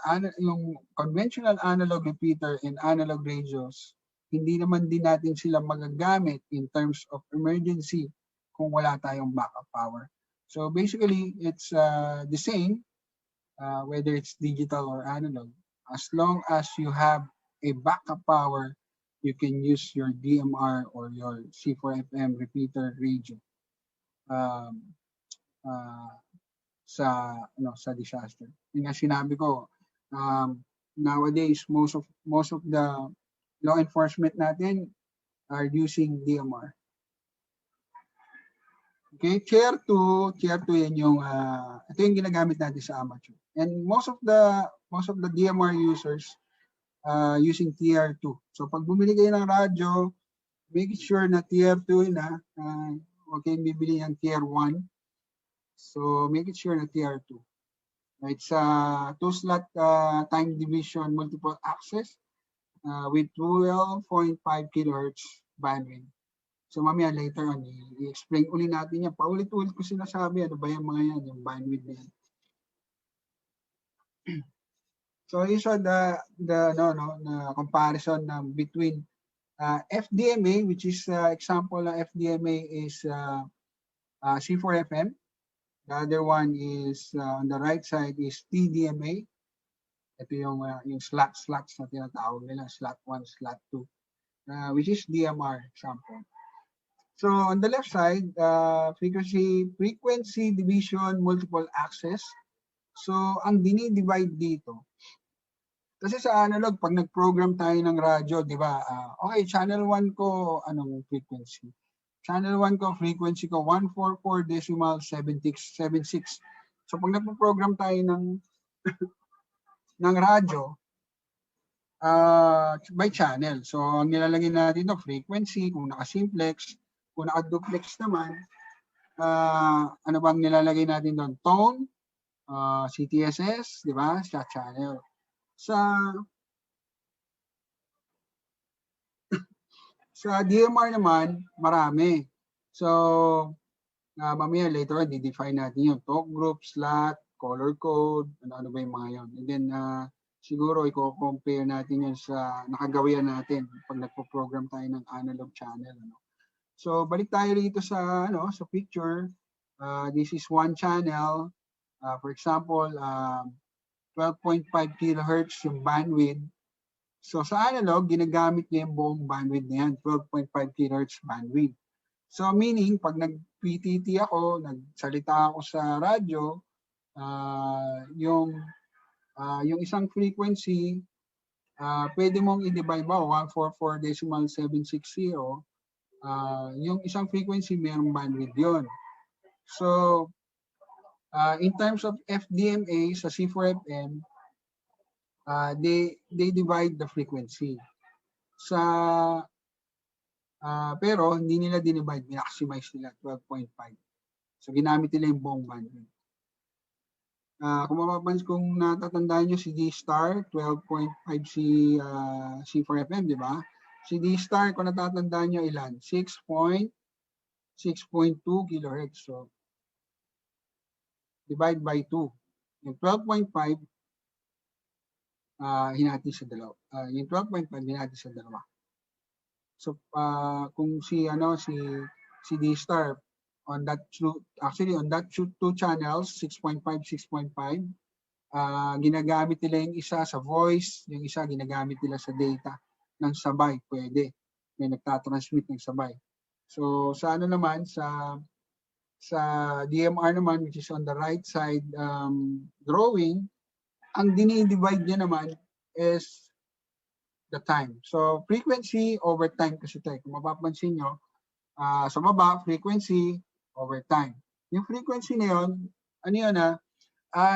conventional analog repeater and analog radios, hindi naman din natin sila magagamit in terms of emergency kung wala tayong backup power. So basically, it's the same whether it's digital or analog. As long as you have a backup power, you can use your DMR or your C4FM repeater radio sa disaster. Yung nga sinabi ko, nowadays most of the law enforcement natin are using DMR. Okay, tier 2 yan yung ito yung ginagamit natin sa amateur. And most of the DMR users using tier 2. So pag bumili kayo ng radyo, make sure na tier 2 na, huwag kayong bibili ng tier 1. So make it sure na tier 2. It's a 2-slot time division multiple access with 12.5 kHz bandwidth. So mamaya later on, i-explain uli natin yan. Paulit-ulit ko sinasabi, ano ba yung mga yan, yung bandwidth na yan. So you saw the comparison between FDMA, which is example ng FDMA is C4FM. The other one is on the right side is TDMA. Ito yung slots na tinatawag nila, slot 1, slot 2, which is DMR example. So on the left side, frequency division multiple access. So ang dinidivide dito, kasi sa analog, pag nag-program tayo ng radyo, di ba, okay, channel 1 ko, anong frequency? Channel 1 ko, frequency ko, 144.76. So pag nagpo-program tayo ng radyo, by channel. So ang nilalagay natin ito, frequency, kung naka-simplex, kung naka-duplex naman, ano bang nilalagay natin doon? Tone, CTSS, di ba, sa channel. Sa DMR naman, marami. So, mamaya later on, di-define natin yung talk group, slot, color code, ano ba yung mga yon. And then, siguro i-compare natin yan sa nakagawian natin pag nagpo-program tayo ng analog channel. Ano. So, balik tayo rito sa, sa picture. This is one channel. For example, 12.5 kilohertz yung bandwidth. So, sa analog, ginagamit niya yung buong bandwidth na yan, 12.5 kilohertz bandwidth. So, meaning, pag nag-PTT ako, nagsalita ako sa radyo, yung isang frequency, pwede mong i-divide ba, 144.760, yung isang frequency, mayroong bandwidth yun. So, in terms of FDMA sa C4FM, they divide the frequency. Pero hindi nila dinivide, maximize nila 12.5. So ginamit nila yung buong bandwidth. Kung mapapansin, kung natatandaan nyo si D-Star, 12.5 C4FM, di ba? Si D-Star, kung natatandaan nyo ilan? 6.2 kilohertz. So, divide by 2. Yung 12.5, hinati sa dalawa. Yung 12.5, hinati sa dalawa. So, kung si D-Star, on that two channels, 6.5, 6.5, ginagamit nila yung isa sa voice, yung isa ginagamit nila sa data ng sabay, pwede. May nagtatransmit ng sabay. So, sa naman, sa DMR naman, which is on the right side drawing, ang dinidivide niya naman is the time. So, frequency over time kasi tayo. Kung mapapansin nyo, sa baba, frequency over time. Yung frequency na yun, ano yun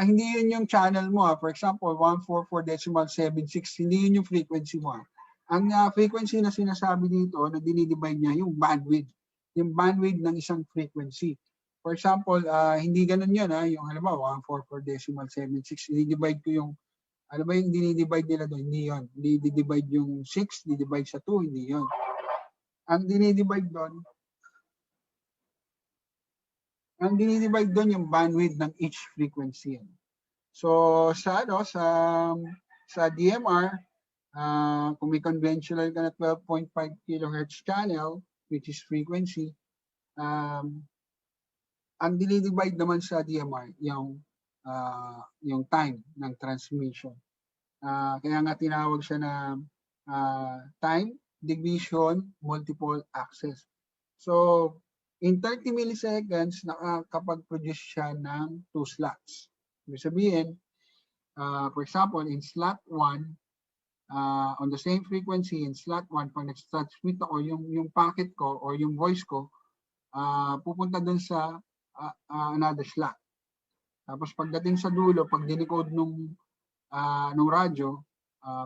hindi yun yung channel mo. For example, 144.76, hindi yun yung frequency mo. Ang frequency na sinasabi dito, na dinidivide niya, yung bandwidth. Yung bandwidth ng isang frequency. For example, hindi ganun yun. Yung halimbawa, 144.76, dinidivide ko yung ano ba yung dinidivide nila doon? Hindi yun. Hindi dinidivide yung 6, dinidivide sa 2, hindi yun. Ang dinidivide doon yung bandwidth ng each frequency. So, sa DMR, kung may conventional ka na 12.5 kilohertz channel, which is frequency, ang dinidivide naman sa DMR, yung time ng transmission. Kaya nga tinawag siya na time division multiple access. So, in 30 milliseconds, nakakapag-produce siya ng 2 slots. Ibig sabihin, for example, in slot 1, on the same frequency, in slot 1, pag nag-transmit ako, yung packet ko or yung voice ko, pupunta dun sa another slot. Tapos pagdating sa dulo, pag dinicode nung radyo,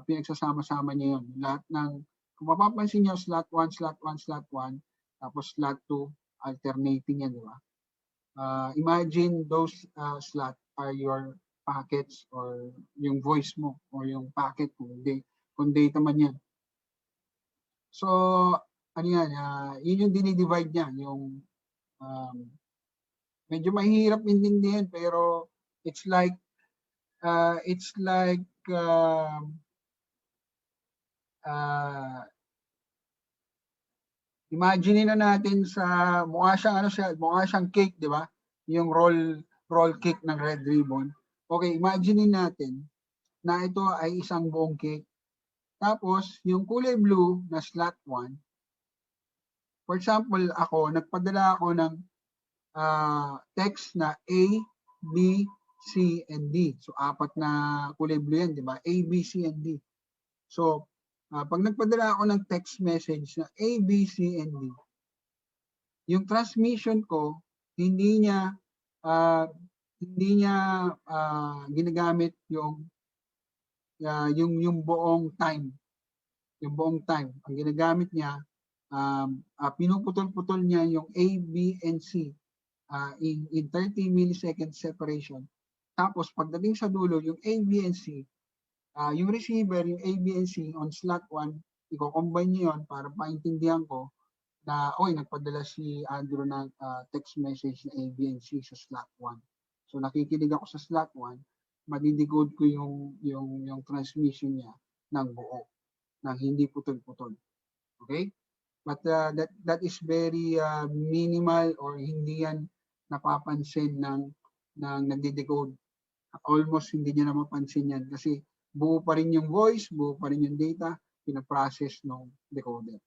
pinagsasama-sama niya yun. Lahat ng, kung mapapansin niyo, slot 1, slot 1, slot 1, tapos slot 2, alternating yan, di ba? Imagine those slot are your packets or yung voice mo or yung packet kung data man yan. So, ano yan, yun yung dinidivide niya, yung medyo mahirap intindihin pero it's like imagine na natin sa mukha siyang cake, di ba? Yung roll cake ng red ribbon. Okay, imagine natin na ito ay isang buong cake. Tapos yung kulay blue na slot 1. For example, nagpadala ako ng text na A, B, C, and D. So, 4 na kulay blue yan, di ba? A, B, C, and D. So, pag nagpadala ako ng text message na A, B, C, and D, yung transmission ko, hindi niya ginagamit yung buong time. Yung buong time. Ang ginagamit niya, pinuputol-putol niya yung A, B, and C in 30 millisecond separation. Tapos pagdating sa dulo, yung A, B, and C, yung receiver, yung A, B, and C on slot 1, i-combine niyo yun para paintindihan ko na, nagpadala si Andrew ng text message na A, B, and C sa slot 1. So nakikinig ako sa slot 1, madidecode ko yung transmission niya ng buo, ng hindi putol-putol. Okay? But that is very minimal or hindi yan napapansin ng nagde-decode. Almost hindi niya na mapansin yan kasi buo pa rin yung voice, buo pa rin yung data, pinaprocess ng decoder.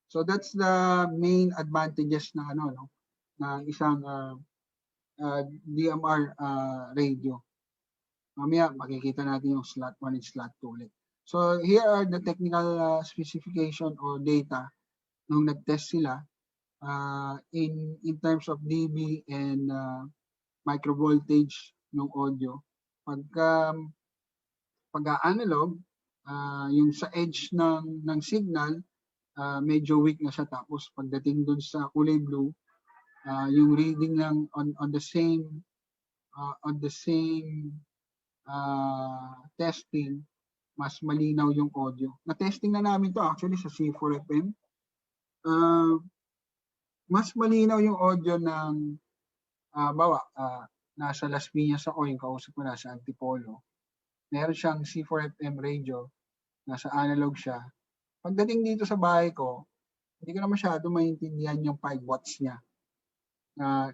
So that's the main advantages na ng isang DMR radio. Mamaya makikita natin yung slot 1 and slot 2 ulit. So here are the technical specification or data nung nag-test sila in terms of dB and microvoltage ng audio. Pagka analog, yung sa edge ng signal, medyo weak na siya. Tapos pagdating dun sa kulay blue, yung reading lang on the same testing, mas malinaw yung audio. Na-testing na namin to actually sa C4FM. Mas malinaw yung audio ng nasa Las Piñas ako, yung kausap ko nasa Antipolo. Meron siyang C4FM radio, nasa analog siya. Pagdating dito sa bahay ko, hindi ko na masyado maintindihan yung 5 watts niya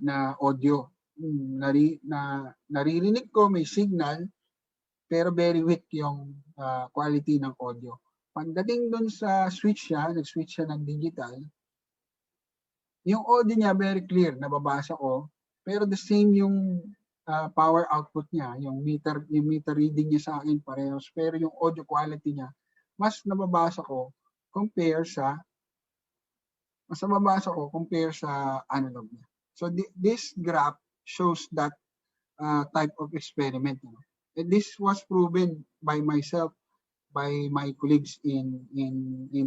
na audio. Naririnig ko may signal, pero very weak yung quality ng audio. Pagdating dun sa switch siya, nag-switch siya ng digital, yung audio niya very clear, nababasa ko, pero the same yung power output niya, yung meter reading niya sa akin parehas, pero yung audio quality niya, mas nababasa ko compare sa analog niya. So this graph shows that type of experiment. And this was proven by myself, by my colleagues in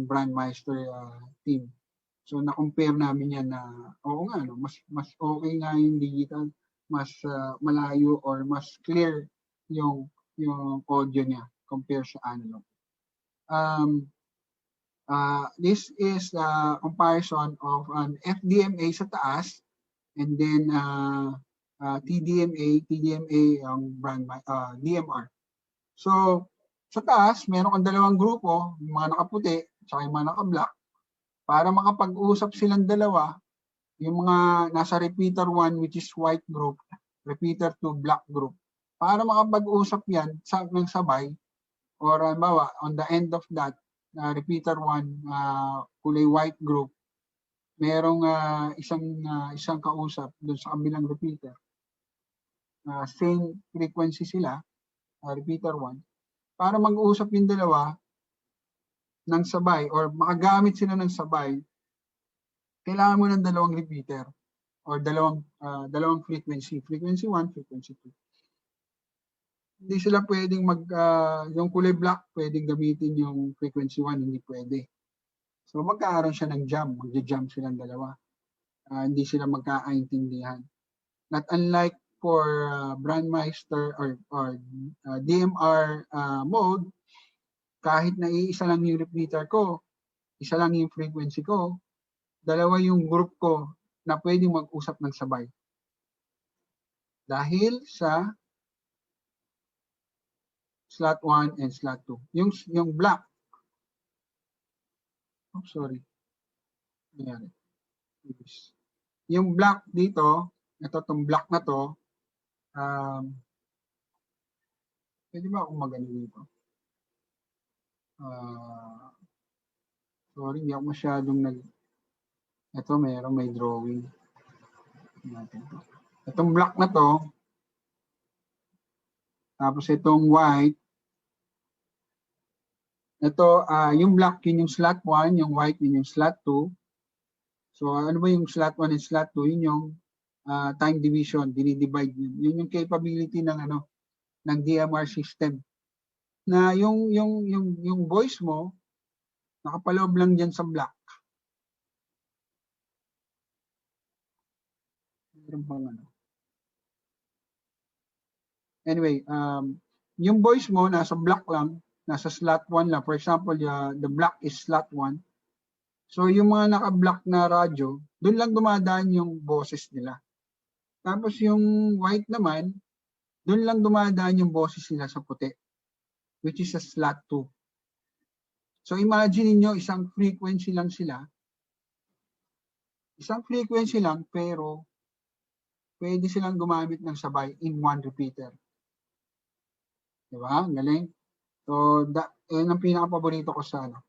Brandmeister team. So na-compare namin yan na oo nga mas okay nga yung digital, mas malayo or mas clear yung audio niya compare sa analog. This is a comparison of an FDMA sa taas and then TDMA DMR. So sa taas, meron kang dalawang grupo, yung mga nakaputi at yung mga naka-black. Para makapag-usap silang dalawa, yung mga nasa repeater 1 which is white group, repeater 2 black group. Para makapag-usap yan ng sabay, or halimbawa, on the end of that, repeater 1 kulay white group, merong isang kausap doon sa kabilang repeater. Same frequency sila, repeater 1. Para mag-usap yung dalawa ng sabay or makagamit sila ng sabay, kailangan mo ng dalawang repeater or dalawang frequency. Frequency 1, frequency 2. Hindi sila pwedeng yung kulay black, pwedeng gamitin yung frequency 1, hindi pwede. So magkakaroon siya ng jam, magja-jam silang dalawa. Hindi sila magkakaintindihan. Not unlike for Brandmeister or DMR mode, kahit na iisa lang yung repeater ko, isa lang yung frequency ko, dalawa yung group ko na pwedeng mag-usap ng sabay. Dahil sa slot 1 and slot 2. Yung black. Oh, sorry. Ayan. Yung black dito, itong black na to, pwede ba akong magano dito? Sorry, hindi ako masyadong ito may drawing natin to. Itong black na to, tapos itong white, ito yung black yun yung slot 1, yung white yun yung slot 2. So ano ba yung slot 1 and slot 2? Yun yung time division, dinidivide yun. Yun yung capability ng DMR system. Na yung voice mo nakapaloob lang diyan sa black. Anyway, yung voice mo nasa black lang, nasa slot 1 lang. For example, the black is slot 1. So yung mga naka-black na radyo, doon lang dumadaan yung boses nila. Tapos yung white naman, doon lang dumadaan yung boses nila sa puti, which is sa slot 2. So imagine niyo isang frequency lang sila. Isang frequency lang pero pwede silang gumamit ng sabay in one repeater. Diba? Ang galing. So, yan ang pinaka-paborito ko sa ano.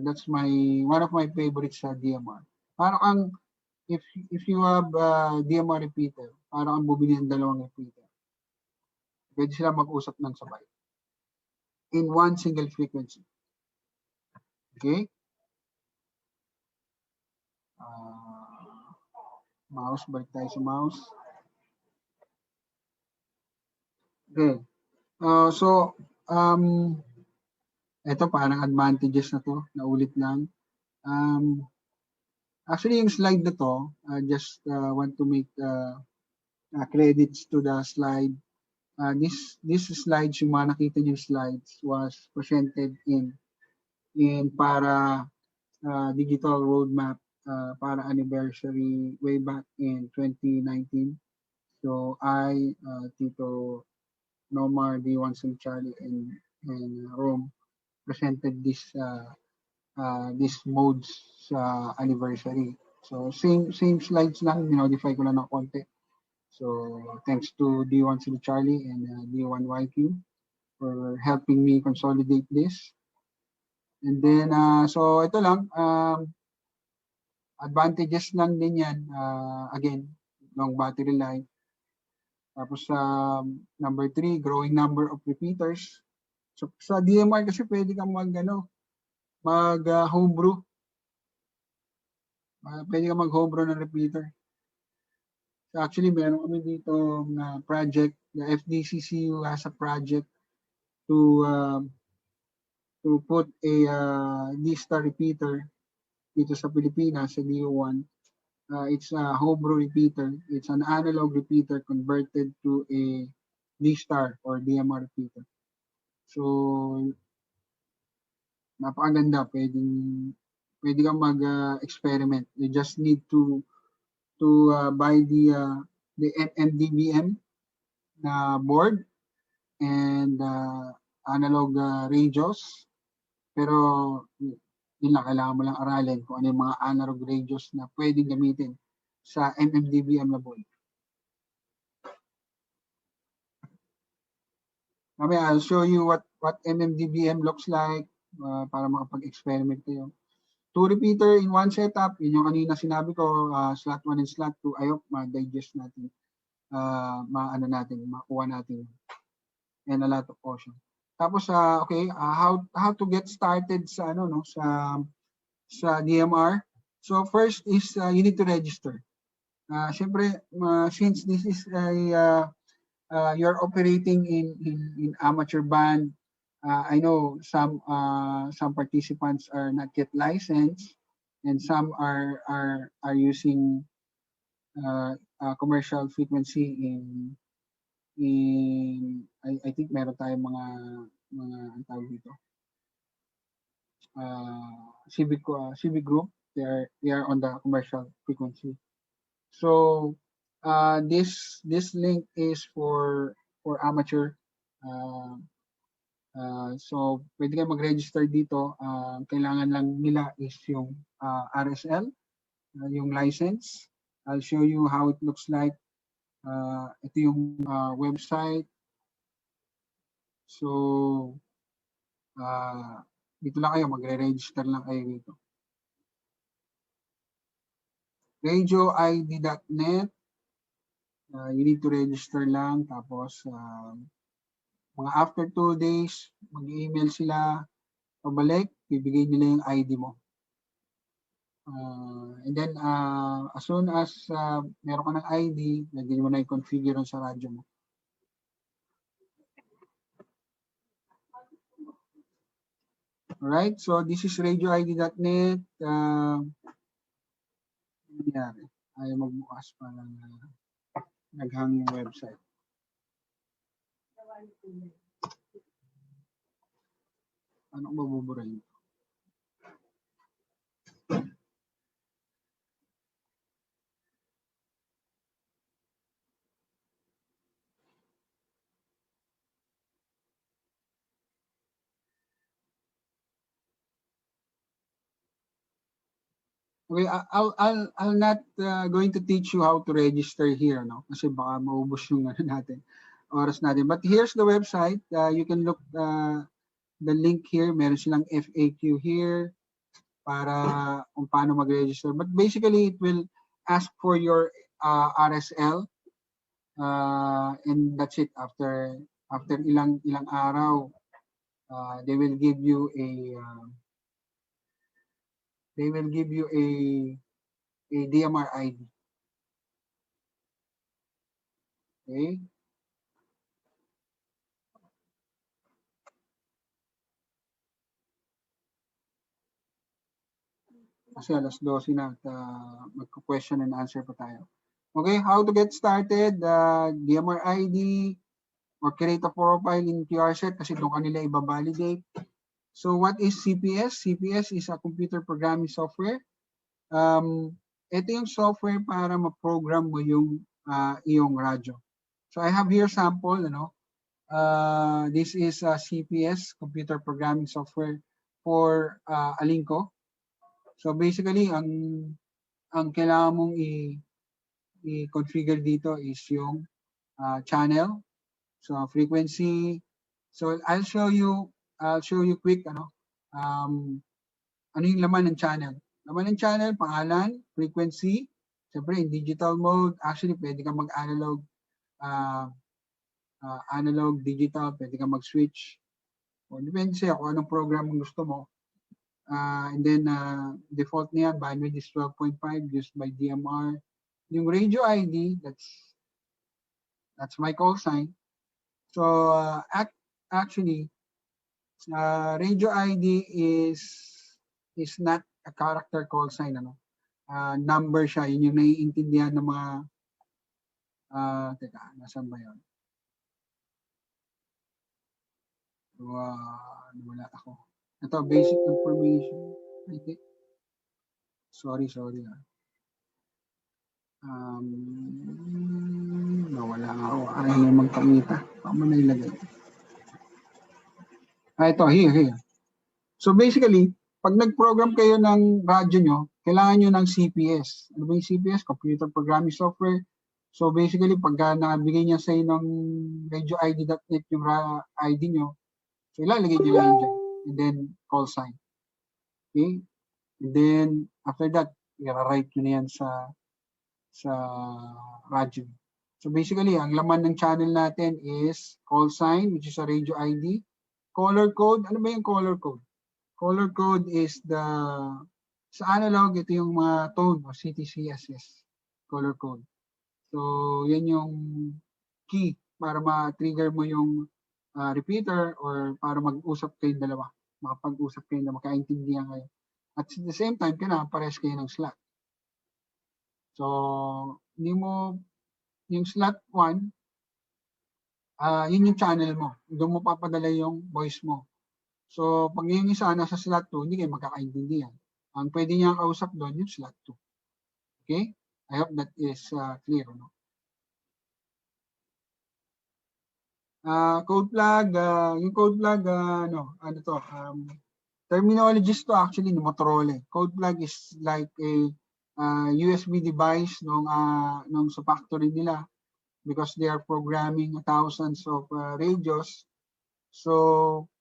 That's one of my favorites sa DMR. Parang ang, if you have DMR repeater, parang ang bumili ng dalawang repeater. Pwede sila mag-usap ng sabay. In one single frequency. Okay? Mouse, balik tayo sa mouse. Okay. Ito parang advantages na to, naulit lang. Actually, yung slide na to, just want to make credits to the slide. This slides, yung mga nakita niyo slides, was presented in para digital roadmap para anniversary way back in 2019. So I, Tito Nomar, D1 Charlie, and Rome presented this modes sa anniversary. So same slides lang, minodify ko lang ng konti. So thanks to D1 Charlie and D1 YQ for helping me consolidate this. And then so ito lang, advantages lang din yan. Again, long battery life. Tapos number 3, growing number of repeaters. So sa DMR kasi pwede kang homebrew. Pwede kang mag-homebrew ng repeater. So actually, meron kami dito na project, the FDCCU has a project to put a D-star repeater dito sa Pilipinas, sa DO1. It's a homebrew repeater. It's an analog repeater converted to a D-star or DMR repeater. So, napakaganda. Pwede kang mag-experiment. You just need to buy the NDBM na board and analog radios. Pero yun lang, kailangan mo lang aralin kung ano yung mga analog radios na pwedeng gamitin sa MMDBM na board. Mamaya, I'll show you what MMDBM looks like para makapag-experiment kayo. 2 repeater in one setup, yun yung kanina sinabi ko, slot 1 and slot 2, I hope ma-digest natin, makuha natin. And a lot of caution. Tapos, okay, how to get started sa sa DMR. So first is you need to register. Siyempre, since this is you're operating in amateur band, I know some participants are not yet licensed, and some are using commercial frequency in I think meron tayong mga ang tawag dito. Civic group, they are on the commercial frequency. So this link is for amateur. So pwede kayo mag-register dito. Kailangan lang nila is yung RSL, yung license. I'll show you how it looks like. Ito yung website. So dito lang kayo, magre-register lang kayo dito. radioid.net. You need to register lang. Tapos mga after 2 days, mag-email sila, pabalik, bibigay nila yung ID mo. And then as soon as meron ka ng ID, lagyan mo na i-configure sa radyo mo. Alright, so this is radioid.net. Nangyari, ayaw magbukas para naghang yung website. Ano kung mabubura yun? Okay, I'll not going to teach you how to register here, no? Kasi baka maubos yung natin, oras natin. But here's the website. You can look the link here. Meron silang FAQ here para kung paano mag-register. But basically, it will ask for your RSL, and that's it. After ilang araw, they will give you a DMR ID. Okay. Kasi alas 12 na at magko-question and answer pa tayo. Okay, how to get started? DMR ID or create a profile in QRSet kasi doon kanila i-validate. So what is CPS? CPS is a computer programming software. Ito yung software para ma-program mo yung iyong radyo. So I have here sample, this is a CPS, computer programming software for Alinco. So basically, ang kailangan mong i-configure dito is yung channel, so frequency. So I'll show you quick ano yung laman ng channel. Laman ng channel, pangalan, frequency, siyempre in digital mode. Actually, pwede kang mag-analog, analog, digital, pwede kang mag-switch. O, depende sa'yo kung anong program ang gusto mo. And then default niya, bandwidth is 12.5 used by DMR. Yung radio ID, that's my call sign. So actually, radio ID is not a character call sign, number siya. Yun yung naiintindihan ng mga teka, nasaan ba yun? Wala ako. Ito, basic information. Okay. Sorry. Nawala ako. Ayaw na magpangita. Paano na ilagay? Ito, here. So basically, pag nag-program kayo ng radyo nyo, kailangan nyo ng CPS. Ano ba yung CPS? Computer Programming Software. So basically, pagka nabigay niya sa inyo ng radioid.net yung ID nyo, so ilalagay nyo lang dyan. And then, call sign. Okay? And then, after that, i-write nyo na yan sa radyo. So basically, ang laman ng channel natin is call sign, which is a radio ID. Color code, ano ba yung color code? Color code is sa analog, ito yung mga tone o CTCSS color code. So, yan yung key para ma-trigger mo yung repeater or para mag-usap kayong dalawa. Makapag-usap kayo na makaintindihan kayo. At at the same time, kailangan pares kayo ng slot. So, yung slot 1, yun yung channel mo. Doon mo papadala yung voice mo. So, pag yung isa nasa slot 2, hindi kayo magkakaintindihan. Ang pwede niya kausap doon, yung slot 2. Okay? I hope that is clear. No? Code flag, yung code flag, terminologies to actually ni Motorola. Code flag is like a USB device nung sa factory nila because they are programming thousands of radios. So,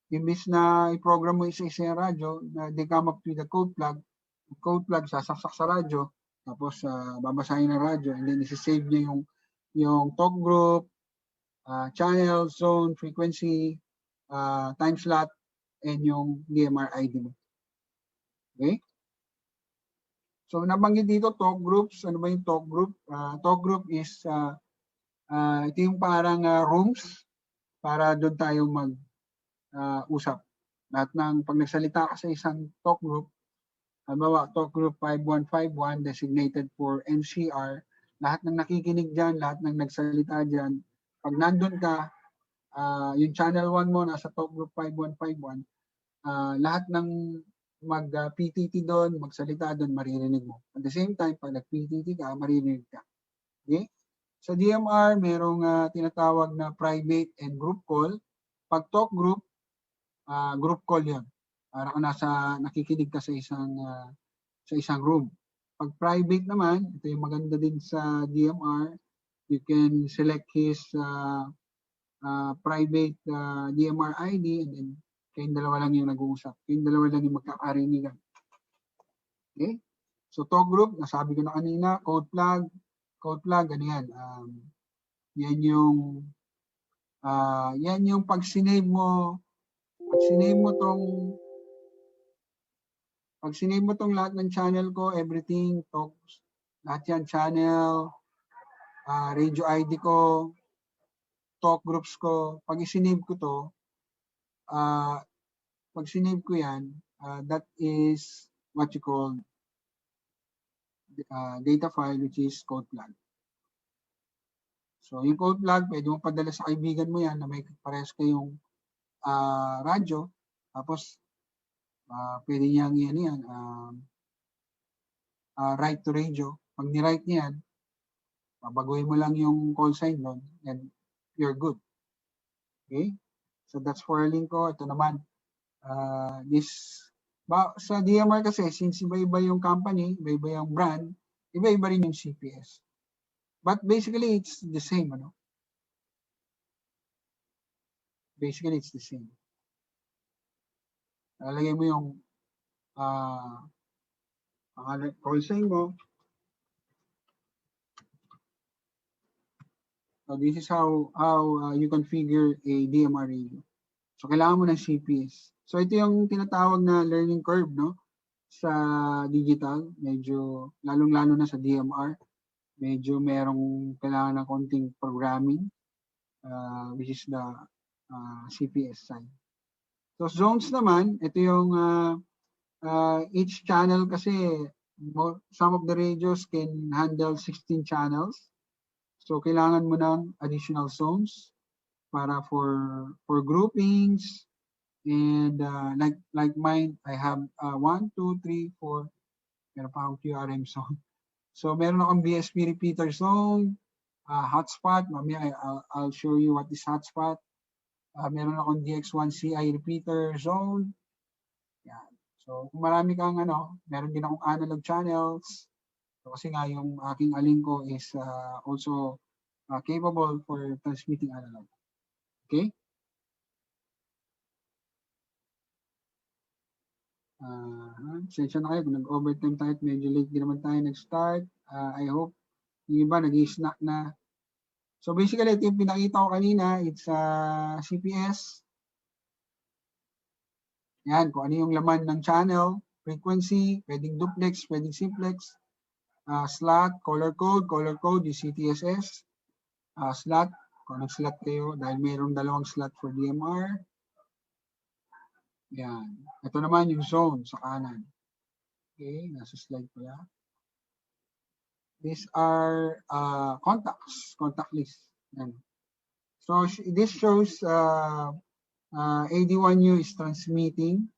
imbis na i-program mo isa-isa yung radyo, they come up with the code flag. Yung code flag sasaksak sa radyo, tapos babasahin ng radyo, and then isi-save niya yung talk group, channel, zone, frequency, time slot, and yung DMR ID mo. Okay? So, nabanggit dito, talk groups. Ano ba yung talk group? Talk group is, ito yung parang rooms para doon tayo mag-usap. Lahat ng, pag nagsalita ka sa isang talk group, halimbawa, talk group 5151 designated for NCR, lahat ng nakikinig dyan, lahat ng nagsalita dyan, pag nandun ka, yung channel 1 mo nasa talk group 5151, lahat ng mag-PTT doon, magsalita doon, maririnig mo. At the same time, pag nag-PTT ka, maririnig ka. Okay? Sa DMR, merong tinatawag na private and group call. Pag talk group, group call yan. Para kung nakikinig ka sa sa isang room. Pag private naman, ito yung maganda din sa DMR, you can select his private DMR ID and then kayong dalawa lang yung nag-uusap. Kayong dalawa lang yung magkakarinigan. Okay? So talk group, nasabi ko na kanina, code plug, ano yan? Yan yung pag sinave mo tong lahat ng channel ko, everything, talks, lahat yan, channel, radio ID ko, talk groups ko, pag isinave ko to, pag sinave ko yan, that is what you call data file, which is code plug. So yung code plug, pwede mo padala sa kaibigan mo yan na may parehas kayong radyo, tapos pwede niyang yan, write to radio. Pag ni-write niya yan, babaguhin mo lang yung call sign doon and you're good. Okay? So that's for link ko. Ito naman, sa DMR kasi, since iba-iba yung company, iba-iba yung brand, iba-iba rin yung CPS. But basically, it's the same, ano? Basically, it's the same. Lalagay mo yung call sign mo. So this is how you configure a DMR radio. So kailangan mo ng CPS. So ito yung tinatawag na learning curve, no? Sa digital, medyo lalong-lalo na sa DMR, medyo merong kailangan ng konting programming, which is the CPS side. So zones naman, ito yung each channel kasi some of the radios can handle 16 channels. So kailangan mo ng additional zones para for groupings, and like mine, I have 1, 2, 3, 4, meron pa akong QRM zone. So meron akong BSP repeater zone, hotspot, mamaya I'll show you what is hotspot. Meron akong DX1CI repeater zone. Yan. So kung marami kang meron din akong analog channels. So, kasi nga yung aking alingko is also capable for transmitting analog. Okay? Sensya na kayo kung nag-overtime tayo at medyo late din naman tayo nag-start. I hope yung iba nag-snack na. So basically, ito yung pinakita ko kanina. It's CPS. Yan, kung ano yung laman ng channel, frequency, pwedeng duplex, pwedeng simplex, slot, color code, yung CTSS, slot, kung anong slot kayo, dahil mayroong dalawang slot for DMR. Yan. Ito naman yung zone sa kanan. Okay, nasa slide pala. These are contact list. Yan. So this shows AD1U is transmitting.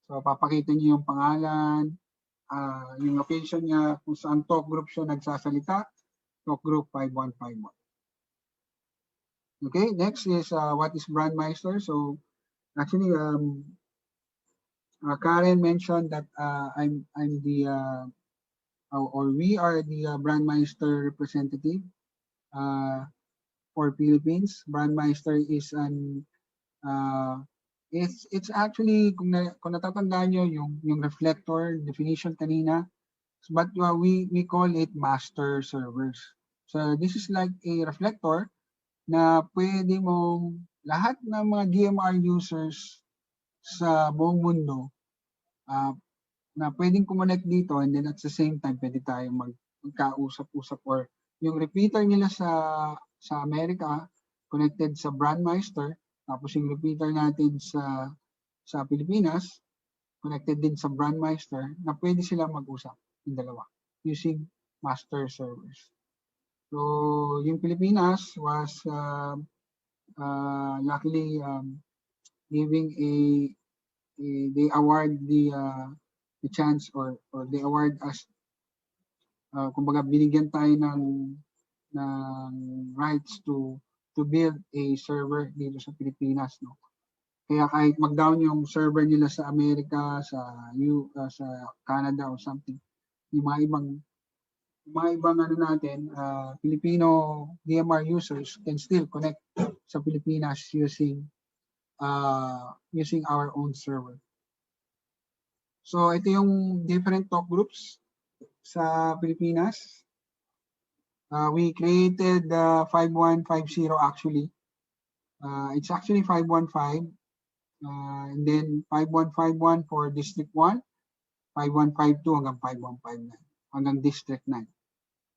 So papakita niyo yung pangalan, yung location niya, kung saan talk group siya nagsasalita, talk group 5151. Okay, next is what is Brandmeister. So actually, Karen mentioned that I'm the or we are the Brandmeister representative for Philippines. Brandmeister is an it's actually kung natatandaan nyo yung reflector definition kanina, but we call it master servers. So this is like a reflector na pwede mong lahat ng mga DMR users sa buong mundo na pwedeng kumonect dito, and then at the same time pwede tayo magkausap-usap, or yung repeater nila sa Amerika connected sa Brandmeister, tapos yung repeater natin sa Pilipinas connected din sa Brandmeister, na pwede sila mag-usap yung dalawa using master servers. So yung Pilipinas was luckily giving they award the chance or they award us, kumbaga binigyan tayo ng rights to build a server dito sa Pilipinas, no. Kaya kahit mag-down yung server nila sa Amerika, sa Canada or something, yung mga ibang ano natin, Filipino DMR users can still connect sa Pilipinas using our own server. So ito yung different talk groups sa Pilipinas. We created 5150 actually. It's actually 515 and then 5151 for District 1, 5152 hanggang 5159 hanggang District 9.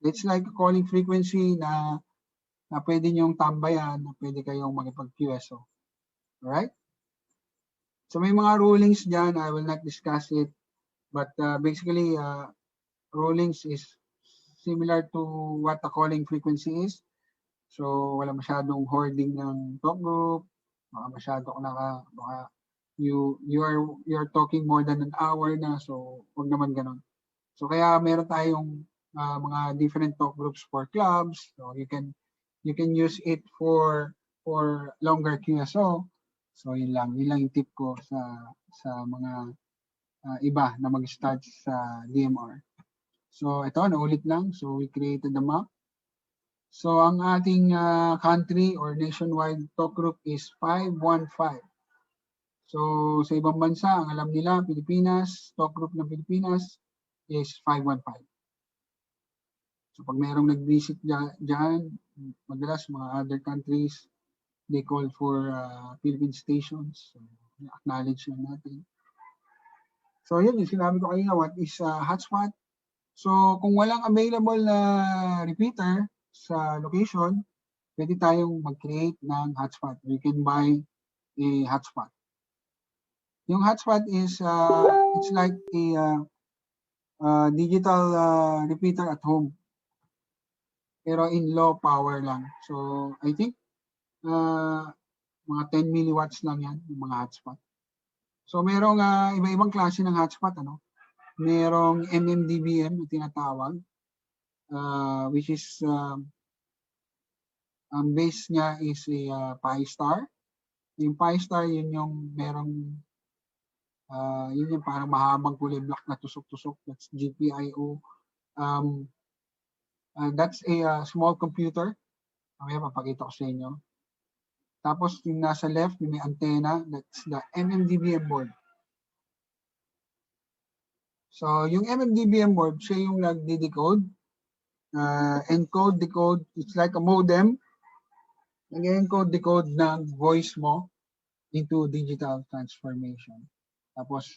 It's like a calling frequency na pwede nyong tambayan, na pwede kayong makipag-QSO. Alright? So may mga rulings dyan, I will not discuss it, but basically rulings is similar to what the calling frequency is. So wala masyadong hoarding ng talk group, baka masyado baka you're talking more than an hour na, so wag naman ganon. So kaya meron tayong mga different talk groups for clubs, so you can use it for longer QSO. So yun lang yung tip ko sa mga iba na mag-start sa DMR. So ito, naulit lang. So we created the map. So ang ating country or nationwide talk group is 515. So sa ibang bansa, ang alam nila, Pilipinas, talk group ng Pilipinas is 515. So pag mayroong nag-visit dyan, madalas mga other countries, they call for Philippine stations. So acknowledge lang natin. So yun, yung sinabi ko kanina, what is hotspot? So kung walang available na repeater sa location, pwede tayong mag-create ng hotspot. We can buy a hotspot. Yung hotspot is, it's like a digital repeater at home. Pero in low power lang. So I think mga 10 milliwatts lang yan, yung mga hotspot. So merong iba-ibang klase ng hotspot, ano? Merong MMDBM na tinatawag, which is ang base niya is a Pi-Star. Yung Pi-Star, yun yung merong yun yung parang mahabang kulay black na tusok-tusok. That's GPIO. That's a small computer. Mamaya papakita ko sa inyo. Tapos yung nasa left, yung may antenna, that's the MMDBM board. So yung MMDBM board, siya yung nagde-decode, encode, decode. It's like a modem. Nag-encode, decode ng voice mo into digital transformation. Tapos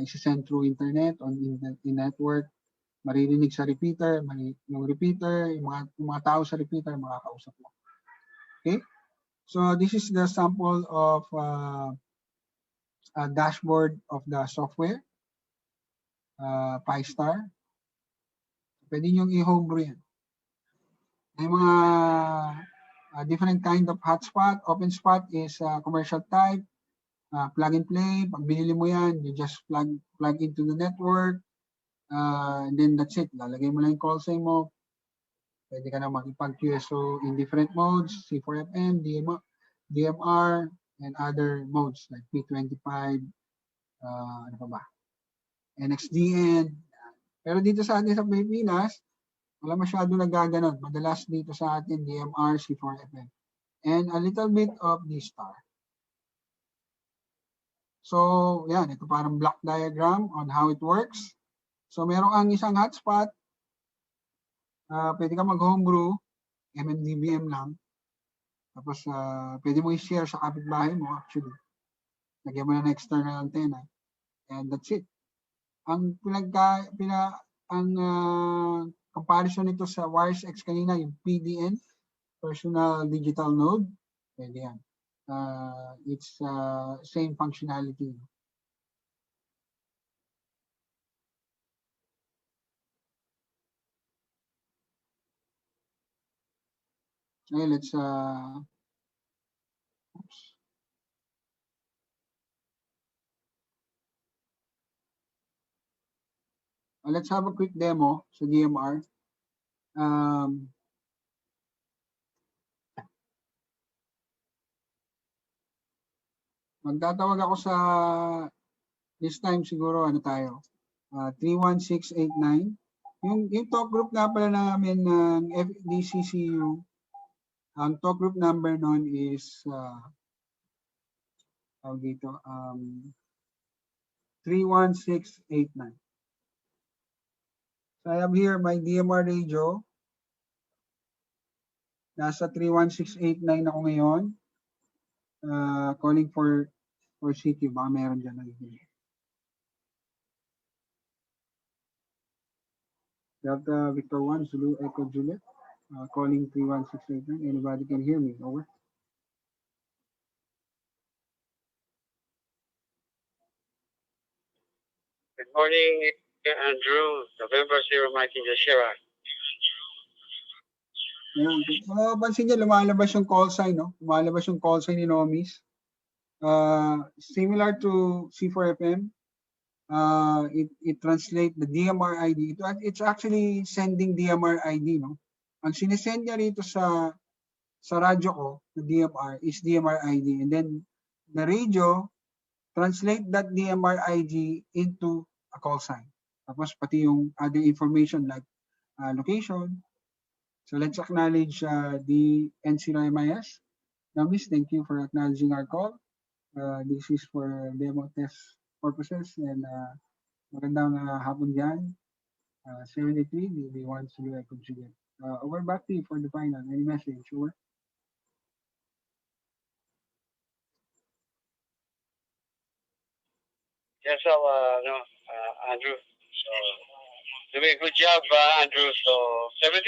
isa-send through internet on in network, maririnig sa repeater, yung repeater, yung mga tao sa repeater, makakausap mo. Okay? So this is the sample of a dashboard of the software, Pi-Star. Pwede nyo i-homebrew yan. May mga different kind of hotspot. OpenSpot is commercial type. Plug and play. Pag binili mo yan, you just plug into the network. And then that's it. Lalagay mo lang yung call sign mo. Pwede ka na makipag-QSO in different modes. C4FM, DMR, and other modes like P25, ano pa ba? NXDN. Pero dito sa atin sa Pilipinas, wala masyado nagaganon. Madalas dito sa atin, DMR, C4FM. And a little bit of D-Star. So, yan. Ito parang block diagram on how it works. So, merong ang isang hotspot. Pwede ka mag-homebrew. MMDBM lang. Tapos, pwede mo i-share sa kapitbahay mo actually. Lagyan mo na ng external antenna. And that's it. Ang comparison nito sa WiresX kanina, yung PDN, Personal Digital Node, pwede yan. It's same functionality. Okay, let's let's have a quick demo sa DMR. Magtatawag ako sa this time siguro ano tayo. 31689. Yung talk group nga pala namin ng FDCCU, ang talk group number nun is dito, 31689. So I have here my DMR radio. Nasa 31689 ako ngayon. Calling for city. Baka meron dyan. Delta Victor 1, Zulu Echo Juliet. Calling 31689. Anybody can hear me? Over. Good morning, Andrew. November 0, Mike in the Shira. Pansin niyo, lumalabas yung call sign, no? Lumalabas yung call sign ni Nomis. Similar to C4FM, it translates the DMR ID. It's actually sending DMR ID, no? Ang sinesend niya rito sa radyo ko, the DMR, is DMR ID. And then the radio translate that DMR ID into a call sign. Tapos pati yung other information like location. So let's acknowledge the NCMIS. Now, Miss, thank you for acknowledging our call. This is for demo test purposes and magandang hapon dyan. 73, the ones who I contribute. Over back to you for the final. Any message? Over. Yes, so, Andrew. So, doing a good job, Andrew. So, 73,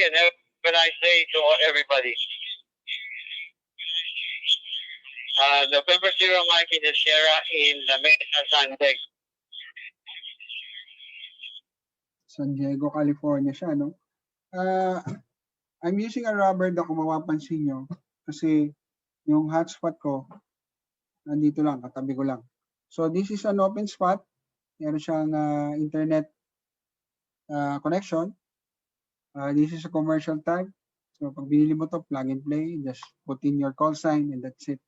and have a nice day to everybody. November 0, Mike in the Sierra in La Mesa, San Diego. San Diego, California siya, no? I'm using a rubber na kung mapapansin nyo kasi yung hotspot ko nandito lang, katabi ko lang. So this is an open spot. Meron siyang internet connection. This is a commercial type. So pag binili mo to, plug and play, just put in your call sign and that's it.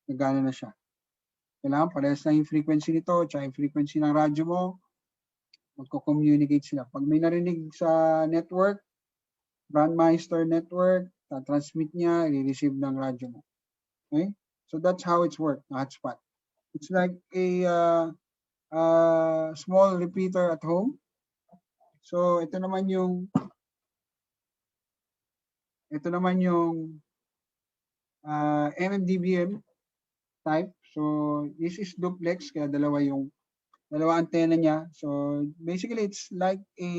Nagana na siya. Kailangan parehas na yung frequency nito, tsaka yung frequency ng radyo mo, magko-communicate sila. Pag may narinig sa network, Brandmeister network, transmit niya, i-receive ng radyo mo. Okay? So that's how it's worked, the hotspot. It's like a small repeater at home. So ito naman yung MMDBM type. So this is duplex, kaya dalawa antenna niya. So basically it's like a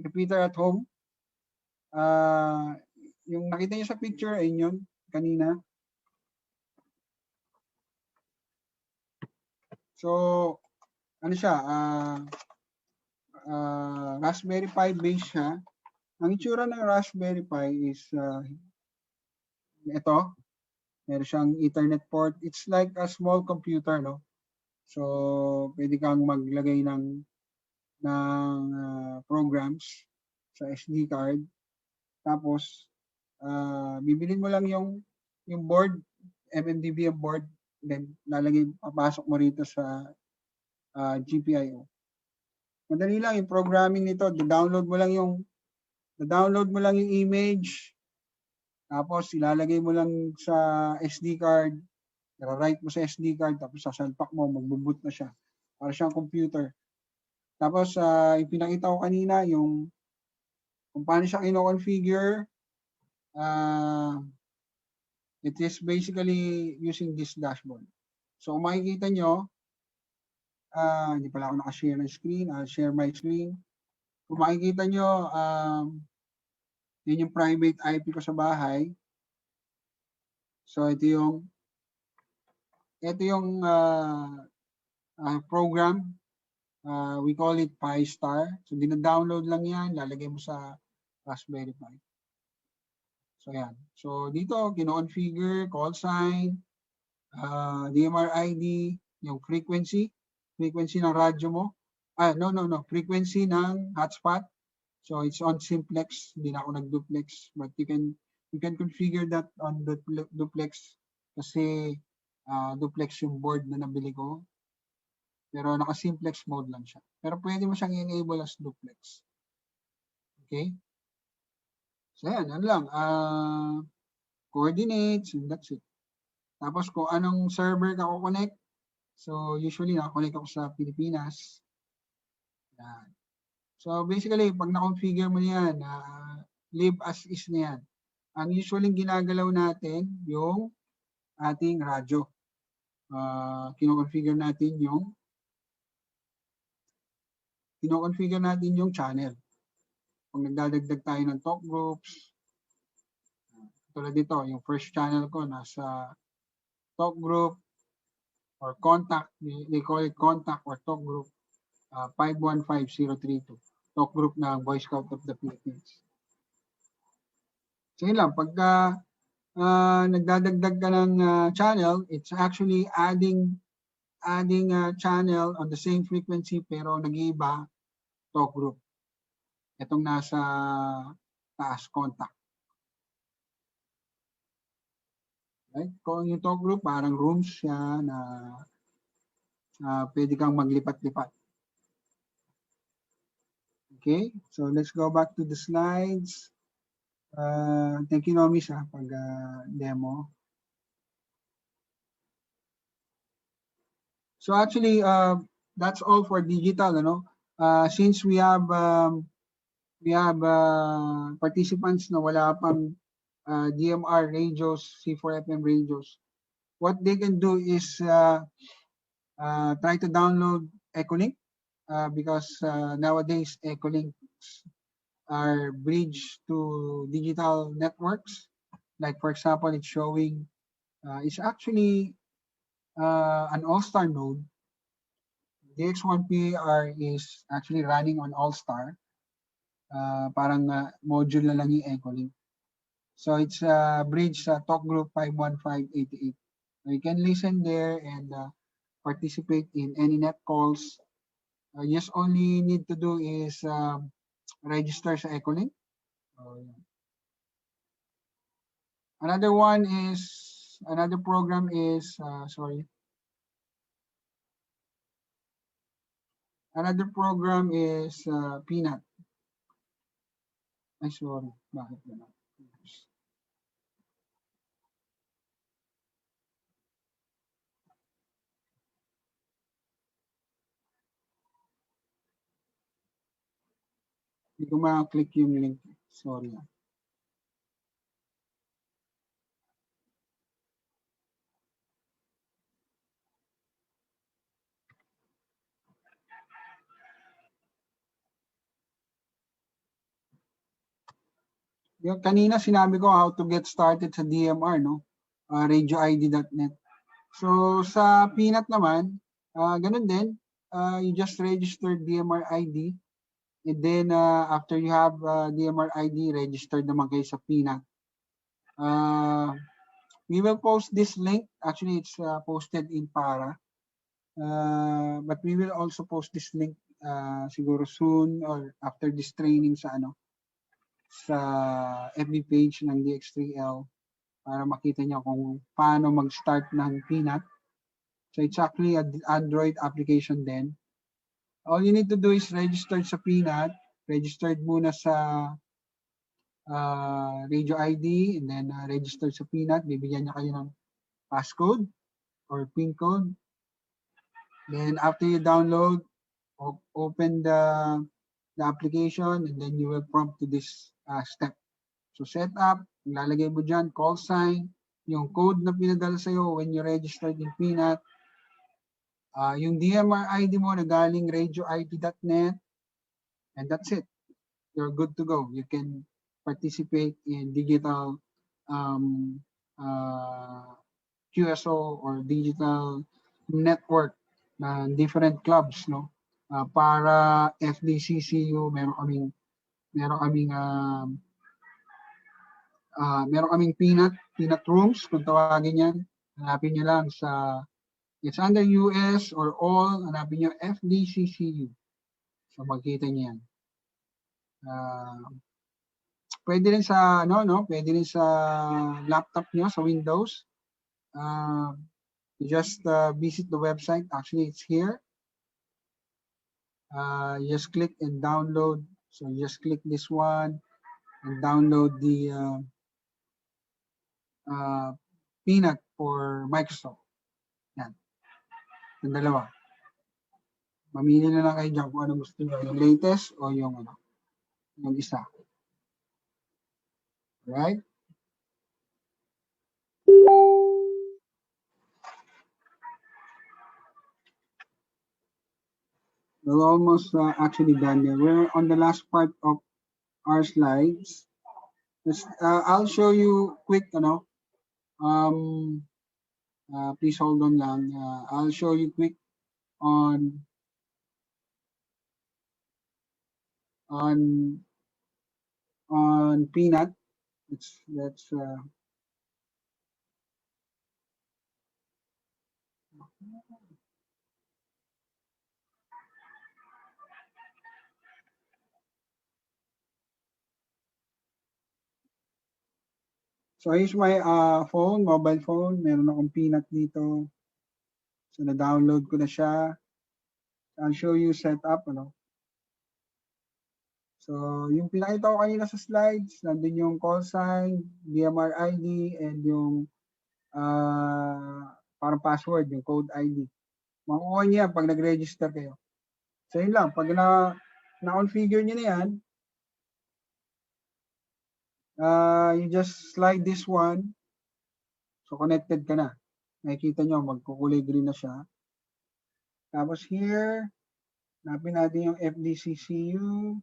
repeater at home. Yung nakita niyo sa picture ay yun kanina. So ano siya, Raspberry Pi base siya. Ang itsura ng Raspberry Pi is ito. Meron siyang Ethernet port. It's like a small computer, no? So pwede kang maglagay ng programs sa SD card. Tapos bibilin mo lang yung board, MMDBM board, then papasok mo rito sa GPIO. Madali lang yung programming nito. Da-download mo lang yung image. Tapos ilalagay mo lang sa SD card. I-write mo sa SD card. Tapos sasalpak mo, magbo-boot na siya. Para siyang computer. Tapos yung pinakita ko kanina, yung kung paano siya kino-configure. It is basically using this dashboard. So kung makikita nyo, hindi pala ako nakashare ng screen. I'll share my screen. Kung makikita nyo, yun yung private IP ko sa bahay. So ito yung program. We call it PiStar. So dina-download lang yan, lalagay mo sa Raspberry Pi. So yan. So dito, kino-configure, call sign, DMR ID, yung frequency ng radyo mo. Frequency ng hotspot. So it's on simplex, hindi na ako nag-duplex, but you can configure that on the duplex kasi duplex yung board na nabili ko. Pero naka-simplex mode lang siya. Pero pwede mo siyang i-enable as duplex. Okay? So yan, ano lang. Coordinates, and that's it. Tapos kung anong server ka connect, so usually nakakonect ako sa Pilipinas. Yan. So basically, pag na-configure mo yan, live as is na yan. Ang usually ginagalaw natin, yung ating radyo. Kino-configure natin yung channel. Kung nagdadagdag tayo ng talk groups, tulad dito, yung first channel ko nasa talk group or contact, they call it contact or talk group 515032. Talk group ng Boy Scout of the Philippines. So yun lang, pagka nagdadagdag ka ng channel, it's actually adding channel on the same frequency pero nag-iiba talk group. Itong nasa taas, contact. Right? Kung yung talk group, parang rooms siya na pwede kang maglipat-lipat. Okay, so let's go back to the slides. Thank you, Nomi, sa pag-demo. So actually, that's all for digital. Since we have participants na wala pang DMR radios, C4FM radios, what they can do is try to download Echolink because nowadays Echolinks are bridged to digital networks. Like for example, it's showing it's actually an all-star node. DX1PR is actually running on all-star. Parang module na lang yung Echolink. So it's a bridge sa talk group 51588. So you can listen there and participate in any net calls. Just only need to do is register sa Echolink. Another program is Peanut. Ay, sorry. Bakit na? Hindi ko ma-click yung link. Sorry. Yung kanina sinabi ko how to get started sa DMR, no? RadioID.net. So sa Peanut naman, ganun din. You just register DMR ID. And then after you have DMR ID, registered naman kayo sa Peanut. We will post this link. Actually, it's posted in Para. But we will also post this link siguro soon or after this training sa FB page ng DX3L para makita niyo kung paano mag-start ng Peanut. So it's actually an Android application din. All you need to do is register sa Peanut. Registered muna sa radio ID and then registered sa Peanut. Bibigyan niya kayo ng passcode or PIN code. Then after you download, open the application and then you will prompt to this step. So set up, lalagay mo dyan, call sign, yung code na pinadala sa'yo when you registered in Peanut, yung DMR ID mo na galing radioid.net, and that's it. You're good to go. You can participate in digital QSO or digital network na different clubs, no? Para FDCCU, meron kaming peanut rooms, kung tawagin yan. Hanapin nyo lang sa, it's under US or all, hanapin nyo FDCCU. So magkita nyo yan. Pwede rin sa, pwede rin sa laptop nyo, sa Windows. You just visit the website. Actually, it's here. just click and download. So just click this one and download the Peanut for Microsoft. Yan. Yung dalawa. Mamili na lang kayo dyan kung ano gusto nyo. Yung latest o yung isa. Right? We're almost actually done there. We're on the last part of our slides. I'll show you quick, please hold on lang. I'll show you quick on Peanut. Let's so here's my phone, mobile phone. Meron akong Peanut dito. So na-download ko na siya. I'll show you setup, So yung pinakita ko kanina sa slides, nandun yung call sign, DMR ID, and yung parang password, yung code ID. Makukuha niya pag nag-register kayo. So yun lang, pag na-configure niyo na yan, you just slide this one. So connected ka na. Nakikita nyo, magkukulay green na siya. Tapos here, hanapin natin yung FDCCU.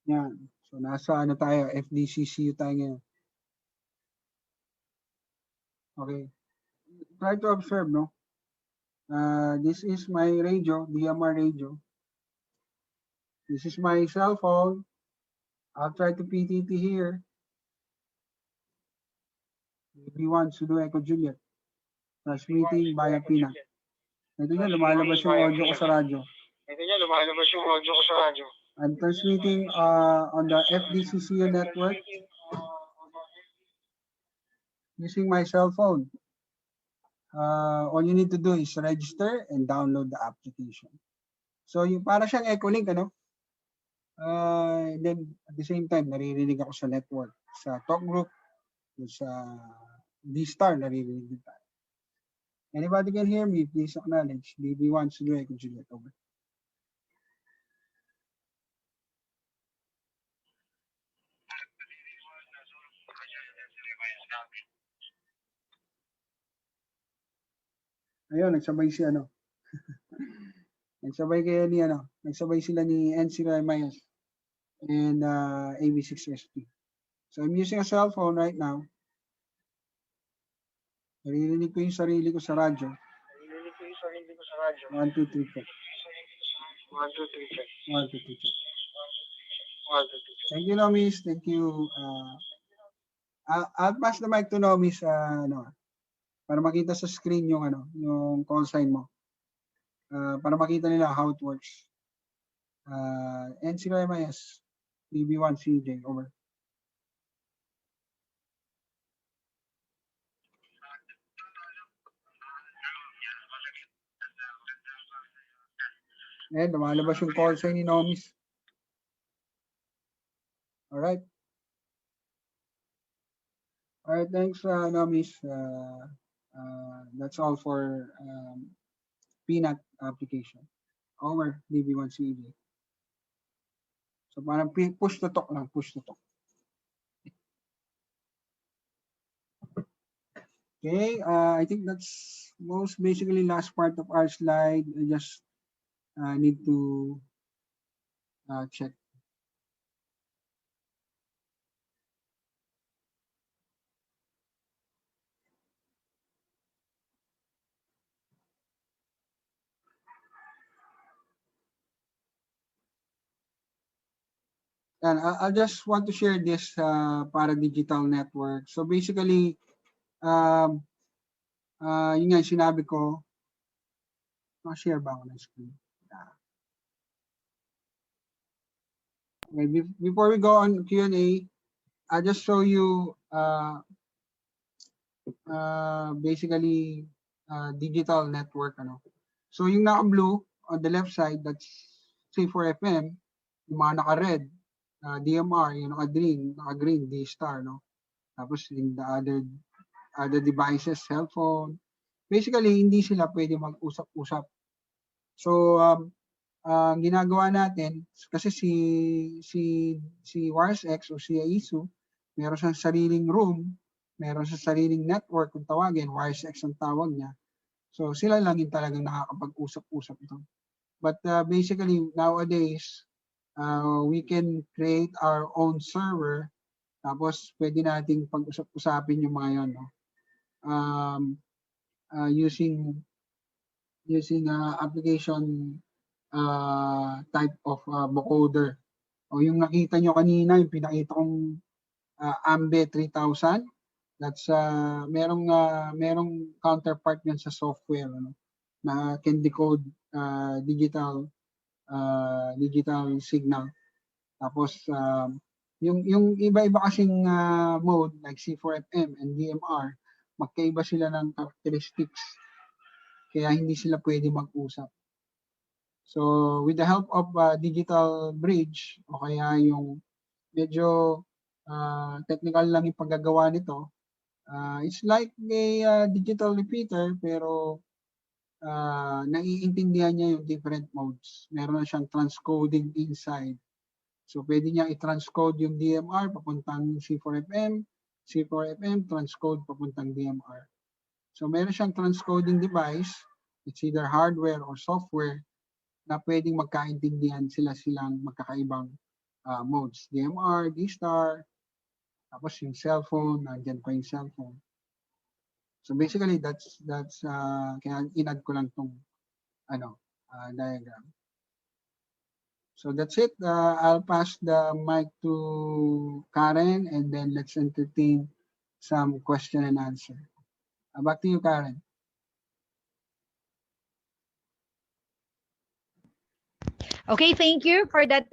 Yan. So nasa tayo, FDCCU tayo ngayon. Okay. Try to observe, no? This is my radio, DMR radio. This is my cell phone. I'll try to PTT here. B1 Sudo Echo Juliet. Transmitting via Peanut. Ito niya, lumalabas yung audio ko sa radyo. I'm transmitting on the FDCCU network using my cell phone. All you need to do is register and download the application. So yung para siyang Echolink, then at the same time, naririnig ako sa network, sa talk group, sa D-Star, naririnig din tayo. Anybody can hear me, please acknowledge. DB1 Sudo Echo Juliet, over. Ayun, nagsabay si nagsabay kayo ni nagsabay sila ni NTC and AB6SP. So I'm using a cell phone right now. Naririnig ko yung sarili ko sa radyo. 1, 2, 3, 4. 1, 2, 3, 4. Thank you, Nomis. Thank you. I'll pass the mic to Nomis para makita sa screen yung yung call sign mo. Para makita nila how it works. NCRMIS, BB1 CJ, over. Ayan, lumalabas yung call sign ni Nomis. Alright. Alright, thanks, Nomis. That's all for Peanut application. Over, BB1 CJ. So parang push to talk lang, push to talk. Okay, I think that's most basically last part of our slide. I just need to check. And I just want to share this para digital network. So basically, yun nga sinabi ko, share ba ako ng screen? Okay, before we go on Q&A, I'll just show you basically digital network. Ano. So yung naka-blue on the left side, that's C4FM. Yung mga naka-red, DMR, yung naka-green, D-star. No? Tapos in the other devices, cellphone. Basically, hindi sila pwede mag-usap-usap. So, ginagawa natin, kasi si WarsX o si AISU, meron siyang sariling room, meron siyang sariling network kung tawagin, WarsX ang tawag niya. So, sila lang yung talagang nakakapag-usap-usap ito. But basically, nowadays, we can create our own server, tapos pwede nating pag-usap-usapin yung mga yun, no? Using application type of vocoder. O yung nakita nyo kanina, yung pinakita kong Ambe 3000, that's merong counterpart yan sa software, ano, na can decode digital signal. Tapos yung iba-iba kasing mode like C4FM and DMR, magkaiba sila ng characteristics. Kaya hindi sila pwede mag-usap. So with the help of digital bridge o kaya yung medyo technical lang yung paggagawa nito, it's like a digital repeater pero naiintindihan niya yung different modes. Meron na siyang transcoding inside. So pwede niya i-transcode yung DMR papuntang C4FM, C4FM transcode papuntang DMR. So meron siyang transcoding device, it's either hardware or software, na pwedeng magkaintindihan silang magkakaibang modes. DMR, D-star, tapos yung cellphone, nandiyan pa yung cellphone. So basically, that's kaya inad ko lang tong diagram. So that's it. I'll pass the mic to Karen and then let's entertain some question and answer. Back to you, Karen. Okay, thank you for that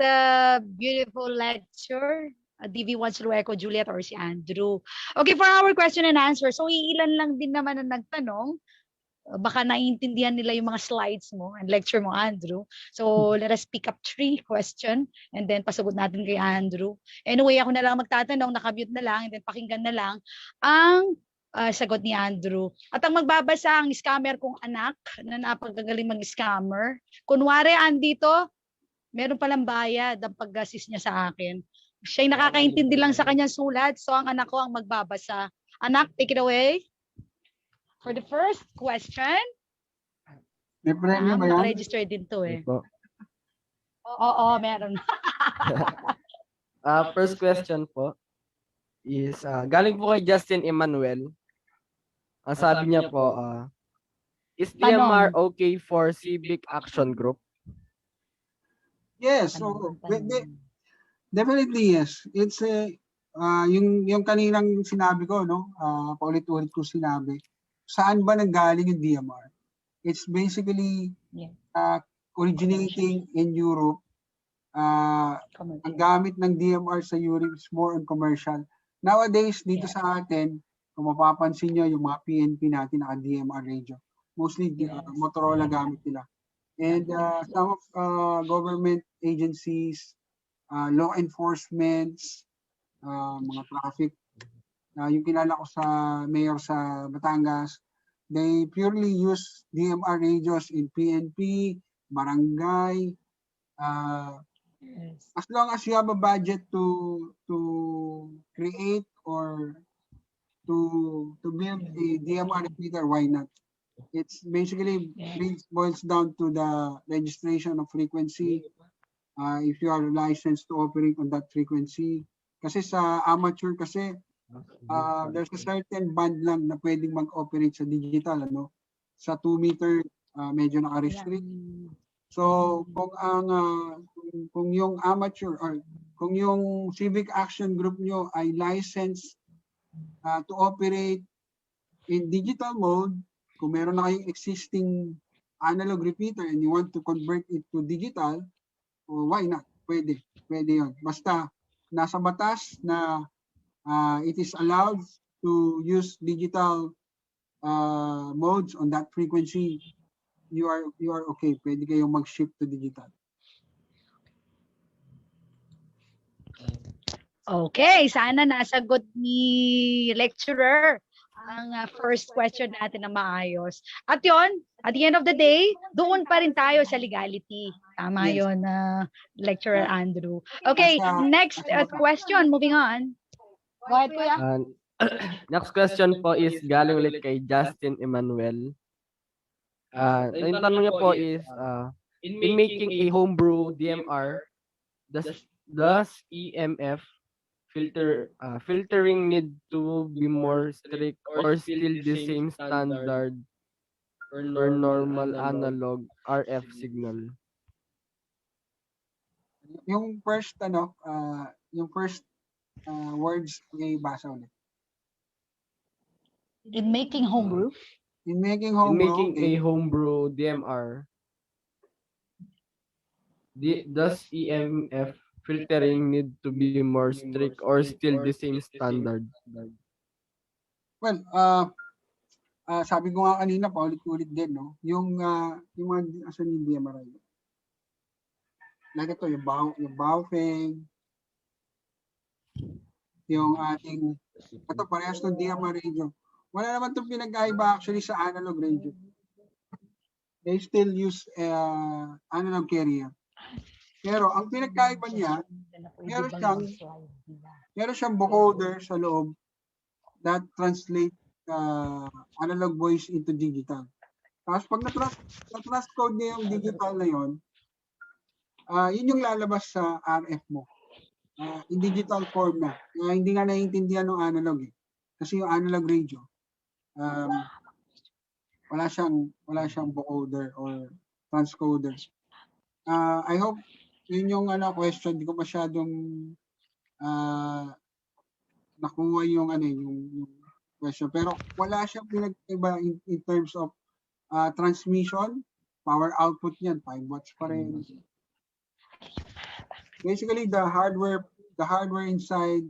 beautiful lecture. DV1 Lueco, Juliet, or si Andrew. Okay, for our question and answer. So, ilan lang din naman ang nagtanong. Baka naiintindihan nila yung mga slides mo and lecture mo, Andrew. So, let us pick up 3 questions and then pasagot natin kay Andrew. Anyway, ako na lang magtatanong, nakamute na lang and then pakinggan na lang ang sagot ni Andrew. At ang magbabasa ang scammer kong anak na napagagaling mag-scammer. Kunwari, andito, meron palang bayad ang pag-assist niya sa akin. Siya'y nakakaintindi lang sa kanyang sulat, so ang anak ko ang magbabasa. Anak, take it away. For the first question. May premyo ba yan? Naka-register din to eh. Oo, meron. First question po is galing po kay Justin Emmanuel. Ang sabi niya po, is DMR okay for civic action group? Yes, so definitely yes. It's yung kaninang sinabi ko, no? Paulit-ulit ko sinabi. Saan ba nanggaling yung DMR? It's basically originating in Europe. Ang gamit ng DMR sa Europe is more on commercial. Nowadays, dito sa atin, kung mapapansin nyo, yung mga PNP natin naka-DMR radio. Mostly Motorola gamit nila. And some of government agencies, law enforcements, mga traffic, yung kilala ko sa mayor sa Batangas, they purely use DMR radios in PNP, barangay. As long as you have a budget to create or to build a DMR repeater, why not? It's basically boils down to the registration of frequency. If you are licensed to operate on that frequency. Kasi sa amateur kasi, there's a certain band lang na pwedeng mag-operate sa digital, ano? Sa 2 meter, medyo naka-restrict. So, kung yung amateur or kung yung civic action group nyo ay licensed to operate in digital mode, kung meron na kayong existing analog repeater and you want to convert it to digital, why not? Pwede yun. Basta nasa batas na it is allowed to use digital modes on that frequency, you are okay. Pwede kayong mag-shift to digital. Okay, sana nasagot ni lecturer ang first question natin na maayos. At yon, at the end of the day, doon pa rin tayo sa legality. Tama Yes. yon, lecturer Andrew. Okay, next question, moving on. Go ahead, kuya. Next question po is galing ulit kay Justin Emmanuel. Yung tanong niya po is, in making a homebrew DMR, does EMF filtering need to be more strict or still the same standard for normal analog RF signal? Yung first words may basa ulit. In making homebrew? In making a homebrew DMR, does EMF filtering need to be more strict or still the same standard? Well, sabi ko nga kanina, paulit-ulit din, no? Yung mga asan yung DMR. Like ito, yung Baofeng, yung ating, ito parehas ng DMR radio. Wala naman itong pinagkaiba actually sa analog radio. They still use analog carrier. Pero ang pinagkaiba niya, meron siyang vocoder sa loob that translate analog voice into digital. Tapos pag na-transcode niya yung digital na yun, yun yung lalabas sa RF mo. In digital form na. Hindi nga naiintindihan ng analog eh. Kasi yung analog radio, wala siyang vocoder or transcoder. I hope yun yung question, hindi ko masyadong nakuha yung question. Pero wala siyang pinag-iba in terms of transmission, power output niyan, 5 watts pa rin. Basically, the hardware inside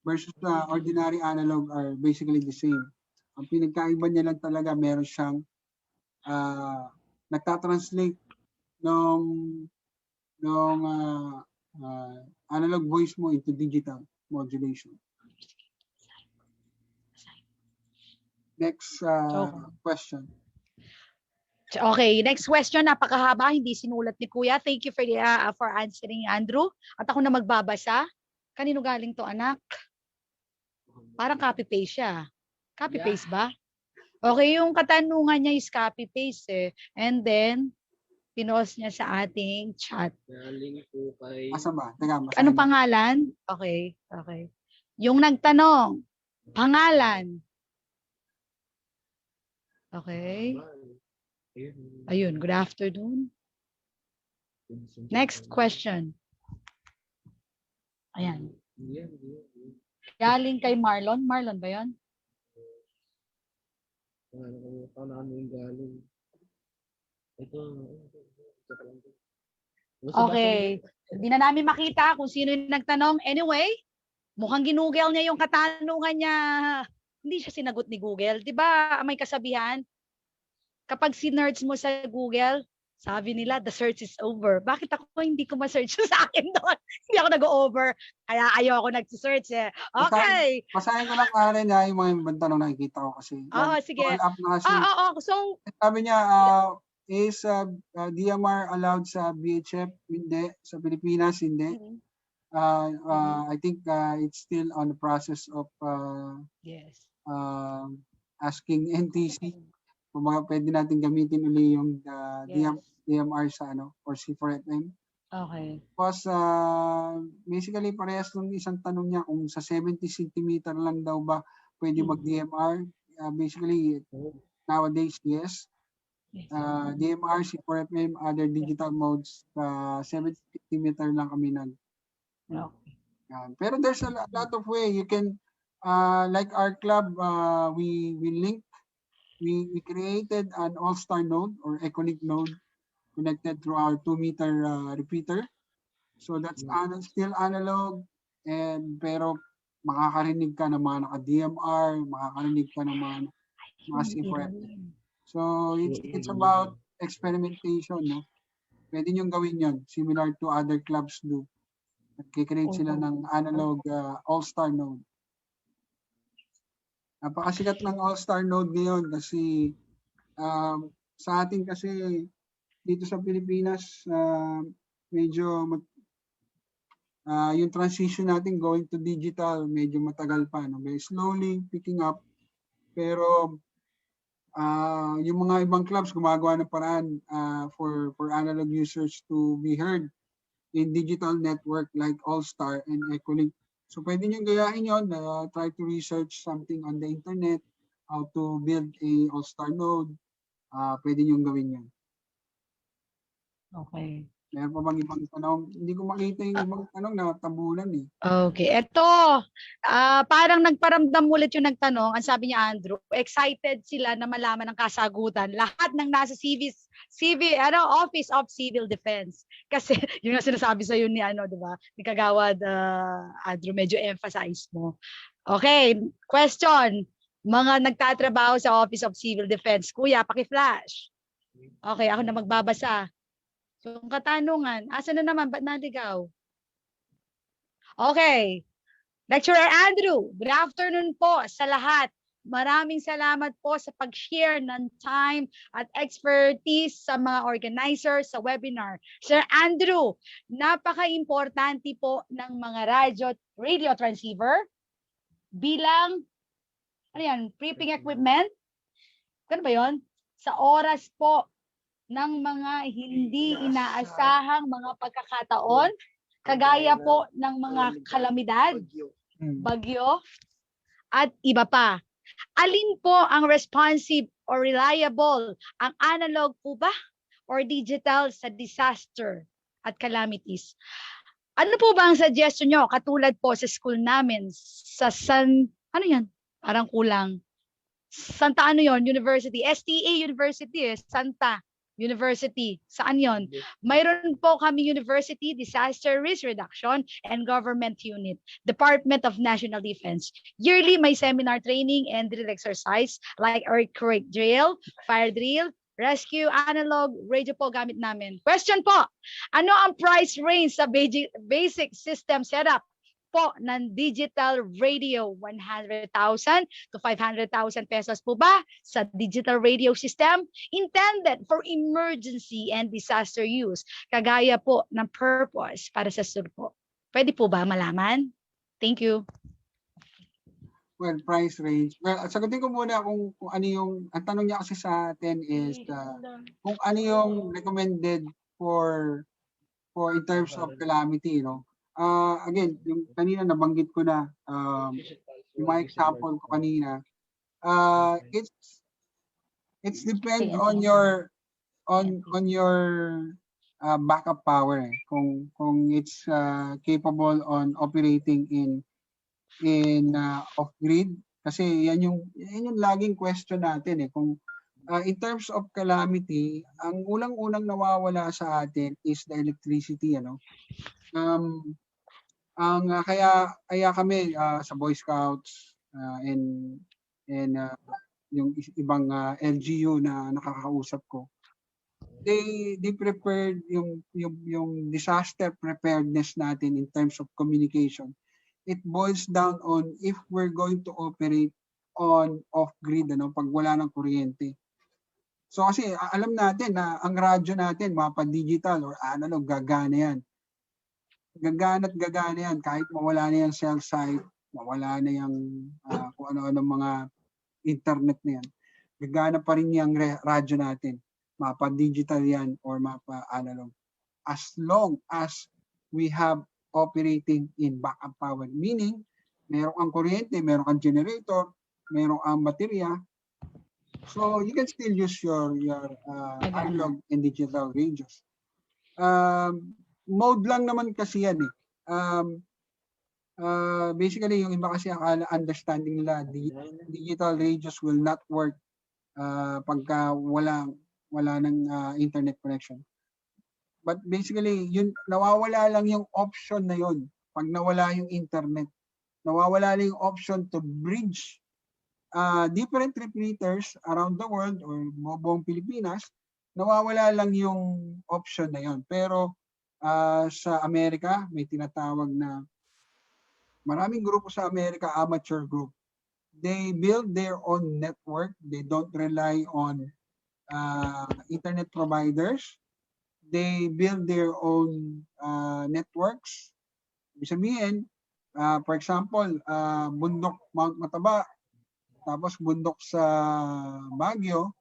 versus the ordinary analog are basically the same. Ang pinagkaiba niya lang talaga, meron siyang nagtatranslate ng analog voice mo into digital modulation. Next question. Okay, next question, napakahaba, hindi sinulat ni Kuya. Thank you for answering, Andrew. At ako na magbabasa. Kanino galing to, anak? Parang copy-paste siya. Copy-paste ba? Okay, yung katanungan niya is copy-paste eh. And then, pinost niya sa ating chat. Galing po kay... Asa ba? Teka, Anong pangalan? Okay. Yung nagtanong, pangalan. Okay. Ayun, good afternoon. Next question. Ayan. Galing kay Marlon. Marlon ba yun? Okay. Hindi na namin makita kung sino yung nagtanong. Anyway, mukhang ginugel niya yung katanungan niya. Hindi siya sinagot ni Google. Di ba may kasabihan? Kapag sinerch mo sa Google, sabi nila, the search is over. Bakit ako hindi ko ma-search sa akin doon? Hindi ako nag-over. Kaya ayoko nag-search eh. Okay. Basahin ko lang Karen yung mga ibang tanong nakikita ko kasi. Oo, sige. Up na kasi. So, sabi niya, is DMR allowed sa VHF? Hindi. Sa Pilipinas, hindi. I think it's still on the process of asking NTC kung pwede natin gamitin uli yung DMR sa or C4FM. Okay. Because basically parehas ng isang tanong niya kung sa 70 cm lang daw ba pwede mag-DMR. Basically, nowadays, yes. DMR, C4FM, other digital modes, 70 cm lang kami pero there's a lot of way. You can, like our club, we link we created an all-star node or Echolink node connected through our 2-meter repeater. So that's still analog, and pero makakarinig ka ng mga naka-DMR, makakarinig ka ng mga C4F. So it's about experimentation, no? Pwede niyong gawin yon similar to other clubs do. Nagkikreate sila ng analog all-star node. Napakasikat ng all-star node ngayon kasi sa atin kasi dito sa Pilipinas medyo yung transition natin going to digital medyo matagal pa, no? Very slowly picking up, pero yung mga ibang clubs gumagawa ng paraan for analog users to be heard in digital network like All-Star and Echolink. So pwede nyo gayahin yun, try to research something on the internet, how to build a All-Star node, pwede nyo gawin yun. Okay. Meron pa bang ibang tanong? Hindi ko makita yung ibang tanong na tabunan eh. Okay, eto, parang nagparamdam ulit yung nagtanong, ang sabi niya Andrew, excited sila na malaman ng kasagutan, lahat ng nasa Office of Civil Defense. Kasi yung nga sinasabi sa ni di ba? Ni Kagawad Andrew, medyo emphasize mo. Okay, question. Mga nagtatrabaho sa Office of Civil Defense, kuya, paki-flash. Okay, ako na magbabasa. So, ang katanungan, asa na naman, ba't naligaw? Okay. Lecturer Andrew, good afternoon po sa lahat. Maraming salamat po sa pag-share ng time at expertise sa mga organizers sa webinar. Sir Andrew, napaka-importante po ng mga radio transceiver bilang prepping equipment. Ano ba yun? Sa oras po ng mga hindi inaasahang mga pagkakataon, kagaya po ng mga kalamidad, bagyo, at iba pa. Alin po ang responsive or reliable? Ang analog po ba or digital sa disaster at calamities? Ano po ba ang suggestion nyo? Katulad po sa school namin, sa Parang kulang. Santa University, STA University, Santa University. Saan yon? Mayroon po kami University Disaster Risk Reduction and Government Unit, Department of National Defense. Yearly may seminar training and drill exercise like earthquake drill, fire drill, rescue, analog, radio po gamit namin. Question po, ano ang price range sa basic system setup po ng digital radio? 100,000 to 500,000 pesos po ba sa digital radio system intended for emergency and disaster use, kagaya po ng purpose para sa surpo? Pwede po ba malaman? Thank you. Well, price range. Well, sagutin ko muna kung ano yung, ang tanong niya kasi sa atin is kung ano yung recommended for in terms of calamity, again, yung kanina nabanggit ko na, yung mga example ko kanina, it's depend on your backup power, kung it's capable on operating in off grid, kasi yan yung laging question natin kung in terms of calamity, ang unang nawawala sa atin is the electricity, kaya kami sa Boy Scouts and yung ibang LGU na nakakausap ko, they prepared yung disaster preparedness natin in terms of communication. It boils down on if we're going to operate on off grid, pag wala ng kuryente. So kasi alam natin na ang radyo natin, mapa digital or analog, gagana yan. Gagana yan kahit mawala na yung cell site, mawala na yung kung ano-ano mga internet na yan. Gagana pa rin yung radyo natin. Mapa digital yan or mapa analog. As long as we have operating in backup power. Meaning, meron kang kuryente, meron kang generator, meron kang baterya. So, you can still use your analog and digital radios. Mode lang naman kasi yan basically, yung iba kasi ang understanding nila, digital radios will not work pagka wala ng internet connection. But basically, yun, nawawala lang yung option na yun. Pag nawala yung internet, nawawala lang yung option to bridge different repeaters around the world or buong Pilipinas, nawawala lang yung option na yun. Pero sa Amerika, may tinatawag na maraming grupo sa Amerika, amateur group. They build their own network. They don't rely on internet providers. They build their own networks. Ibig sabihin, for example, bundok Mount Mataba, tapos bundok sa Baguio,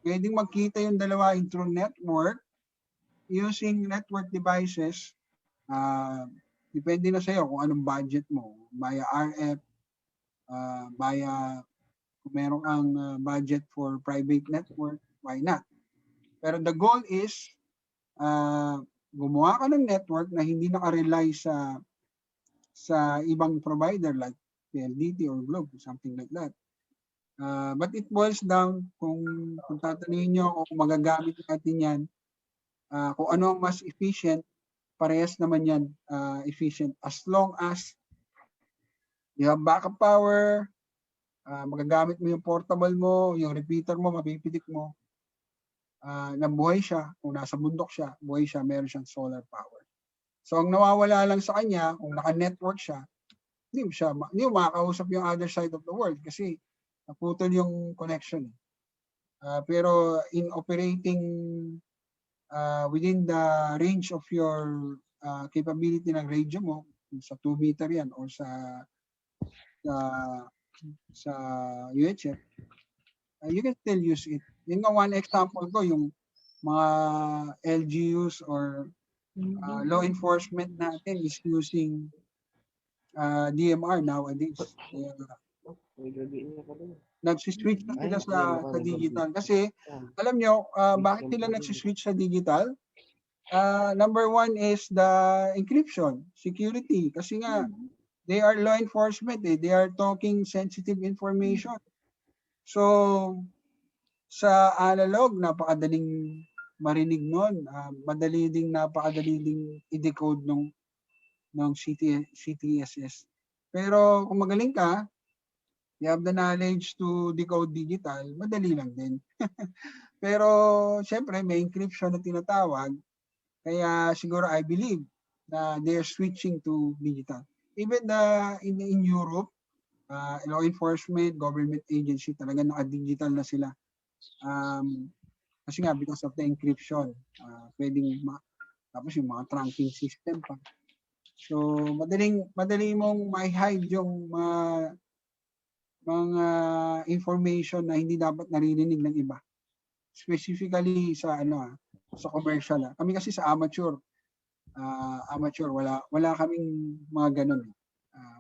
pwedeng magkita yung dalawa through network using network devices. Depende na sa'yo kung anong budget mo. Via RF, via kung meron kang budget for private network, why not? Pero the goal is gumawa ka ng network na hindi naka-rely sa ibang provider like PLDT or Globe, something like that. But it boils down kung tatanungin nyo kung magagamit natin yan, kung ano ang mas efficient, parehas naman yan efficient as long as you have backup power, magagamit mo yung portable mo, yung repeater mo, mapipitik mo, na buhay siya, kung nasa bundok siya, buhay siya, meron siyang solar power. So ang nawawala lang sa kanya, kung naka-network siya, hindi mo makakausap yung other side of the world kasi naputol yung connection. Pero in operating within the range of your capability ng radio mo, sa 2 meter yan or sa UHF, you can still use it. Yung one example ko, yung mga LGUs or law enforcement natin is using DMR nowadays. Nagsiswitch na sila sa digital. Kasi alam nyo, bakit sila nagsiswitch sa digital? Number one is the encryption, security. Kasi nga, they are law enforcement. They are talking sensitive information. So, sa analog, napakadaling marinig nun. Napakadali ding i-decode ng CTSS. Pero kung magaling ka, you have the knowledge to decode digital, madali lang din. Pero syempre may encryption na tinatawag, kaya siguro I believe na they're switching to digital. Even in Europe, law enforcement, government agency, talaga naka-digital na sila. Kasi nga because of the encryption, pwedeng tapos yung mga trunking system pa. So madali mong ma-hide yung mga information na hindi dapat naririnig ng iba. Specifically sa sa commercial. Kami kasi sa amateur wala kaming mga ganun.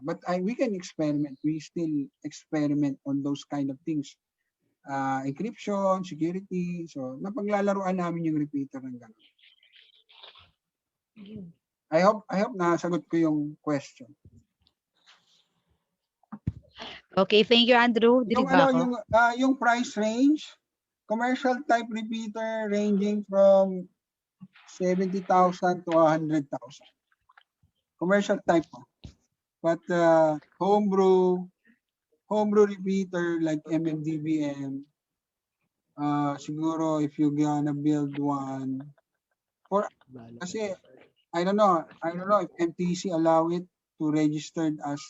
But we can experiment. We still experiment on those kind of things. Encryption, security. So napaglalaruan namin yung repeater ng ganun. I hope nasagot ko yung question. Okay, thank you, Andrew. Yung price range, commercial type repeater ranging from 70,000 to 100,000. Commercial type. But homebrew repeater like MMDBM, siguro if you're gonna build one, kasi I don't know if NTC allow it to registered as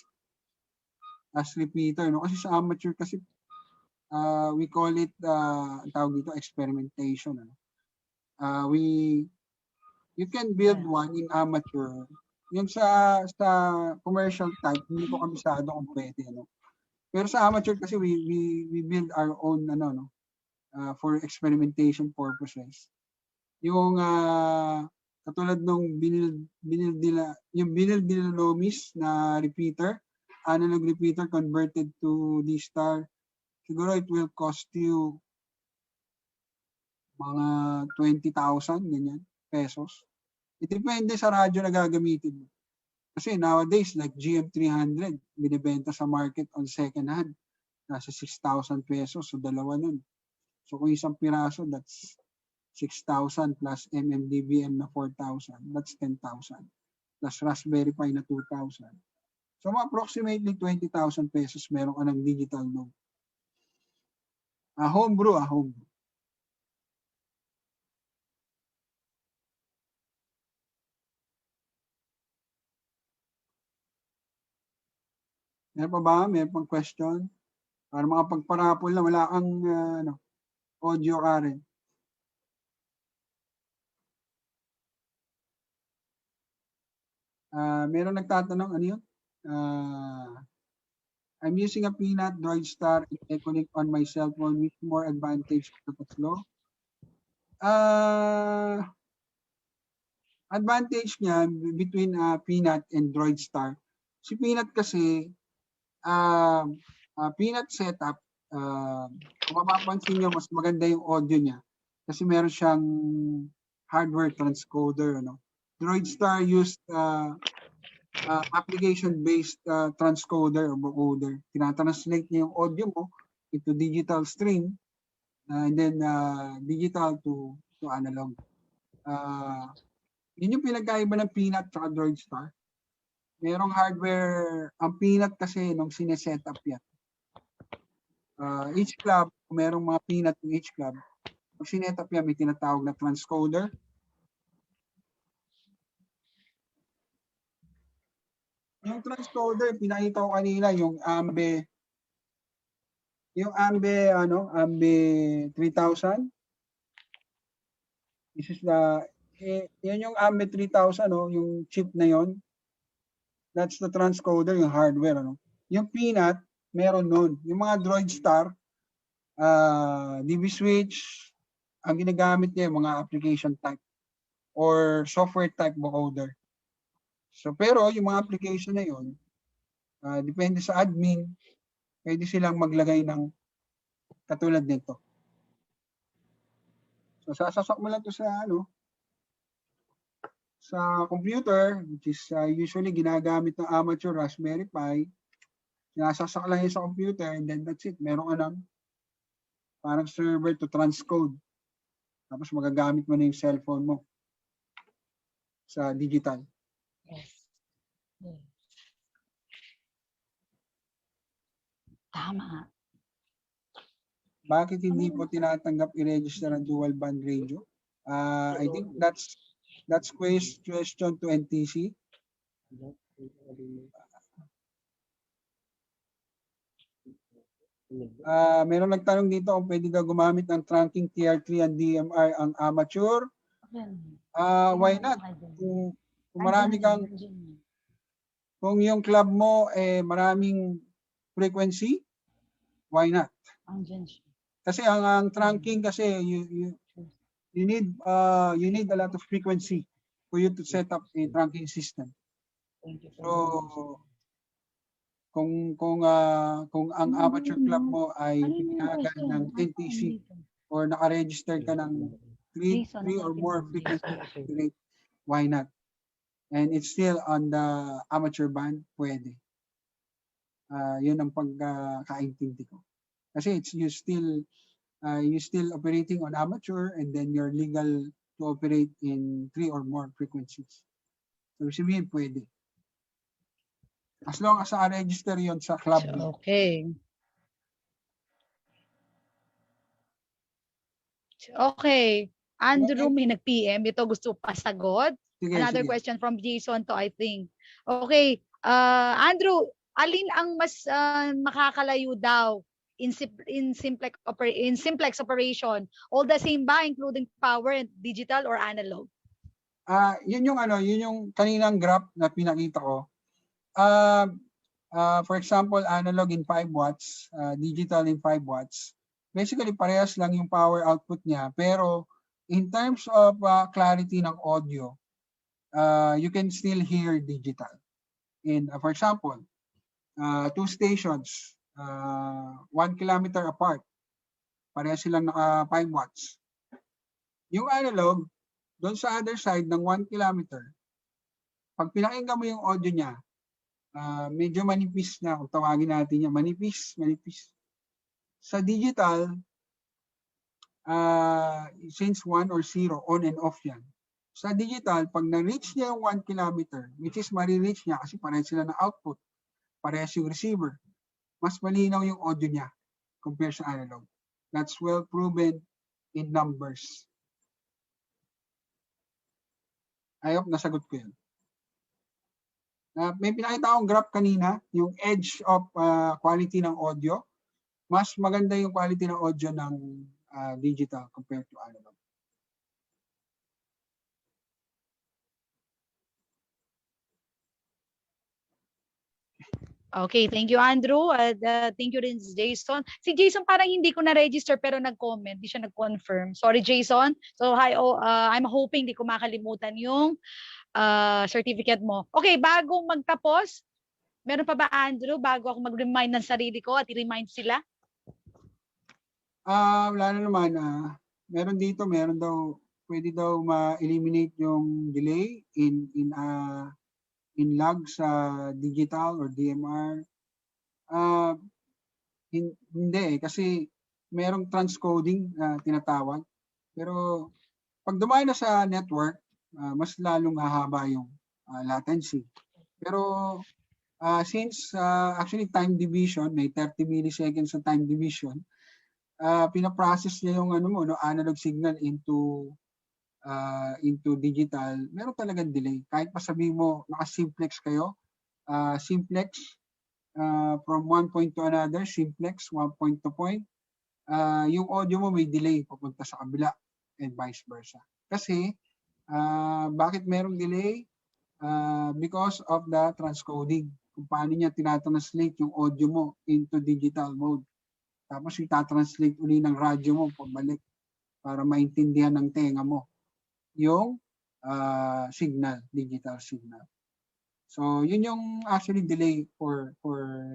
repeater, no? Kasi sa amateur kasi we call it tawag dito experimentation. You can build one in amateur. Yung sa commercial type, hindi ko kabisado kung pwede, no? Pero sa amateur kasi we build our own for experimentation purposes. Yung katulad nung binil nila Lomis na repeater, analog repeater converted to D-Star, siguro it will cost you mga 20,000 ganyan pesos. It depende sa radyo na gagamitin mo. Kasi nowadays like GM300 binibenta sa market on second hand nasa 6,000 pesos, so dalawa nun. So kung isang piraso, that's 6,000 plus MMDBM na 4,000. That's 10,000. Plus Raspberry Pi na 2,000. So approximately 20,000 pesos meron ka ng digital note. Homebrew, homebrew. Meron pa ba? Meron pang question? Para makapagparapol na wala kang audio ka rin. Meron nagtatanong, ano yun? I'm using a Peanut Droid Star and I connect on my cell phone with more advantage to the flow. Advantage niya between Peanut and Droid Star. Si Peanut kasi, Peanut setup, kung mapapansin nyo, mas maganda yung audio niya. Kasi meron siyang hardware transcoder. Ano? Droid Star used application-based transcoder or vocoder. Tinatranslate niya yung audio mo into digital stream and then digital to analog. Yun yung pinagkaiba ng Peanut at Droid Star. Merong hardware, ang Peanut kasi nung sinesetup yan. Each club, kung merong mga Peanut in each club, pag sinetup yan, may tinatawag na transcoder. Yung transcoder, pinakita ko kanina, yung AMBE 3000. This is the, yan yung AMBE 3000, yung chip na yon. That's the transcoder, yung hardware. Yung Peanut, meron nun. Yung mga Droid Star, DB switch, ang ginagamit niya yung mga application type or software type vocoder. So, pero yung mga application na yun, depende sa admin, pwede silang maglagay ng katulad nito. So, sasasak mo lang to sa sa computer, which is usually ginagamit ng amateur Raspberry Pi. Sinasasak lang yun sa computer and then that's it. Meron ka ng parang server to transcode. Tapos magagamit mo na yung cellphone mo sa digital. Yes. Tama. Bakit hindi po tinatanggap i-register ang dual band radio? I think that's question to NTC. Meron nagtanong dito kung pwede daw gumamit ng trunking TR3 and DMR ang amateur. Why not? Kung marami kang, kung yung club mo maraming frequency, why not? Kasi ang trunking kasi you need a lot of frequency for you to set up a trunking system. So kung ang amateur club mo ay pinayagan ng NTC or naka-register ka ng 3 or more frequency, why not? And it's still on the amateur band, pwede. Yun ang pagkakaintindi ko. Kasi you still operating on amateur and then you're legal to operate in 3 or more frequencies. So sabihin, pwede. As long as register yon sa club. Okay. Okay. Andrew, may nag-PM. Ito gusto pa sagot. Another question from Jason to, I think. Okay. Andrew, alin ang mas makakalayo daw in simplex operation? All the same ba, including power and digital or analog? Yun yung kaninang graph na pinakita ko. For example, analog in 5 watts, digital in 5 watts. Basically, parehas lang yung power output niya. Pero in terms of clarity ng audio, you can still hear digital. For example, 2 stations, 1 kilometer apart, parehas silang naka 5 watts. Yung analog, doon sa other side ng 1 kilometer, pag pinakinggan mo yung audio niya, medyo manipis na, kung tawagin natin niya, manipis. Sa digital, Since 1 or 0, on and off yan. Sa digital, pag na-reach niya yung 1 kilometer, which is marireach niya kasi parehas sila ng output, parehas yung receiver, mas malinaw yung audio niya compared sa analog. That's well proven in numbers. I hope nasagot ko yun. May pinakita akong graph kanina, yung edge of quality ng audio. Mas maganda yung quality ng audio ng digital compared to analog. Okay, thank you Andrew. Thank you rin Jason. Si Jason parang hindi ko na-register pero nag-comment, hindi siya nag-confirm. Sorry Jason. So I'm hoping di ko makalimutan yung certificate mo. Okay, bago magtapos, meron pa ba Andrew bago ako mag-remind ng sarili ko at i-remind sila? Wala na naman. Meron dito, pwede daw ma-eliminate yung delay in lag sa digital or DMR. Hindi kasi merong transcoding tinatawag. Pero pag dumaan na sa network, mas lalong hahaba yung latency. Pero since actually time division, may 30 milliseconds sa time division, pinaprocess niya yung analog signal into digital, meron talagang delay. Kahit pa sabihin mo, naka-simplex kayo, simplex from one point to another, simplex, one point to point, yung audio mo may delay papunta sa kabila and vice versa. Kasi, bakit merong delay? Because of the transcoding. Kung paano niya tinatranslate yung audio mo into digital mode. Tapos itatranslate uli ng radyo mo pabalik para maintindihan ng tenga mo yung signal, digital signal. So, yun yung actually delay for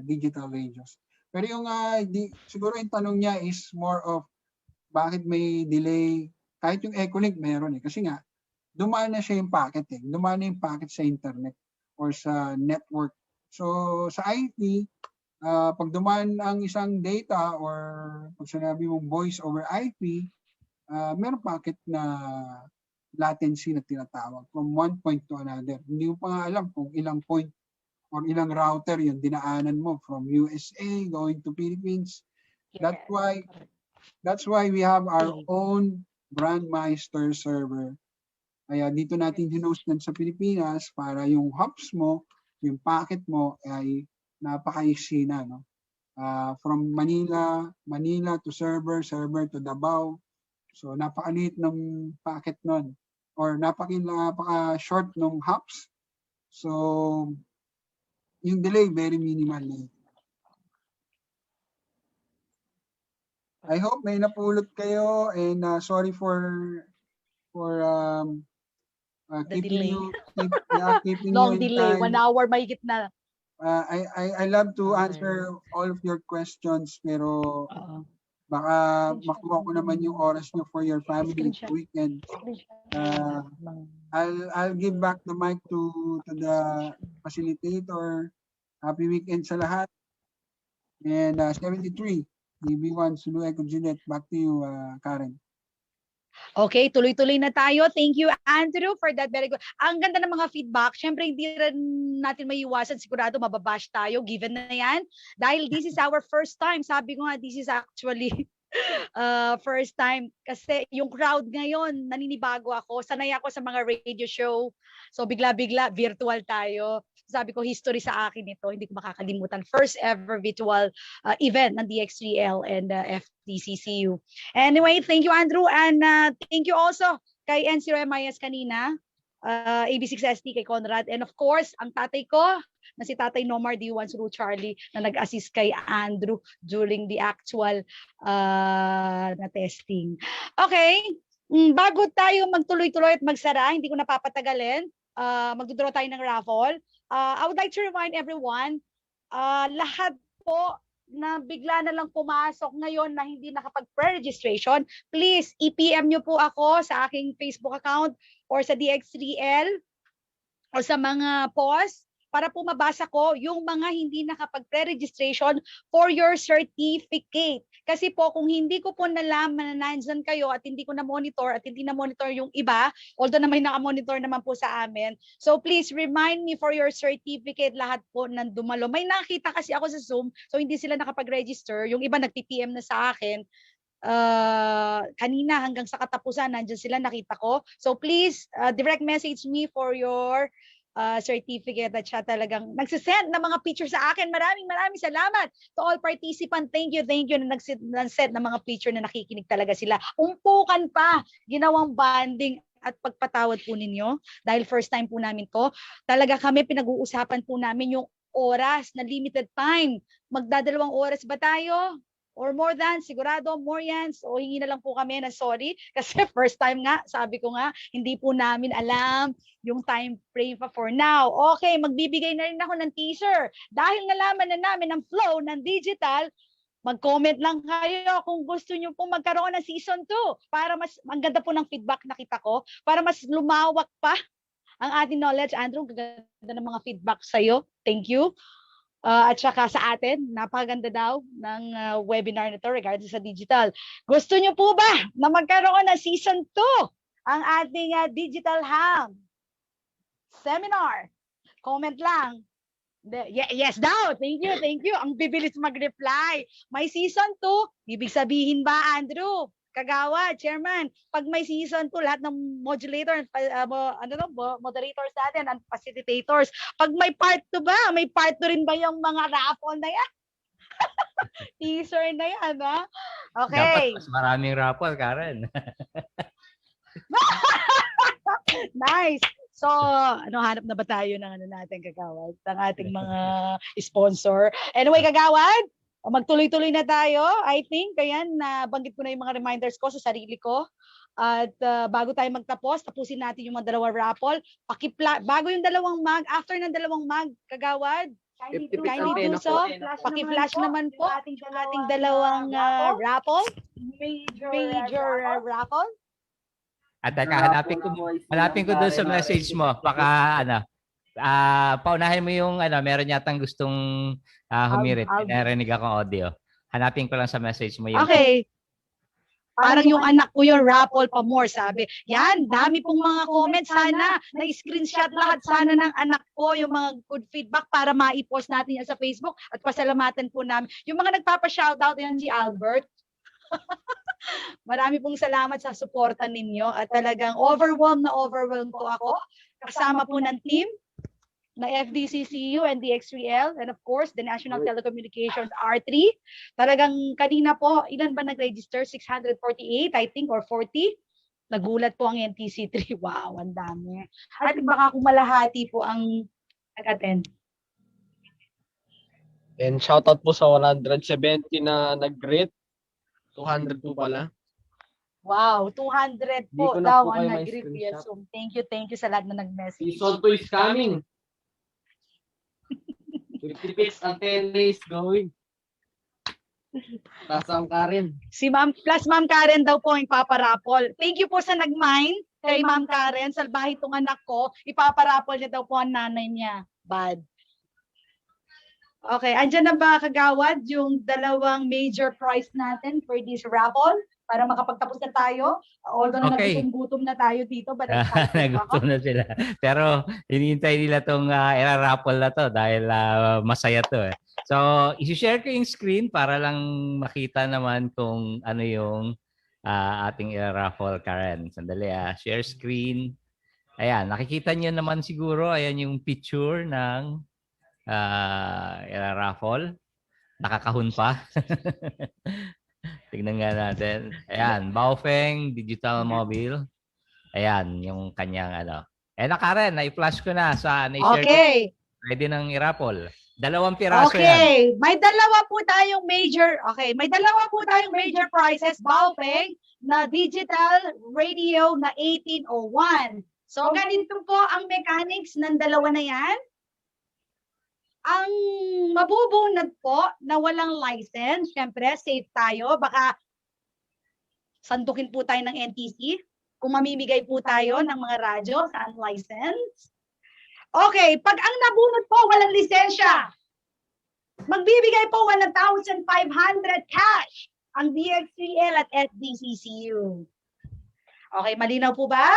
digital radios. Pero yung siguro yung tanong niya is more of bakit may delay, kahit yung Echolink meron kasi nga dumaan na siya yung packet dumaan na yung packet sa internet or sa network. So, sa IT, pag dumaan ang isang data or pag sinabi mong voice over IP, meron packet na latency na tinatawag from one point to another. Hindi mo pa nga alam kung ilang point or ilang router yung dinaanan mo from USA going to Philippines. Yes. That's why we have our own Brandmeister server. Kaya dito natin hinostan sa Pilipinas para yung hubs mo, yung packet mo ay napaka-easy na. No? From Manila to server to Davao. So napakaliit ng packet nun. Or napaka-short ng hops. So, yung delay very minimal. I hope may napulot kayo and sorry for keeping you long in delay, time. 1 hour mahigit na. I love to answer all of your questions pero baka makuha ko naman yung oras nyo for your family weekend. I'll give back the mic to the facilitator. Happy weekend sa lahat. And 73, DB1, Sulu Eco Juliet, back to you, Karen. Okay, tuloy-tuloy na tayo. Thank you, Andrew, for that. Very good. Ang ganda ng mga feedback. Siyempre, hindi rin natin maiwasan. Sigurado mababash tayo. Given na yan. Dahil this is our first time. Sabi ko nga, this is actually first time. Kasi yung crowd ngayon, naninibago ako. Sanay ako sa mga radio show. So, bigla-bigla, virtual tayo. Sabi ko, history sa akin ito. Hindi ko makakalimutan. First ever virtual event ng DX3L and FDCCU. Anyway, thank you, Andrew. And thank you also kay NC-RMIS kanina, AB6ST kay Conrad. And of course, ang tatay ko, na si Tatay Nomar D1 Suru Charlie, na nag-assist kay Andrew during the actual na testing. Okay, bago tayo magtuloy-tuloy at magsara, hindi ko napapatagalin, magdodraw tayo ng raffle. I would like to remind everyone, lahat po na bigla na lang pumasok ngayon na hindi nakapag-pre-registration, please i-PM nyo po ako sa aking Facebook account or sa DX3L or sa mga posts para po mabasa ko yung mga hindi nakapag-pre-registration for your certificate. Kasi po kung hindi ko po nalaman na nandyan kayo at hindi ko na-monitor at hindi na-monitor yung iba, although na may naka-monitor naman po sa amin, so please remind me for your certificate lahat po ng dumalo. May nakita kasi ako sa Zoom, so hindi sila nakapag-register. Yung iba nag-PM na sa akin. Kanina hanggang sa katapusan, nandyan sila, nakita ko. So please, direct message me for your certificate at siya talagang nagsisend ng mga picture sa akin. Maraming salamat to all participants. Thank you na nag-send ng mga picture na nakikinig talaga sila. Umpukan pa, ginawang banding at pagpatawad po ninyo dahil first time po namin to. Talaga kami pinag-uusapan po namin yung oras na limited time. Magdadalawang oras ba tayo? Or more than, sigurado, more yan. So, hingi na lang po kami na sorry. Kasi first time nga, sabi ko nga, hindi po namin alam yung time frame pa for now. Okay, magbibigay na rin ako ng teaser. Dahil nalaman na namin ang flow ng digital, mag-comment lang kayo kung gusto nyo pong magkaroon ng season 2 para mas, ang ganda po ng feedback nakita ko, para mas lumawak pa ang ating knowledge. Andrew, ganda ng mga feedback sa'yo. Thank you. At saka sa atin, napakaganda daw ng webinar nito regarding sa digital. Gusto nyo po ba na magkaroon ng season 2 ang ating digital ham seminar? Comment lang. Yes daw. Thank you. Ang bibilis mag-reply. May season 2, ibig sabihin ba, Andrew? Kagawa, Chairman, pag may season 2, lahat ng moderators natin and facilitators, pag may part 2 ba, may part 2 rin ba yung mga raffle na yan? Teaser na yan, ha? Okay. Dapat mas maraming raffle, Karen. Nice. So, hanap na ba tayo ng natin, Kagawad? Ng ating mga sponsor. Anyway, Kagawad, magtuloy-tuloy na tayo. I think, kaya nabanggit ko na yung mga reminders ko sa sarili ko. At bago tayo magtapos, tapusin natin yung mga dalawang raffle. Bago yung dalawang mag, after ng dalawang mag, Kagawad, kindly do so. Paki-flash naman po ating dalawang raffle. Major raffle. At hanapin ko doon sa message mo. Baka paunahin mo yung meron yatang gustong humirit. Narinig akong audio. Hanapin ko lang sa message mo yung... Okay. Parang yung anak ko yung raffle pa more, sabi. Yan, dami pong mga comments. Sana na-screenshot lahat sana ng anak ko yung mga good feedback para ma-post natin yan sa Facebook at pasalamatan po namin. Yung mga nagpapa-shoutout yan si Albert. Marami pong salamat sa suporta ninyo at talagang overwhelmed po ako. Kasama po ng team na FDCCU and DX3L and of course the National Telecommunications R3. Talagang kanina po, ilan ba nag-register? 648 I think or 40. Nagulat po ang NTC 3. Wow, ang dami. At baka kung malahati po ang nag-attend. And shoutout po sa 170 na nag-rate. 200 po pala. Wow, 200 po daw ang nag-rate. So, thank you sa lahat na nag-message. Season 2 is coming. 50 picks ang 10 days going. Plus Ma'am Karen. Plus Ma'am Karen daw po ang ipaparapol. Thank you po sa nag-mind kay Ma'am Karen. Salbahe itong anak ko. Ipaparapol niya daw po ang nanay niya. Bad. Okay, andyan na ba, Kagawad, yung dalawang major prize natin for this raffle? Para makapagtapos na tayo. Although nagutom na tayo dito. But nagutom na sila. Pero hinihintay nila itong i-raffle na to dahil masaya to. So, isi-share ko yung screen para lang makita naman kung ano yung ating i-raffle, Karen. Sandali share screen. Ayan, nakikita niyo naman siguro. Ayan yung picture ng i-raffle. Nakakahon pa. Tignan nga natin. Ayan, Baofeng Digital Mobile. Ayan, yung kanyang Karen, na-flash ko na sa na-share ko. Ready nang i-raffle. 2 piraso yan. May dalawa po tayong major prizes, Baofeng, na digital radio na 1801. So, ganito po ang mechanics ng dalawa na yan. Ang mabubunod po na walang license, syempre safe tayo, baka sandukin po tayo ng NTC kung mamimigay po tayo ng mga radyo sa unlicensed. Okay, pag ang nabunot po walang lisensya, magbibigay po 1,500 cash ang DX3L at FDCCU. Okay, malinaw po ba?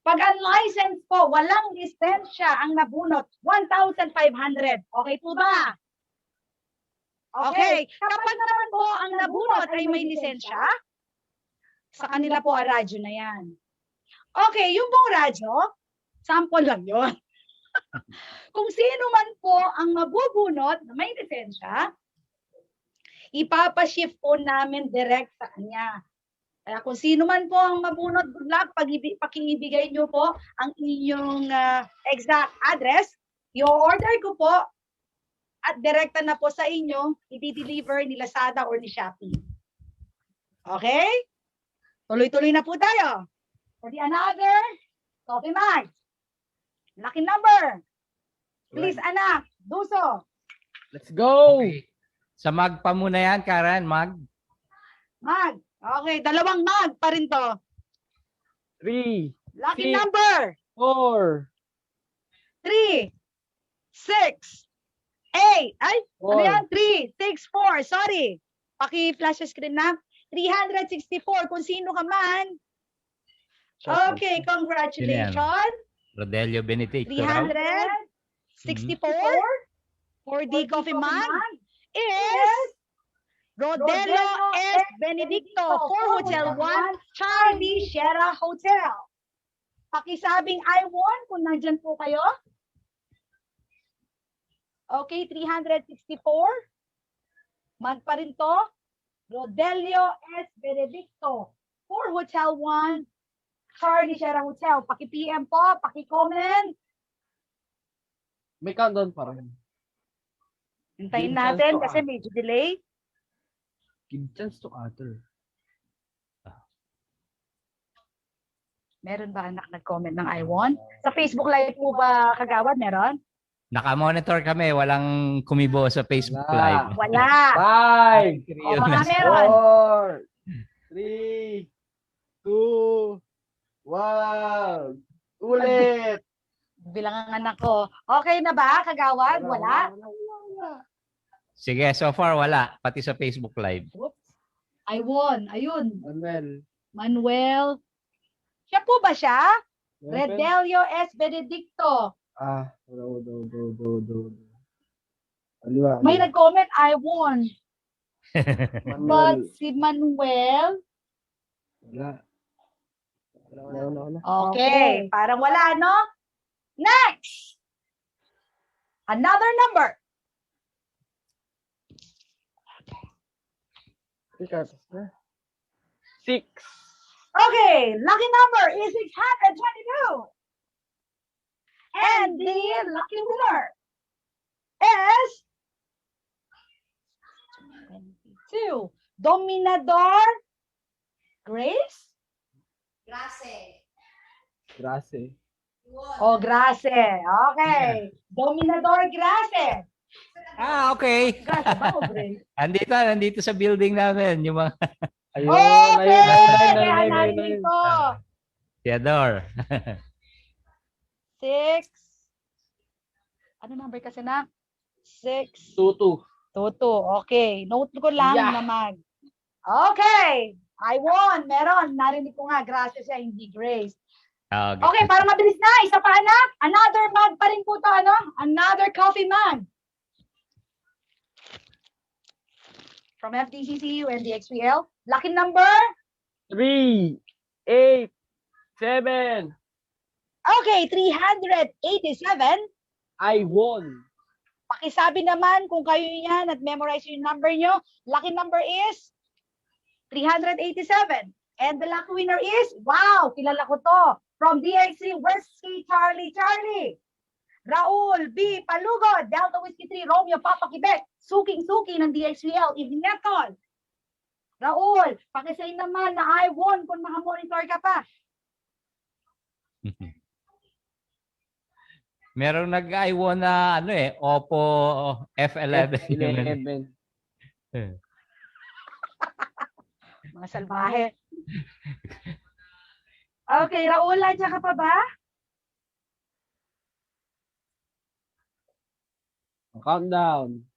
Pag unlicensed po, walang lisensya ang nabunot, 1,500. Okay po ba? Okay, kapag naman po ang nabunot ay may lisensya, sa kanila po ang radyo na yan. Okay, yung pong radyo, sample lang yun. Kung sino man po ang mabubunot na may lisensya, ipapashift po namin direct sa kanya. Kaya kung sino man po ang mabunot, good luck, pakiibigay nyo po ang inyong exact address, i-order ko po at direkta na po sa inyo, i-deliver ni Lazada or ni Shopee. Okay? Tuloy-tuloy na po tayo. For the another coffee mug. Lucky number. Please, anak, do so. Let's go! Okay. Sa mag pa muna yan, Karen, mag. Mag. Okay, dalawang mag pa rin to. 3, Lucky 6, number. 4, 3, 6, 8. Ay, ano 4. yan? 3, 6, 4. Sorry. Paki-flash screen na. 364. Kung sino ka man. Okay, congratulations. Rodelio Benedicto. 364 for the coffee mug is Rodelio S. Benedicto for Hotel 1, Charlie Sierra Hotel. Pakisabing I won kung nandyan po kayo. Okay, 364. Mug pa rin to. Rodelio S. Benedicto for Hotel 1, Charlie Sierra Hotel. Paki-PM po, paki-comment. May countdown pa rin. Hintayin natin kasi medyo delay. Give chance to other. Meron ba anak nag-comment ng I won? Sa Facebook Live po ba, Kagawad, meron? Naka-monitor kami, walang kumibo sa Facebook Wala. Live. Wala. 5, O, mga meron. 4, 3, 2, 1. Ulit. Bilang ang anak ko. Okay na ba, Kagawad? Wala? Sige, so far wala. Pati sa Facebook Live. Oops. I won. Ayun. Manuel. Manuel. Siya po ba siya? Redelio S. Benedicto. Do. May nag-comment, I won. Manuel. But si Manuel, Wala. okay, parang wala, no? Next! Another number. Six. Okay, lucky number is 622. And the lucky winner is 2. Dominador Grace? Grace. Oh, Grace. Okay. Dominador Grace. Okay. Grace ba o Grace? Nandito sa building namin yung mga Ayun, Okay. Nandito. Theodore. 6. Ano number kasi na? 6. 2. Okay. Note ko lang Yeah. na mag. Okay. I won. Meron. Narinig ko nga. Grace siya, hindi Grace. Okay, para mabilis na. Isa pa, anak. Another mug pa rin po to, ano? Another coffee mug. From FDCCU and DX3L. Lucky number? 3, 8, 7. Okay, 387. I won. Pakisabi naman kung kayo yan at memorize yung number nyo. Lucky number is 387. And the lucky winner is, wow, kilala ko to. From DX3 Whiskey Charlie. Raul B. Palugod, Delta Whiskey 3, Romeo Papa Quebec, Suking-Suki ng DX3L, Ignatol. Raul, pakisay naman na I won kung makamonitor ka pa. Merong nag-I1 na Oppo F11. Mga salbahe. Okay, Raul, nandiyan ka pa ba? Countdown.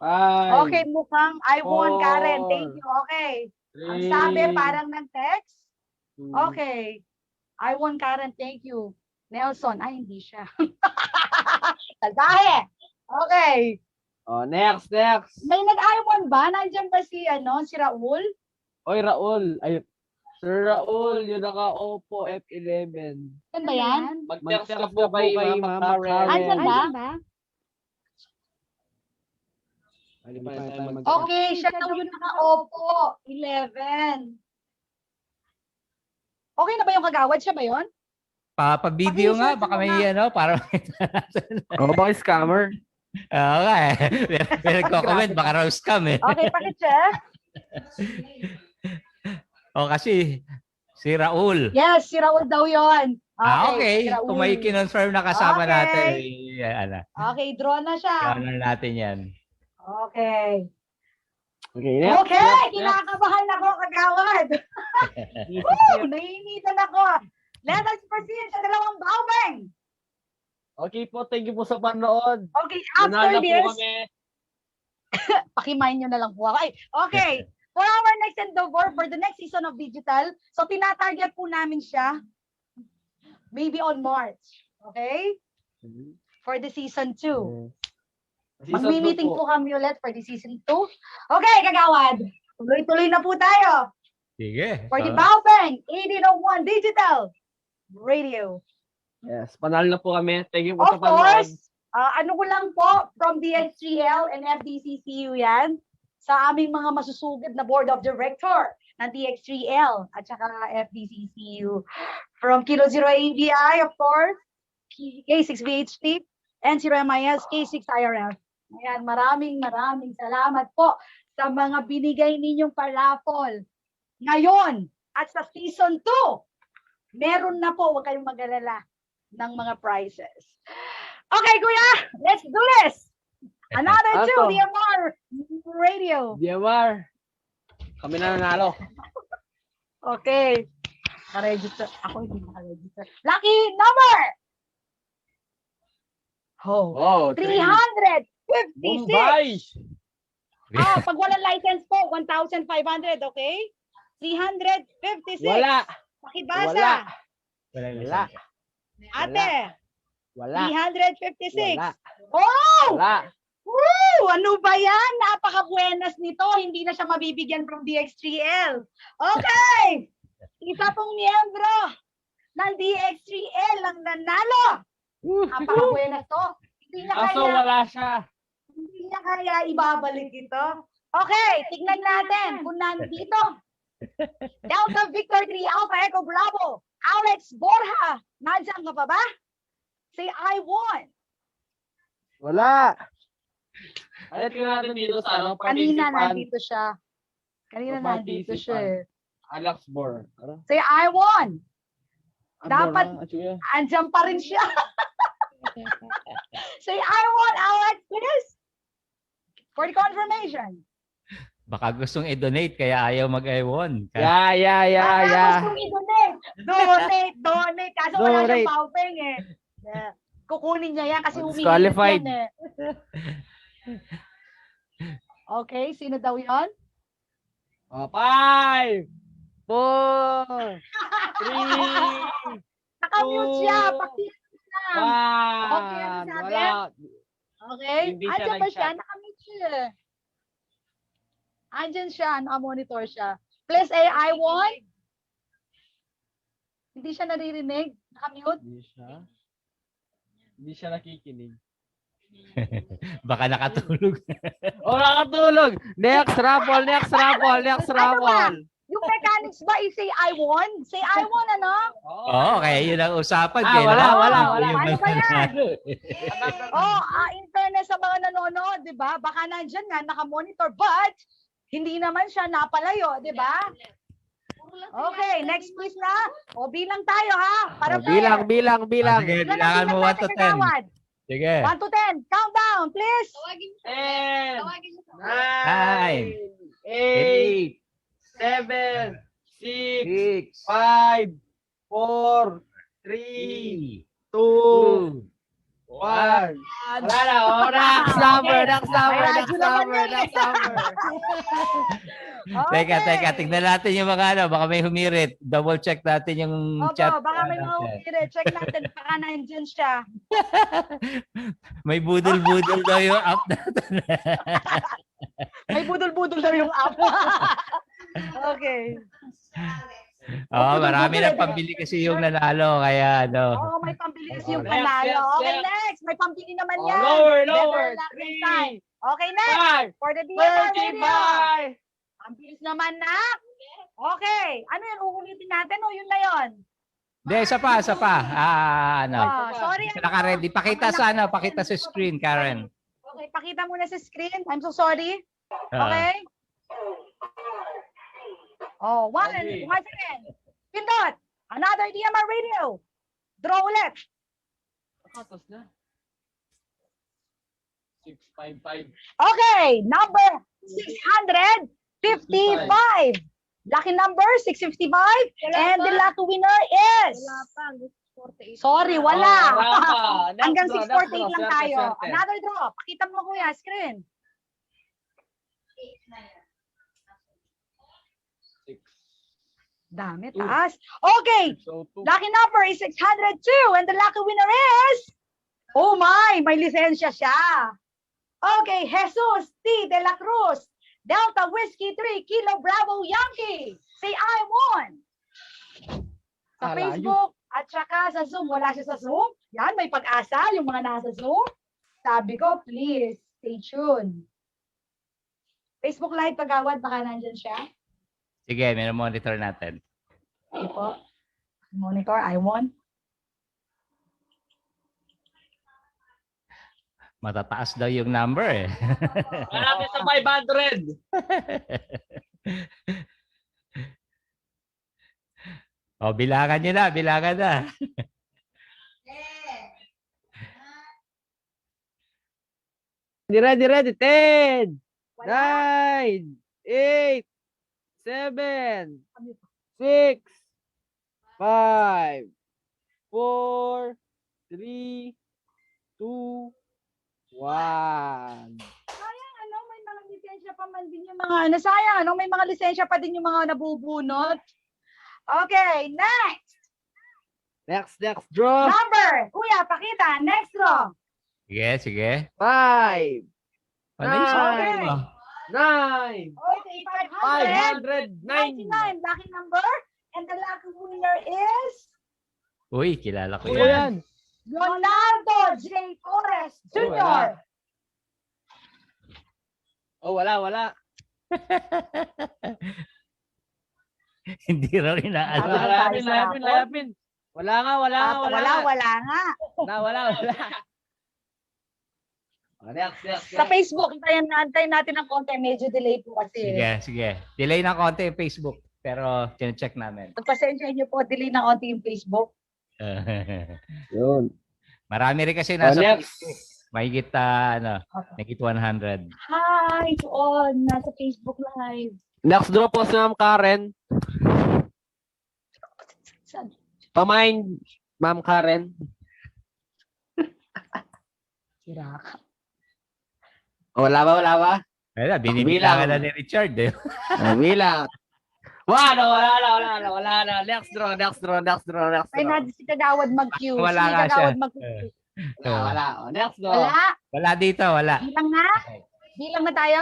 5, Okay, mukhang I won, Karen. Thank 4, you. Okay. Ang sabi, 3, parang ng text. 2, Okay. I won, Karen. Thank you. Nelson. Ay, hindi siya. Salbahe. Okay. Oh, next. May nag-I won ba? Nandiyan ba si Raul? Oy, Raul. Ay, Sir Raul, yung naka-Oppo F11. Yan ba yan? Mag-text ka po kay Mama Karen. Andyan ba? Okay. Okay, siya daw yung naka-Oppo 11. Okay na ba yung kagawad? Siya ba yun? Pa-video nga, baka may para Baka scammer. Oo nga eh. May nagko-comment, baka raw scam eh. Okay, pakicheck. Kasi si Raul. Yes, si Raul daw yun. Okay. Si Raul. Kung may kinonfirm na kasama natin, Okay, draw na siya. draw na natin yan. Okay. Okay, next. Okay, kinakabahan ako, kagawad. Woo! Naiinitan ako. Let us proceed sa dalawang baubeng. Okay po, thank you po sa panood. Okay, after Nanala this, po kami. pakimain nyo na lang po ako. Okay, for our next endeavor, for the next season of digital, so tinatarget po namin siya maybe on March. Okay? For the season 2. Magmi-meeting po kami ulit for the season 2. Okay, kagawad. Tuloy-tuloy na po tayo. Sige. For the Baobang 1801 Digital Radio. Yes, panalo na po kami. Thank you po Of sa panood. course, ano ko lang po, from DX3L and FDCCU yan, sa aming mga masusugid na board of director ng DX3L at saka FDCCU. From Kilo 0 ABI, of course, K6VHT, and 0MIS, K6IRF. Ayan, maraming salamat po sa mga binigay ninyong paraffol. Ngayon, at sa season 2, meron na po, huwag kayong mag-alala ng mga prizes. Okay, kuya, let's do this. Another 2, DMR Radio. DMR. Kami na nanalo. Okay. Na-register. Ako hindi naka-register. Lucky number! Oh, 356. Bombay. Pag walang license po, 1,500, okay? 356. Wala. Pakibasa. Wala. Ate. Wala. 356. Wala. Oh! Wala. Woo! Ano ba yan? Napaka-buenas nito. Hindi na siya mabibigyan from DX3L. Okay! Isa pong miyembro ng DX3L ang nanalo. Napaka-buenas to. Hindi niya Kaso kaya, wala siya. hindi niya kaya ibabalik ito. Okay, tignan natin kung nandito. Delta Victor 3 Alpha Echo Bravo. Alex Borja. Nandiyan ka pa ba? Say I won. Wala. Alit ka natin dito sa Kanina participant. nandito siya. Kanina nandito siya eh. Alex Bor. Say I won. Dapat Dapat andyan pa rin siya. Say I won, Alex, please. For the confirmation. Baka gustong i-donate kaya ayaw mag-I-won. Yeah. Kung i-donate. Donate. Kaso wala Donate. siyang paupeng eh. Yeah. Kukunin niya yan kasi humihilit Disqualified. yan eh. Okay, sino daw yon? 5, 4, 3, Nakamute siya. Pakita lang. 1. Okay, ano sabi? Wala. Okay. Hindi siya Andyan ba siya? nag-chat. Nakamute siya. Andyan siya. Naka-monitor siya. Please say I won. Hindi siya naririnig. Nakamute. Hindi siya nakikinig. Baka nakatulog. Nakatulog. Next raffle. Yung mechanics ba i-say I won? Say I won, ano? Oo, kaya yun ang usapan. Wala. Ano ba yan? In fairness sa mga nanonood, di ba? Baka nandyan nga, naka-monitor, but hindi naman siya napalayo, di ba? Okay, next please na. Bilang tayo, ha? Para Bilang. Sige, bilangan mo 1 to 10. Sige. 1 to 10. Countdown, please. 10, 9, 8, 7, 6, 5, 4, 3, 2, 1. Wala na. Oh, next number. Next number. May Next radyo naman number. yan eh. Next number. Teka, tignan natin yung mga ano, baka may humirit. Double check natin yung Opo, chat. baka may mga natin. umire. Check natin, baka nandyan siya. May budol-budol daw yung app natin. May budol-budol daw yung app. Okay. Oo, marami na pambili kasi yung nanalo. Kaya ano. Oo, may pambili kasi yung Next, panalo. next, Okay, next. next. May pambili naman Oh, yan. lower, Better lower. luck next 3, time. Okay, next. 5, For the DMR radio. 35. Ang bilis naman, nak. Okay. Ano yan? Uulitin natin o yun na yun? Hindi, isa pa. Ano. Sorry. Naka-ready. Pakita sa ano, pakita sa screen, Karen. Okay, pakita muna sa screen. I'm so sorry. Okay? Oh, once again. Pindot. Another DMR radio. Draw ulit. Katos na. 655. Okay, number 655. Lucky number 655. And the lucky winner is... Sorry, wala. Hanggang 648 lang tayo. Another draw. Pakita mo kuya, screen. 6. Dami, taas. Okay, lucky number is 602. And the lucky winner is... Oh my, may lisensya siya. Okay, Jesus T. De La Cruz. Delta Whiskey 3 Kilo Bravo Yankee. Say I won. Sa Facebook at saka sa Zoom. Wala siya sa Zoom. Yan, may pag-asa yung mga nasa Zoom. Sabi ko, please, stay tuned. Facebook Live Pagawad, baka nandyan siya. Sige, monitor natin. Okay po. Monitor, I won. Matataas daw yung number eh. Malapit sa 500. Bilangan nyo na, bilangan na. Ready. 10, 9, 8, 7, 6, 5, 4, 3, 2, 1. Sayang, may mga lisensya pa man din yung mga, sayang, may mga lisensya pa din yung mga nabubunot. Okay, next. Next draw. Number. Kuya, pakita. Next draw. Sige. 5, Ano yung sabi mo? 9, Okay, 599. Lucky number. And the lucky winner is... Uy, kilala ko Kuya yan. yan. Leonardo J. Torres Jr. Wala. Hindi raw inaalala. Layapin. Wala nga. Next. Sa Facebook, antayin natin ng konti. Medyo delay po kasi. Sige. Delay ng konti yung Facebook. Pero, check namin. Pagpasensya niyo po, delay ng konti yung Facebook. Yun. Marami rin kasi nasa next. Facebook. Mahigit 100. Hi to all. Nasa Facebook Live. Next draw po si Ma'am Karen. Pamain, Ma'am Karen. Sira ka. Wala ba? Wala, binibilangan na ni Richard eh. Bilang. Wala. Next draw. Ay, natin si Kagawad mag-queue. Wala Si nga siya. Kagawad mag-queue. Wala. Next draw. Wala. Dito, wala. Bilang na tayo?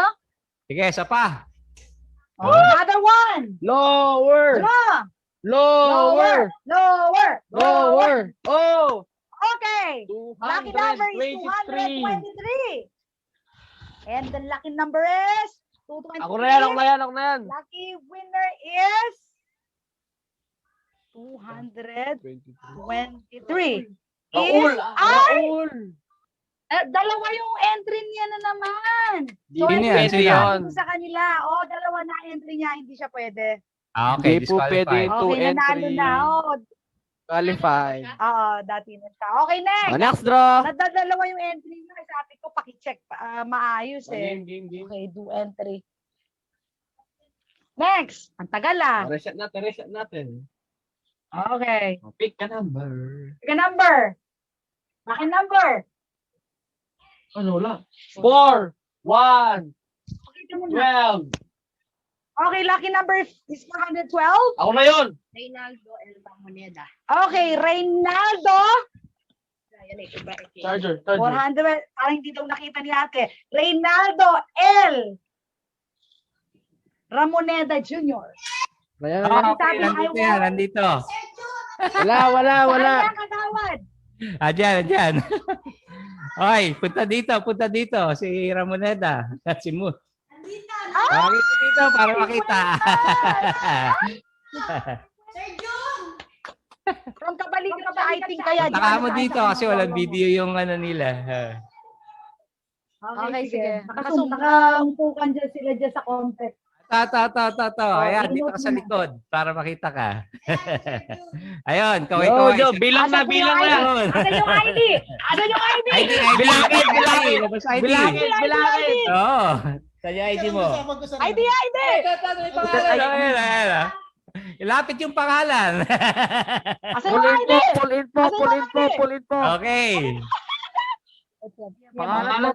Sige, isa pa. Another one. Lower. Lower. Oh. Okay. Lucky number is 223. And the lucky number is 223. Ako na yan. Lucky winner is 223. Raul. Dalawa yung entry niya na naman. So, Hindi hindi yan, sa kanila. Dalawa na entry niya, hindi siya pwede. Okay, Hindi po pwede disqualified. two Okay, nanalo entry. na. Qualified. Dati na siya. Okay, next. Next draw. Nadadalawa yung entry niya. Sabi ko, pakicheck maayos eh. Game. Okay, do entry. Next. Ang tagal Reset natin. Okay. Pick a number. Pick a number. Lucky number. Ano wala? 4, 1, Okay, ka muna. 12. Okay, lucky number is 412. Ako na yun. Reynaldo L. Moneda. Okay, Reynaldo. Charger. 400. Parang hindi daw nakita ni ate. Reynaldo L. Ramoneda Jr. Ayan, Ah, ayan. okay, nandito yan, nandito. Wala. Kaya kagawad. Diyan. Oy, punta dito. Si Ramoneda. Si Mu. Pakita dito para makita. From Kabalikan sa I think kaya. Punta mo dito kasi walang video yung ano nila. Okay, sige. Nakaumpukan dyan sila dyan sa context. Ayan, dito ka sa likod para makita ka. Ayun, Yo, kaway-kaway. bilang na. Ano yung ID? ID. Bilangin. Oo. Saan yung ID mo? ID! Ayan. Ilapit yung pangalan. Asan yung ID? Full info. Okay. Pangalan.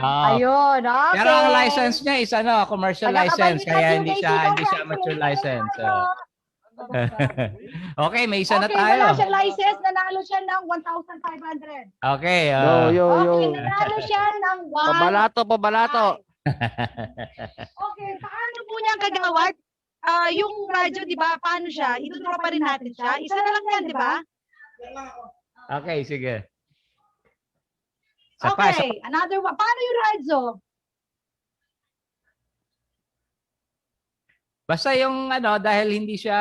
Ayun, okay. Pero ang license niya is commercial license kaya hindi siya mature license. Okay, may isa na Okay, tayo. wala siyang license. Nanalo siya ng 1,500. Okay. Yo. Okay, nanalo siya ng 1. Pabalato. Okay, paano po niya kagawad? Yung radyo, di ba? Paano siya? Itudraw pa rin natin siya. Isa na lang yan, di ba? Okay, sige. Okay, another one. Paano yung radyo? Basta yung dahil hindi siya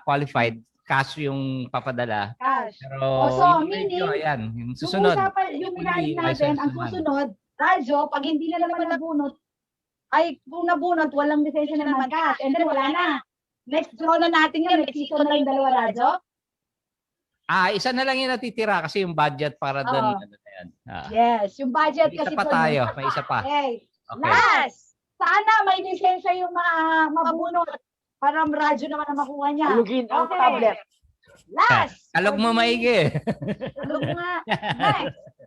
qualified, cash yung papadala. Cash. Pero So, yung meaning, radio, ayan, yung susunod. Yung fully unahin natin, licensed ang naman. susunod, radyo, pag hindi na naman nabunot, ay kung nabunot, walang lisensya na naman cash. And then wala na. Next draw na natin yun. Next season na yung dalawa radyo. Isa na lang yung natitira kasi yung budget para doon. Yes, yung budget May kasi. isa pa tayo. May isa pa. Okay. Okay. Last! Sana may lisensya yung mabunot para radyo naman ang makuha niya. Alugin ang tablet. Last! Alog mo maigi. Alog nga.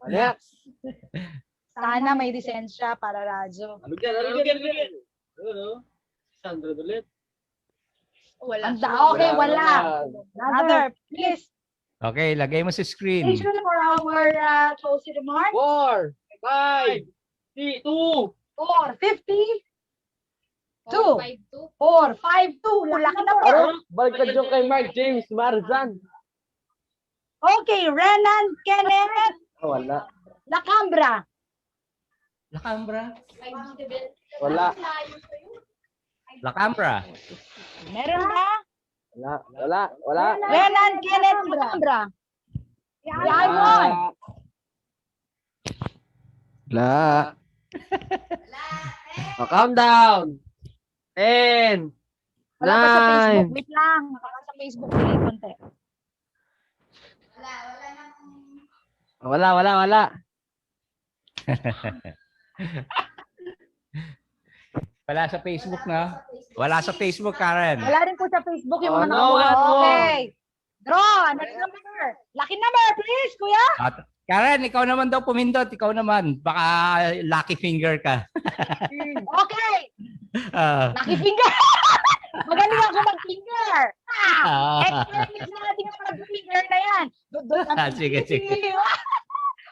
Next. Sana may lisensya para radyo. Alugin. Sandro ulit. Okay, wala. Another, please. Okay, lagay mo sa screen. Station for our closing remarks. 4, 5, 2, 4, 50. 2, 4, 5, 2. Laki na po. Baliktad yung kay Mark James Marzan. Okay, Renan Kenneth Wala. Lacambra. Wala. Lacambra. Meron ba? Wala. Renan Kenneth Lacambra. Yaimon. Wala. Calm down. 10. Wala pa sa 9. Facebook. Wait lang. Wala sa Facebook. Delay konti. Wala. Wala sa Facebook na. Wala sa Facebook, Karen. Wala rin po sa Facebook yung mga no, nakakuha. no. Okay. Draw. Next number. Lucky number, please, kuya. Karen, ikaw naman daw pumindot. Ikaw naman. Baka lucky finger ka. Okay. Lucky finger. Magaling ako mag-finger. Experience natin yung mag-finger na yan. Sige.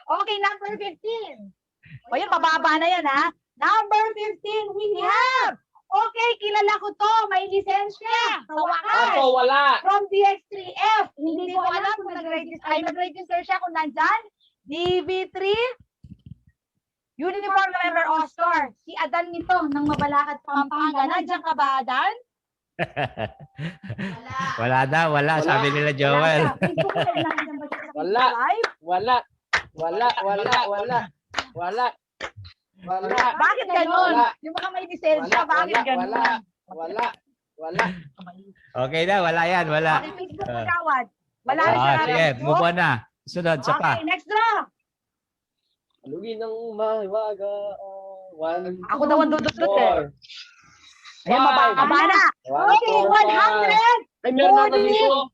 Okay, number 15. O yun, mababa na yan, ha? Number 15, we have. Okay, kilala ko to. May lisensya. Sa wakas. Wala. From DX3L. Hindi ko alam kung nag-register siya kung nandyan. DB3. Uniform Member Oscar. Si Adan nito ng Mabalacat, Pampanga. Nandiyan ka ba, Adan? Wala. Sabi nila Joel. Wala. Bakit ganon? Yung mga may lisensya, bakit ganon? Wala. Okay na, wala yan. Wala. Okay, Facebook magawad. Wala siya. Sige, move on na. Sunod, sa pa. Okay, next draw. Alugin ng mahiwaga. 1. Ako daw ang dududot eh. Ayan, mababa na. Okay, 145. Ay, meron na dito.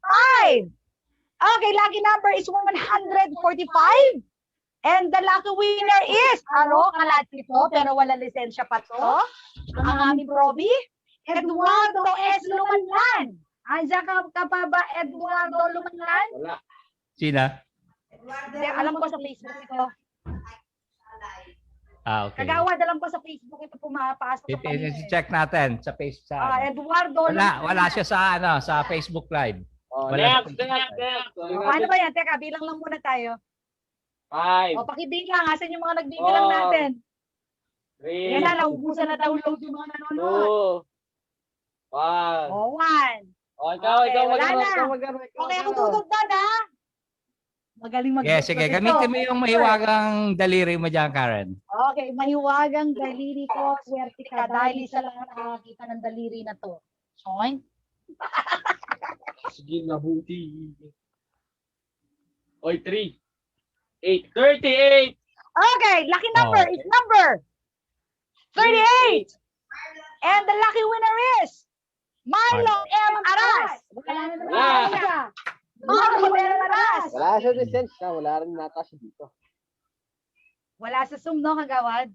Okay, lucky number is 145. And the lucky winner is, kalati to, pero wala lisensya pa to. Ang aming probi, Eduardo S. Lumanlan. Andiyan ka pa ba, Eduardo Lumanlan? Wala. Sina? Hindi, alam ko sa Facebook ito. Okay. Kagawad, alam ko sa Facebook ito pumapasok. Check natin sa page sa. Eduardo Lumanlan. Wala siya sa Facebook Live. Next. Ano ba yan? Teka, bilang lang muna tayo. 5. O, pakibilang. Asan yung mga nagbibilang natin? 3. Yan na, naubusan na download yung mga nanonood. 2. 1. O, 1. O, ikaw mag-aral. Okay, ako dudog doon, ha? Magaling mag-dudog. Yes, sige. Gamitin mo yung mahiwagang daliri mo dyan, Karen. Okay, mahiwagang daliri ko. Swerte ka dahil isa lang nakakita ng daliri na to. Join. Sige na, buti. Oy, 3. 8. 38. Okay, lucky number is number 38. And the lucky winner is Marlon M. Aras. Wala na naman siya. Marlon M. Aras. Wala siya lisensya. Wala rin nata siya dito. Wala sa Zoom, no, Kagawad?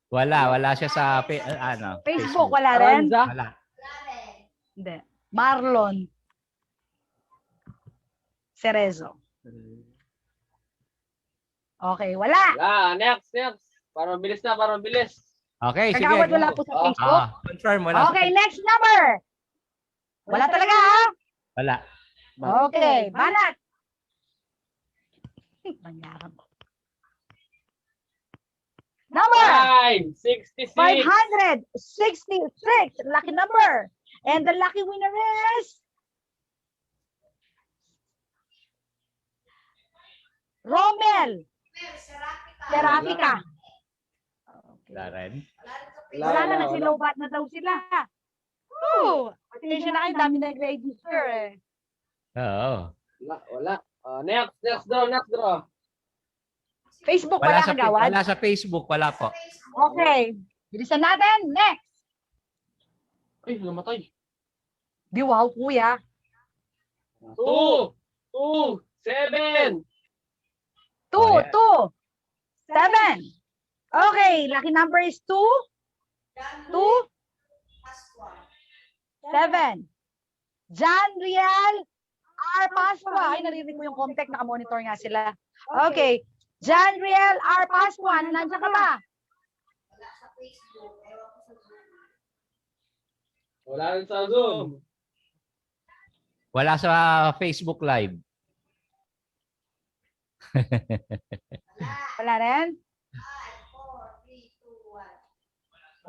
Wala siya sa Facebook, wala rin? Wala. Hindi. Marlon Cerezo. Okay, wala. Next. Para mabilis na, Okay, sige. Kagawad, wala po sa Facebook? Confirm, wala. Okay, next number. Wala talaga, ha? Wala. Okay, banat. Number 566. 566. Lucky number. And the lucky winner is Romel Serapica. Wala rin. Wala na, nagsilobat na daw sila. Oo. Attention na kayo, dami na nag-register eh. Oo. Wala. Next draw. Facebook, wala Kagawad? Wala sa Facebook, wala po. Okay. Bilisan natin. Next. Ay, namatay. Di wow, kuya. 2. 7. 2. 7. Okay, lucky number is 2. 2. 7. John Riel R. Pasqua. Ay, naririnig mo yung contact. Naka-monitor nga sila. Okay. John Riel R. Pasqua. Nandiyan ka ba? Wala rin sa Zoom. Wala sa Facebook Live. Wala rin?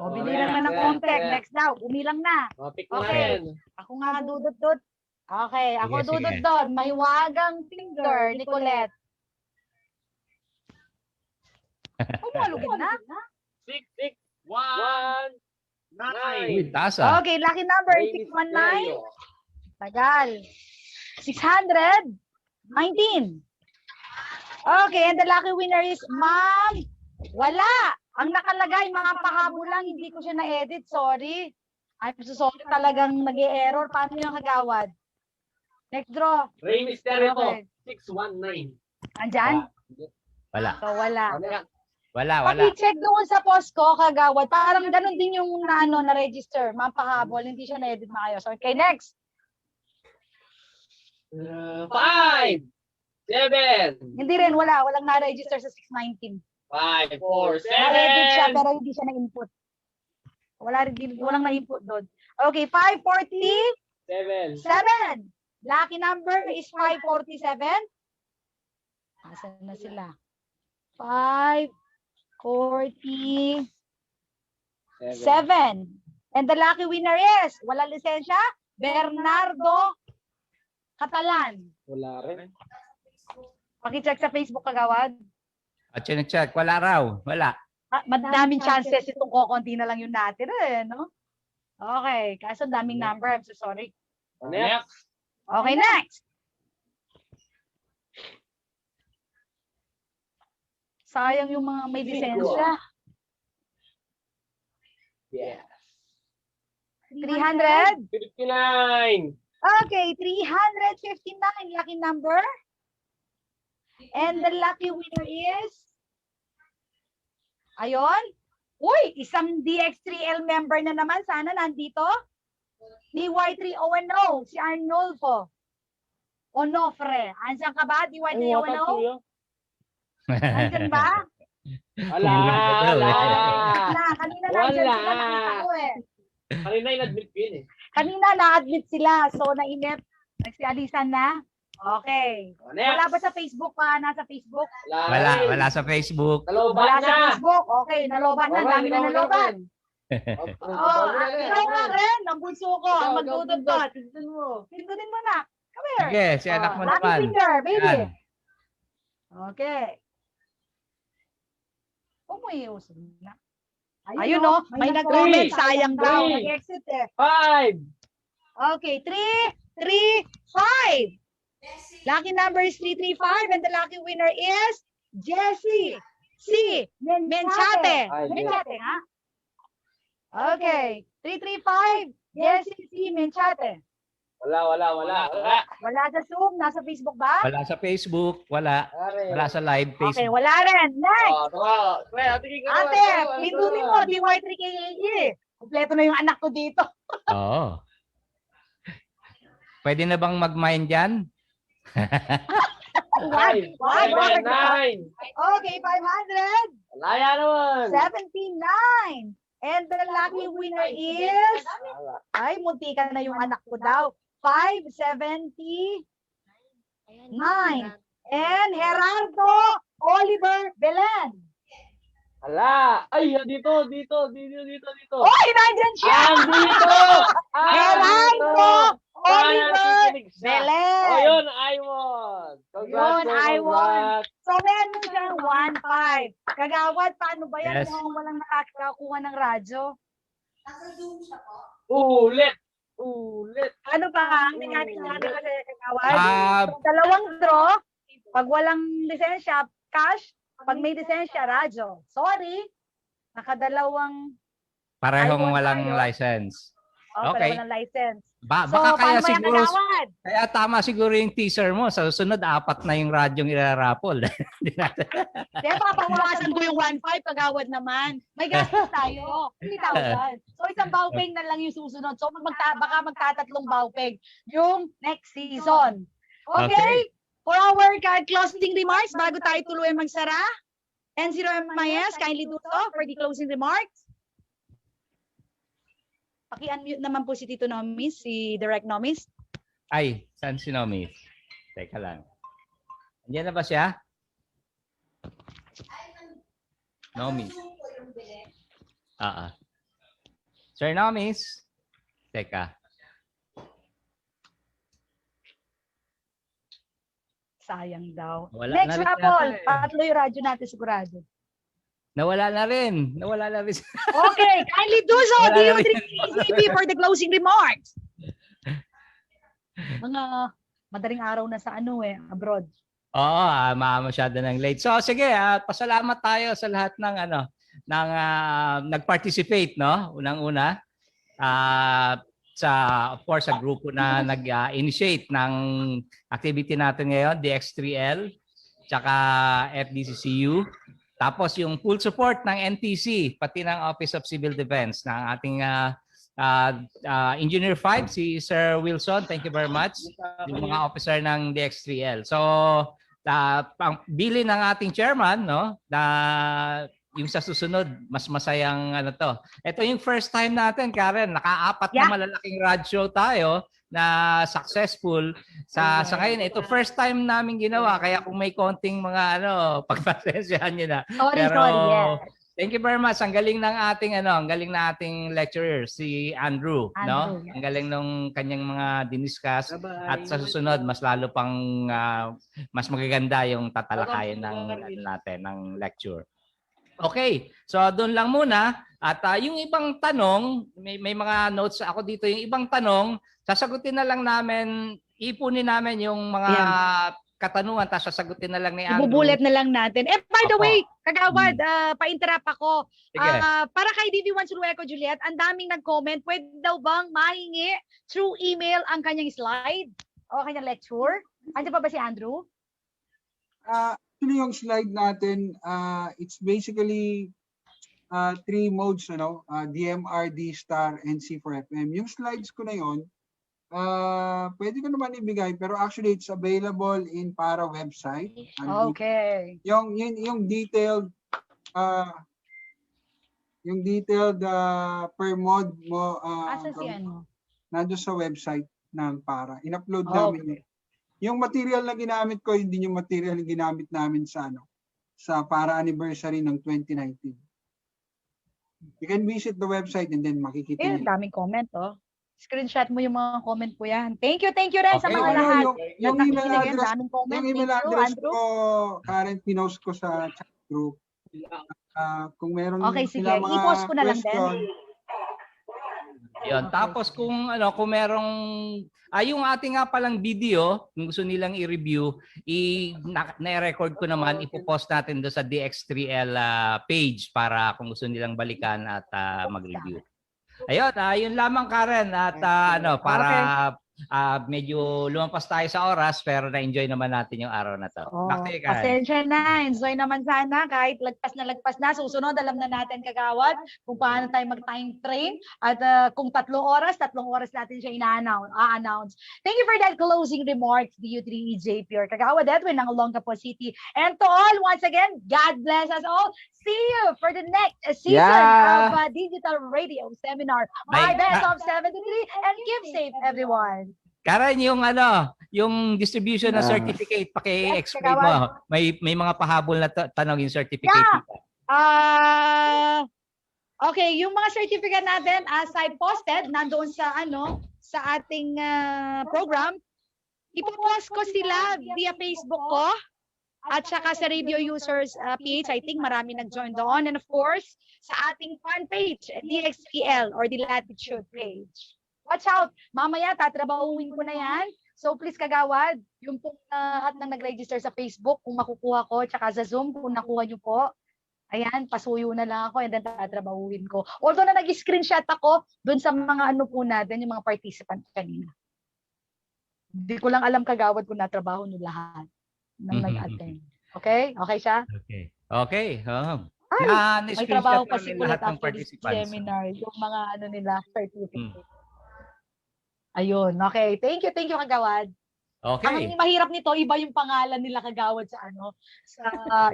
O, binilang na ng contact. Next daw. Umilang na. Okay. Ako nga dudot-dot. Okay. Ako Sige. dudot-dot. Mahiwagang finger ni Colette. Malugid na. 6, 1, 9. Uy, tasa. Okay. Lucky number is 619. Tagal. 619. Okay. And the lucky winner is Ma'am. Wala. Ang nakalagay, mga pahabol lang, hindi ko siya na-edit. Sorry. I'm so sorry. Talagang nag-e-error. Paano yung Kagawad? Next draw. Ray Mysterio Okay. 619. Andyan? Wala. So, wala. Wala. Paki-check doon sa post ko, Kagawad. Parang ganun din yung na-register. Mga pahabol. Hindi siya na-edit maayos. Okay, next. 5, 7. Hindi rin, wala. Walang na-register sa 619. 5, 4, 7. Na-edit siya pero hindi siya na-input. Walang na-input doon. Okay, 547. 7. Lucky number is 547. Asan na sila? 547. And the lucky winner is, wala lisensya, Bernardo Catalan. Wala rin. Paki-check sa Facebook, Kagawad. At check. Wala raw. Wala. Madaming chances itong kokonti na lang yung natin eh, no? Okay, kaso daming number. I'm so sorry. Next. Okay, next. Sayang yung mga may lisensya. Yes. 300? 59. Okay, 359. Lucky number. And the lucky winner is, ayun. Uy, isang DX3L member na naman. Sana nandito. DY3ONO, si Arnolfo Onofre. Andiyan ka ba, DY3ONO? Andiyan ba? Wala. Kanina nandyan sila, nakita ko eh. Kanina in-admit yun eh. Kanina na-admit sila. So, nainip. Nagsialisan na. Okay. Wala ba sa Facebook pa? Nasa Facebook? Wala sa Facebook. Wala sa Facebook. Okay, naloban na. Dami na naloban. Ikaw nga rin. Ang bunso ko. Ang magdudugtot. Pindutin mo na. Come here. Sige, si anak mo Lucky naman. finger, baby. Yan. Okay. Umuiusap na. Ayun o, may nag-comment. Sayang daw. Nag-exit eh. 5. Okay, 3, 3, 5. Lucky number is 335 and the lucky winner is Jessie C. Menchate. Menchate, ha? Okay, 335, Jessie C. Menchate. Wala. Wala sa Zoom, nasa Facebook ba? Wala sa Facebook. Wala sa live Okay, Facebook. wala rin. Next! Ate, Ate, pindutin mo, DY3KAE. Kompleto na yung anak ko dito. Oo. Pwede na bang mag-mine dyan? 9. Okay, 500. Wala yan naman. 79. And the lucky winner is, ay, muntikan na yung anak ko daw. 579. And Gerardo Oliver Belen. Wala. Ay, dito. Oy, nandyan siya! Andito! Gerardo Oliver Belen. Oh, yun, I won. Yun, I won. So, meron siyang 1-5. Kagawad, paano ba yan Yes. kung walang nakakakuha ng radyo? Ulit. Ano ba? Ang nangyari kasi kagawad? Ah. So, dalawang draw. Pag walang lisensya, cash. Pag may lisensya, radyo. Sorry. Nakadalawang Parehong I1 walang tayo. license. Okay. Okay. Walang license. Baka So, kaya paano ba yan siguro, kagawad? kaya tama siguro yung teaser mo. Sa susunod, 4 na yung radyong irarapol. Kaya papawasan ko yung 1.5 kagawad naman. May gastos tayo. 3,000. So isang bawpeg na lang yung susunod. So baka magtatatlong bawpeg yung next season. Okay? Okay. For our closing remarks, bago tayo tuluyan magsara, N0MIS, kindly do so for the closing remarks. Paki-unmute naman po si Tito Nomis, si Direct Nomis. Ay, saan si Nomis? Teka lang. Andiyan na ba siya? Nomis. Sir Nomis? Teka. Sayang daw. Wala Next na rin Rapol, yata eh. patlo yung radyo natin sigurado. Nawala na rin. Okay, kindly do so, Wala na rin. DO3KCB for the closing remarks. Mga madaling araw na sa abroad. Oo, masyado ng late. So sige, pasalamat tayo sa lahat ng nag-participate, no? Unang-una sa of course sa grupo na nag-initiate ng activity natin ngayon, DX3L, tsaka FDCCU. Tapos yung full support ng NTC, pati ng Office of Civil Defense, ng ating Engineer 5, si Sir Wilson, thank you very much. Yung mga officer ng DX3L. So, ang bili ng ating chairman, no, na yung sa susunod, mas masayang to. Ito yung first time natin, Karen, naka-4 na malalaking rad show tayo na successful. Sa ngayon, ito first time namin ginawa, kaya kung may konting mga pagpasensyahan niyo na. Sorry, yeah. Thank you very much. Ang galing ng ating lecturer, si Andrew, no? Yes. Ang galing nung kanyang mga diniscuss. At sa susunod, mas lalo pang mas magaganda yung tatalakayin ng lecture. Okay, so doon lang muna. At yung ibang tanong, may mga notes ako dito. Yung ibang tanong, sasagutin na lang namin, ipunin namin yung mga katanungan, tapos sasagutin na lang ni Andrew. Ibubulet na lang natin. By the way, kagawad, pa-interrupt ako. Sige. Para kay DV1 Sulueco Juliet, ang daming nag-comment, pwede daw bang mahingi through email ang kanyang slide o kanyang lecture? Andiyan pa ba si Andrew? Actually, yung slide natin, it's basically 3 modes, DMR, D-Star, NC for FM. Yung slides ko na yun, pwede ko naman ibigay, pero actually it's available in para website. Okay. Yung detailed per mod mo Asan si ano? nandoon sa website ng para. In-upload namin yun. Yung material na ginamit ko, hindi yung material na ginamit namin sa para anniversary ng 2019. You can visit the website and then makikita niyo. Daming comment, oh. Screenshot mo yung mga comment ko yan. Thank you rin sa mga lahat. Yung email address, comment. yung email address ko, Karen, pinost ko sa chat group. Kung meron sige. sila mga I-post ko na lang question, din. Yun. Tapos kung merong yung ating nga palang video, kung gusto nilang i-review, na-record ko naman, ipopost natin doon sa DX3L page para kung gusto nilang balikan at mag-review. Ayun, yun lamang Karen at para medyo lumampas tayo sa oras pero na-enjoy naman natin yung araw na to. Back to you, Karen. Pasensya na. Enjoy naman sana kahit lagpas na. Susunod, alam na natin kagawad kung paano tayo mag-time train at kung 3 oras natin siya i-announce. Thank you for that closing remarks, DU3EJ Pure Kagawad Edwin ng Olongapo City. And to all, once again, God bless us all. See you for the next season of Digital Radio Seminar. My best of 73 and keep safe, everyone. Karen, yung distribution ng certificate, paki-explain mo. May mga pahabol na tanong yung certificate. Okay, yung mga certificate natin as I posted nandoon sa sa ating program, ipopost ko sila via Facebook ko at saka sa Radio Users PH. I think marami nag-join doon, and of course sa ating fan page, DX3L or the Latitude page. Watch out, mamaya tatrabahuin ko na yan. So please kagawad, yung pong lahat ng nag-register sa Facebook, kung makukuha ko, tsaka sa Zoom, kung nakuha nyo po, ayan, pasuyo na lang ako and then tatrabahuin ko. Although na nag-screenshot ako dun sa mga po natin, yung mga participant kanina. Hindi ko lang alam kagawad kung natrabaho nyo lahat nang nag-attend. Okay? Okay siya? Okay. May trabaho pa sila after this seminar, yung mga nila, certificate. Ayun, okay. Thank you kagawad. Okay. Ang mahirap nito, iba yung pangalan nila kagawad sa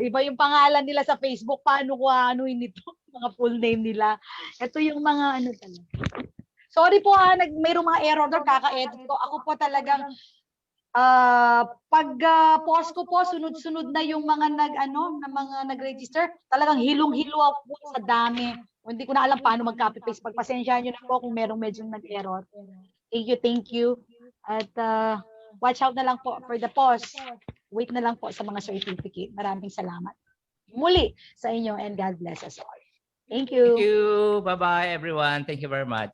iba yung pangalan nila sa Facebook. Paano ko nito? Mga full name nila. Ito yung mga talaga. Sorry po mayroong mga error doon, kaka-edit ko. Ako po talagang pag post ko po, sunod-sunod na yung mga nag-register. Talagang hilong-hilo po sa dami. Hindi ko na alam paano mag-copy-paste. Pagpasensyahan nyo na po kung merong medyo nag-error. Thank you. At watch out na lang po for the post. Wait na lang po sa mga certificate. Maraming salamat muli sa inyo and God bless us all. Thank you. Thank you. Bye-bye everyone. Thank you very much.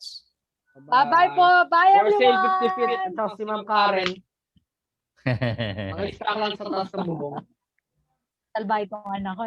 Bye-bye po. Bye everyone. For safe 50 feet, ito si Ma'am Karen. Mag-extra lang sa taas ng bubong. Talbay itong anak ko